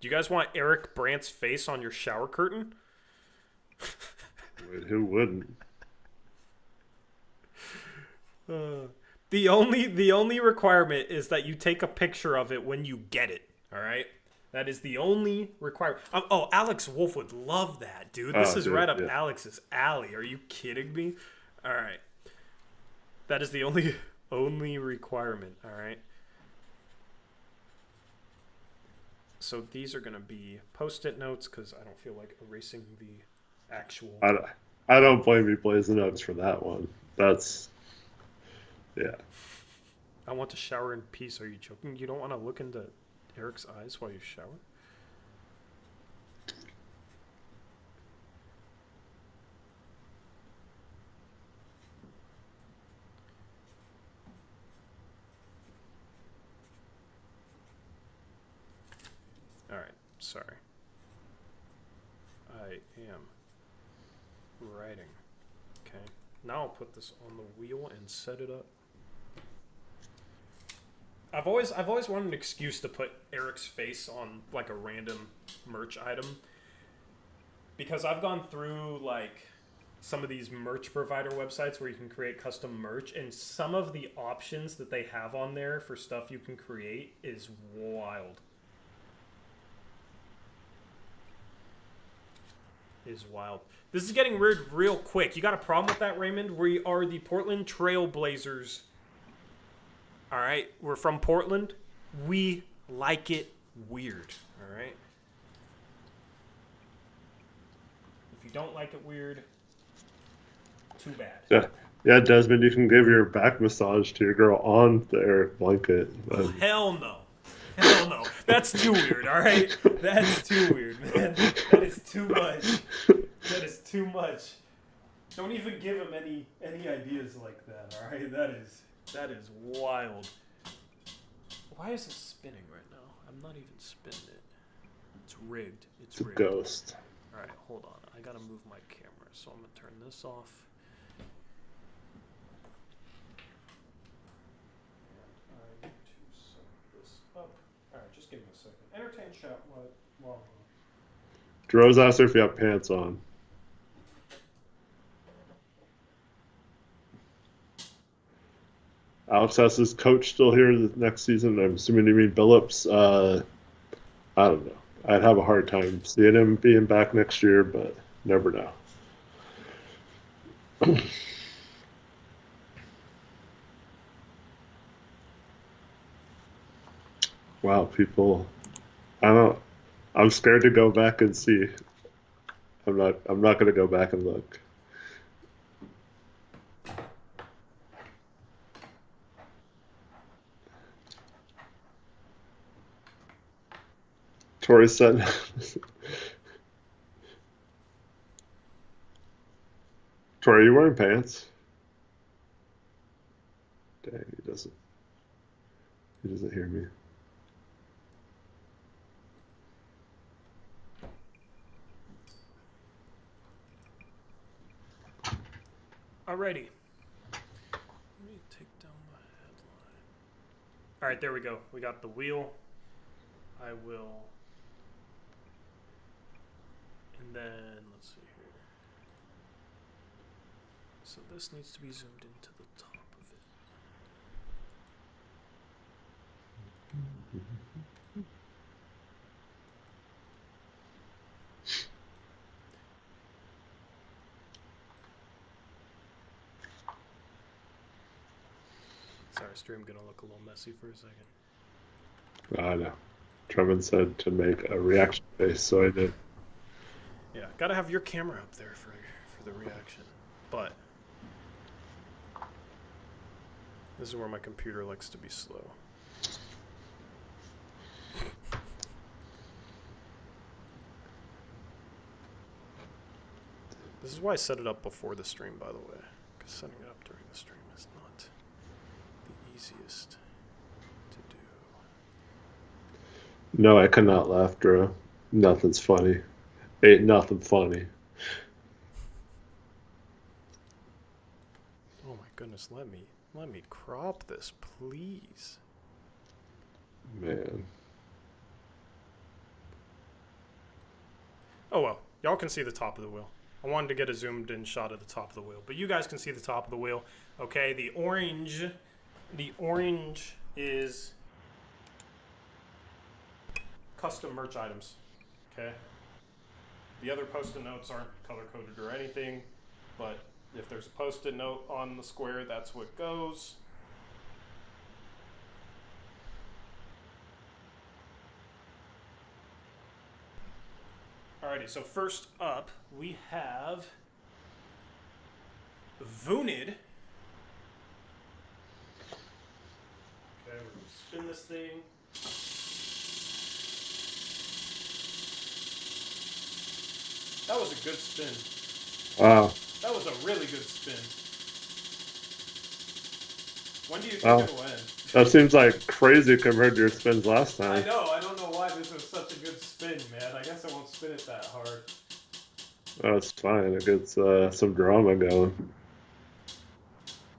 Do you guys want Eric Brandt's face on your shower curtain? Wait, who wouldn't? The only requirement is that you take a picture of it when you get it. All right, that is the only requirement. Oh, Alex Wolf would love that, dude. This is Dude, right up yeah. Alex's alley. Are you kidding me? All right, that is the only requirement. All right. So these are gonna be post-it notes because I don't feel like erasing the actual. I, I don't blame you, Blazing Nugs, for that one. That's, yeah. I want to shower in peace. Are you joking? You don't want to look into Eric's eyes while you shower? All right. Sorry. I am writing. Okay. Now I'll put this on the wheel and set it up. I've always wanted an excuse to put Eric's face on like a random merch item because I've gone through like some of these merch provider websites where you can create custom merch, and some of the options that they have on there for stuff you can create is wild. Is wild. This is getting weird real quick. You got a problem with that, Raymond? We are the Portland Trail Blazers. All right, we're from Portland. We like it weird. All right. If you don't like it weird, too bad. Yeah, yeah, Desmond, you can give your back massage to your girl on their blanket. Hell no. Hell no. That's too weird, all right? That's too weird, man. That is too much. That is too much. Don't even give him any ideas like that, all right? That is wild. Why is it spinning right now? I'm not even spinning it. It's rigged. It's It's a rigged. ghost. All right, hold on. I gotta move my camera, so I'm gonna turn this off. And I need to set this up. All right, just give me a second. Entertain chat while Droz asked her if you have pants on. Alex asks, is Coach still here the next season? I'm assuming you mean Billups. I don't know. I'd have a hard time seeing him being back next year, but never know. Wow, people. I don't. I'm scared to go back and see. I'm not going to go back and look. Tori said. Tori, are you wearing pants? Dang, he doesn't. He doesn't hear me. Alrighty. Let me take down the headline. All right, there we go. We got the wheel. I will. And then, let's see here. So this needs to be zoomed into the top of it. Sorry, stream gonna look a little messy for a second. I know. Trevin said to make a reaction face, so I did. Yeah, gotta have your camera up there for the reaction. But this is where my computer likes to be slow. This is why I set it up before the stream, by the way, because setting it up during the stream is not the easiest to do. No, I could not laugh, Drew. Nothing's funny. Ain't nothing funny. Oh my goodness, let me crop this, please. Man. Oh well, y'all can see the top of the wheel. I wanted to get a zoomed in shot of the top of the wheel, but you guys can see the top of the wheel. Okay, the orange is custom merch items. Okay. The other post-it notes aren't color-coded or anything, but if there's a post-it note on the square, that's what goes. Alrighty, so first up, we have Vunid. Okay, we're going to spin this thing. That was a good spin. Wow. That was a really good spin. When do you think Wow. it'll end? That seems like crazy compared to your spins last time. I know. I don't know why this was such a good spin, man. I guess I won't spin it that hard. Oh, it's fine. It gets some drama going.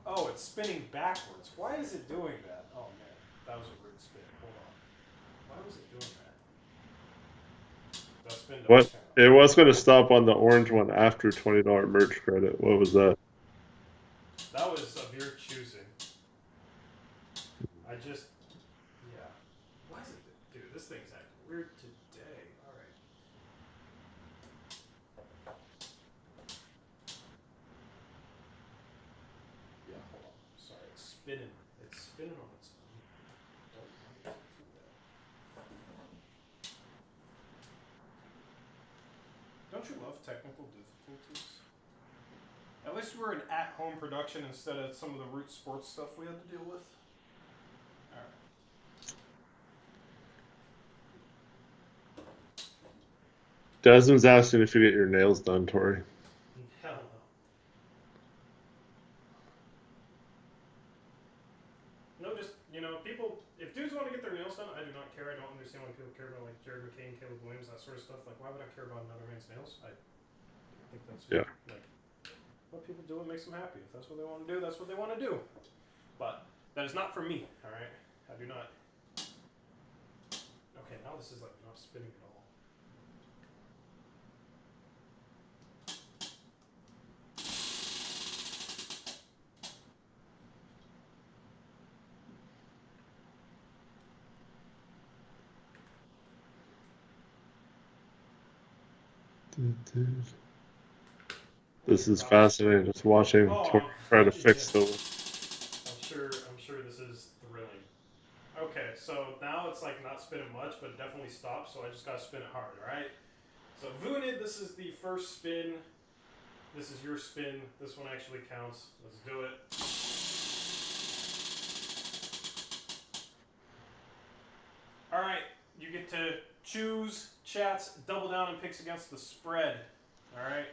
Oh, it's spinning backwards. Why is it doing that? Oh, man. That was a weird spin. Hold on. Why was it doing that? That spin don't What? count. It was going to stop on the orange one after $20 merch credit. What was that? That was of your choosing. I just... Yeah. Why is it... Dude, this thing's acting weird today. Alright. Yeah, hold on. Sorry, it's spinning. It's spinning on its own. Don't want it to do that. Don't you love technical difficulties? At least we're an at-home production instead of some of the root sports stuff we had to deal with. Alright. Desmond's asking if you get your nails done, Tori. Hell no. No, just, people, if dudes want to get their nails done, I do not care. I don't understand why people care about, like, Jared McCain, Caleb Williams, that sort of stuff. Like, why would I care about another man's nails? I think that's, Yeah. like, what people do, it makes them happy. If that's what they want to do, that's what they want to do. But that is not for me, alright? I do not. Okay, now this is, like, not spinning at all. This is fascinating. Just watching Tori try to fix the. I'm sure this is thrilling. Okay, so now it's like not spinning much, but it definitely stops, so I just gotta spin it hard, alright? So Vunid, this is the first spin. This is your spin. This one actually counts. Let's do it. Alright, you get to choose chats, double down, and picks against the spread. Alright?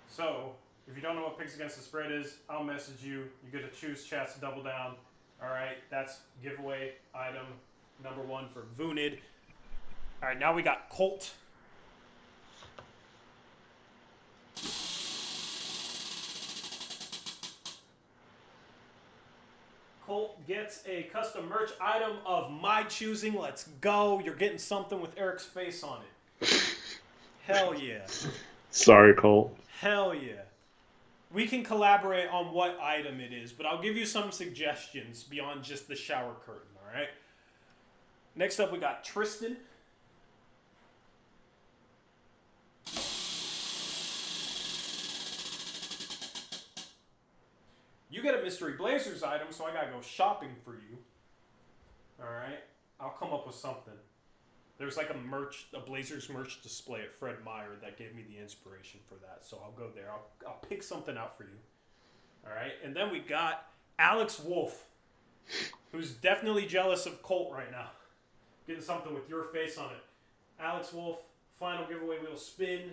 So, if you don't know what picks against the spread is, I'll message you. You get to choose chats, double down. Alright, that's giveaway item number 1 for Vunid. Alright, now we got Colt. Colt gets a custom merch item of my choosing. Let's go. You're getting something with Eric's face on it. Hell yeah. Sorry, Colt. Hell yeah. We can collaborate on what item it is, but I'll give you some suggestions beyond just the shower curtain, all right? Next up, we got Tristan. You get a Mystery Blazers item, so I gotta go shopping for you. All right? I'll come up with something. There's like a Blazers merch display at Fred Meyer that gave me the inspiration for that, so I'll go there. I'll pick something out for you. All right? And then we got Alex Wolf, who's definitely jealous of Colt right now. Getting something with your face on it. Alex Wolf, final giveaway wheel spin.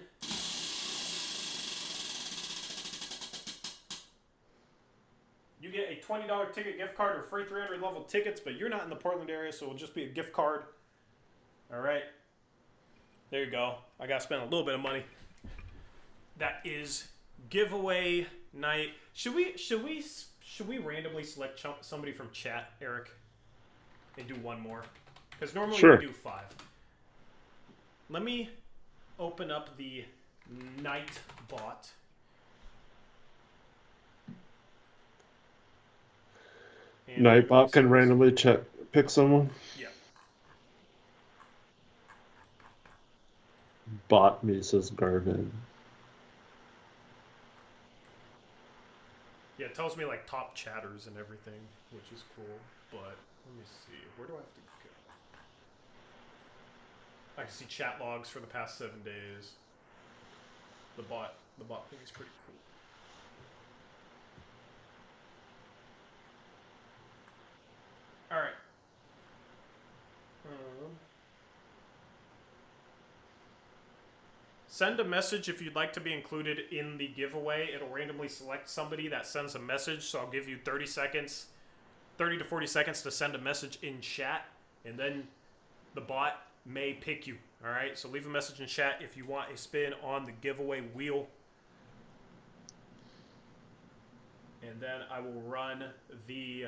You get a $20 ticket gift card or free 300 level tickets, but you're not in the Portland area, so it'll just be a gift card. All right. There you go. I got to spend a little bit of money. That is giveaway night. Should we randomly select somebody from chat, Eric, and do one more? Because normally Sure. we do 5. Let me open up the night bot. Nightbot can randomly pick someone. Yeah. Bot Mises Garden. Yeah, it tells me like top chatters and everything, which is cool. But let me see. Where do I have to go? I can see chat logs for the past 7 days. The bot thing is pretty cool. All right. Send a message if you'd like to be included in the giveaway. It'll randomly select somebody that sends a message, so I'll give you 30 to 40 seconds to send a message in chat, and then the bot may pick you. All right, so leave a message in chat if you want a spin on the giveaway wheel. And then I will run the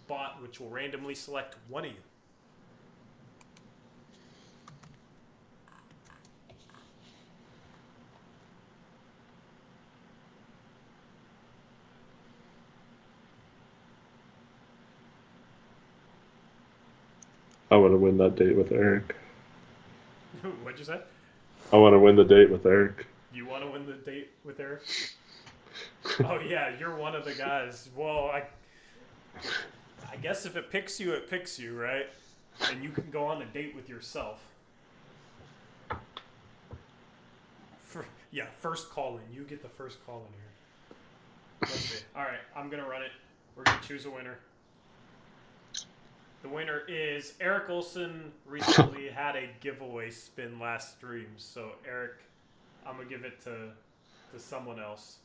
bot, which will randomly select one of you. I want to win that date with Eric. What'd you say? I want to win the date with Eric. You want to win the date with Eric? Oh yeah, you're one of the guys. Well, I guess if it picks you, right? And you can go on a date with yourself. First call in. You get the first call in here. Let's see. All right, I'm gonna run it. We're gonna choose a winner. The winner is Eric Olson. Recently had a giveaway spin last stream, so Eric, I'm gonna give it to someone else.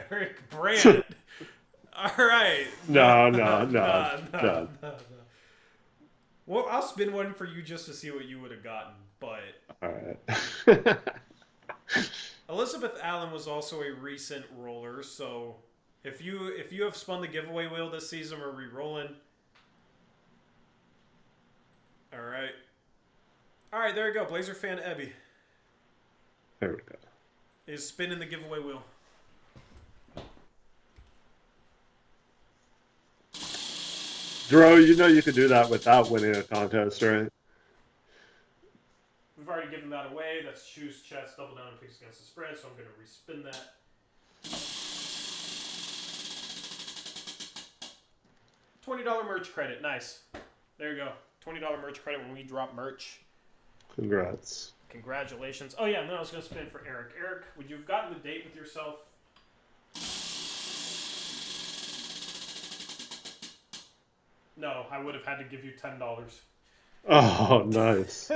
Eric Brandt. All right. No. Well, I'll spin one for you just to see what you would have gotten, but All right. Elizabeth Allen was also a recent roller, so if you have spun the giveaway wheel this season, we're re-rolling. All right, there you go. Blazer fan Ebby There we go. is spinning the giveaway wheel. Dro, you know you could do that without winning a contest, right? We've already given that away. That's choose chess, double down, and picks against the spread, so I'm going to respin that. $20 merch credit. Nice. There you go. $20 merch credit when we drop merch. Congrats. Congratulations. Oh, yeah, and then I was going to spin for Eric. Eric, would you have gotten the date with yourself? No, I would have had to give you $10. Oh, nice.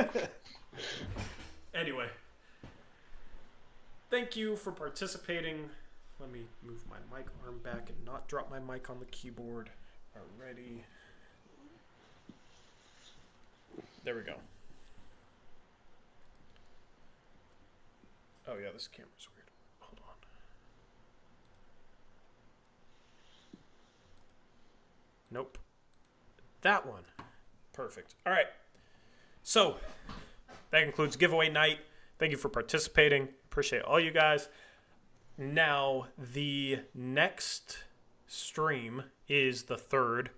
Anyway. Thank you for participating. Let me move my mic arm back and not drop my mic on the keyboard. Alrighty. There we go. Oh yeah, this camera's weird. Hold on. Nope. That one. Perfect. All right. So that concludes giveaway night. Thank you for participating. Appreciate all you guys. Now, the next stream is the 3rd.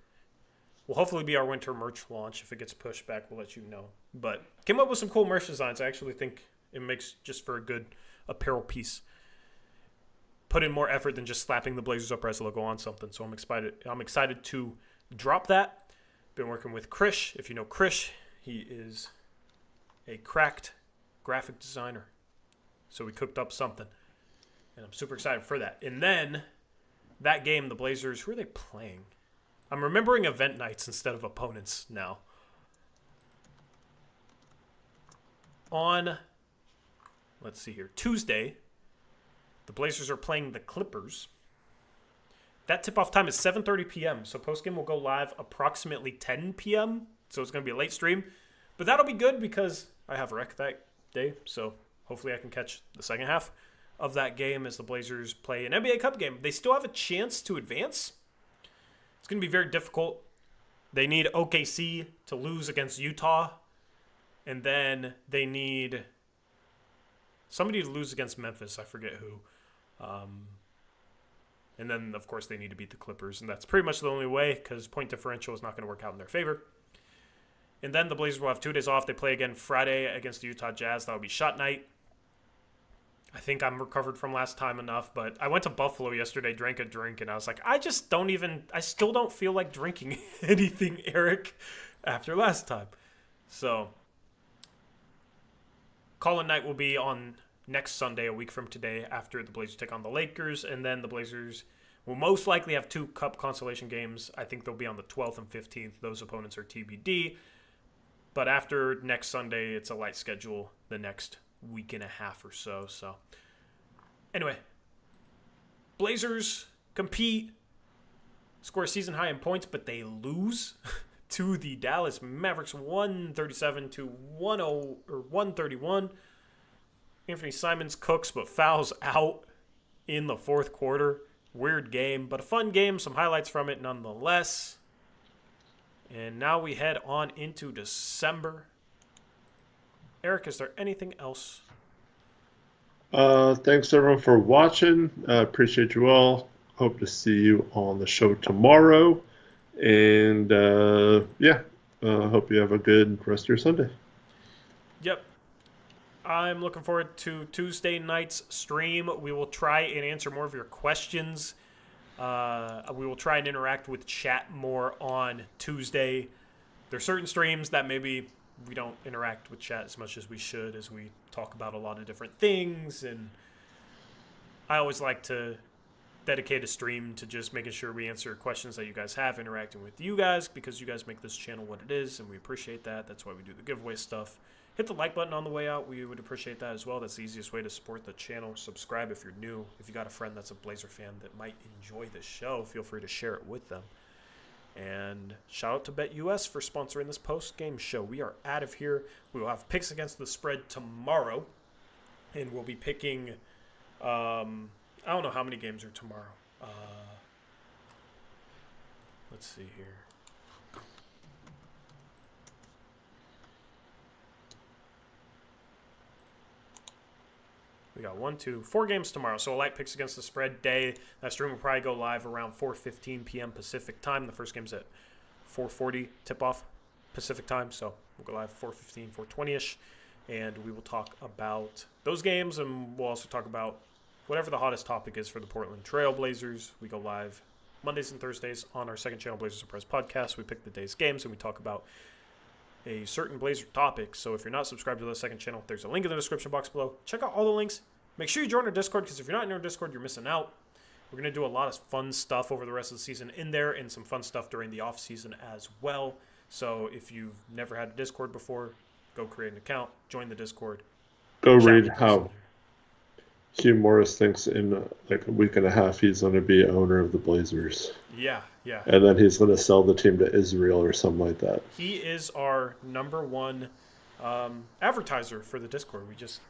Will hopefully be our winter merch launch. If it gets pushed back, we'll let you know. But came up with some cool merch designs. I actually think it makes just for a good apparel piece. Put in more effort than just slapping the Blazers Uprise logo on something. So I'm excited to drop that. Been working with Krish. If you know Krish, he is a cracked graphic designer. So we cooked up something. And I'm super excited for that. And then that game, the Blazers, who are they playing? I'm remembering event nights instead of opponents now. On, let's see here, Tuesday, the Blazers are playing the Clippers. That tip-off time is 7:30 p.m., so postgame will go live approximately 10 p.m., so it's going to be a late stream. But that'll be good because I have rec that day, so hopefully I can catch the second half of that game as the Blazers play an NBA Cup game. They still have a chance to advance. It's going to be very difficult. They need OKC to lose against Utah, and then they need somebody to lose against Memphis. I forget who. And then, of course, they need to beat the Clippers, and that's pretty much the only way because point differential is not going to work out in their favor. And then the Blazers will have 2 days off. They play again Friday against the Utah Jazz. That'll be shot night. I think I'm recovered from last time enough, but I went to Buffalo yesterday, drank a drink, and I was like, I still don't feel like drinking anything, Eric, after last time. So, call-in night will be on next Sunday, a week from today, after the Blazers take on the Lakers, and then the Blazers will most likely have 2 Cup consolation games. I think they'll be on the 12th and 15th. Those opponents are TBD. But after next Sunday, it's a light schedule the next week and a half or so. So, anyway, Blazers compete, score a season high in points, but they lose to the Dallas Mavericks 137 to 131. Anthony Simons cooks but fouls out in the 4th quarter. Weird game, but a fun game. Some highlights from it nonetheless. And now we head on into December. Eric, is there anything else? Thanks everyone for watching. Appreciate you all. Hope to see you on the show tomorrow. And hope you have a good rest of your Sunday. Yep. I'm looking forward to Tuesday night's stream. We will try and answer more of your questions. We will try and interact with chat more on Tuesday. There's certain streams that maybe we don't interact with chat as much as we should, as we talk about a lot of different things, and I always like to dedicate a stream to just making sure we answer questions that you guys have, interacting with you guys, because you guys make this channel what it is, and we appreciate that. That's why we do the giveaway stuff. Hit the like button on the way out. We would appreciate that as well. That's the easiest way to support the channel. Subscribe if you're new. If you got a friend that's a Blazer fan that might enjoy this show, feel free to share it with them. And shout out to BetUS for sponsoring this post-game show. We are out of here. We will have picks against the spread tomorrow. And we'll be picking, I don't know how many games are tomorrow. Let's see here. We got 4 games tomorrow. So a light picks against the spread day. That stream will probably go live around 4:15 p.m. Pacific time. The first game's at 4:40 tip-off Pacific time. So we'll go live 4:15, 4:20-ish. And we will talk about those games. And we'll also talk about whatever the hottest topic is for the Portland Trail Blazers. We go live Mondays and Thursdays on our second channel, Blazers Uprise podcast. We pick the day's games and we talk about a certain Blazer topic. So if you're not subscribed to the second channel, there's a link in the description box below. Check out all the links. Make sure you join our Discord, because if you're not in our Discord, you're missing out. We're going to do a lot of fun stuff over the rest of the season in there, and some fun stuff during the off season as well. So if you've never had a Discord before, go create an account, join the Discord. Go read how Hugh Morris thinks in like a week and a half he's going to be owner of the Blazers. Yeah. And then he's going to sell the team to Israel or something like that. He is our number one advertiser for the Discord. We just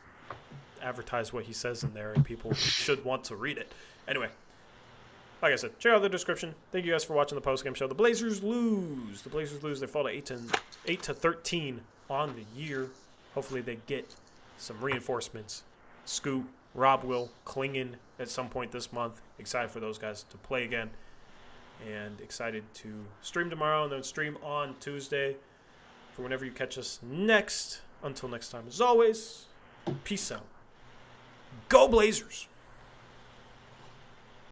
advertise what he says in there, and people should want to read it. Anyway, like I said, check out the description. Thank you guys for watching the postgame show. The Blazers lose. They fall to 8-13 on the year. Hopefully they get some reinforcements. Scoot, Rob will, Klingon at some point this month. Excited for those guys to play again. And excited to stream tomorrow and then stream on Tuesday for whenever you catch us next. Until next time, as always, peace out. Go Blazers!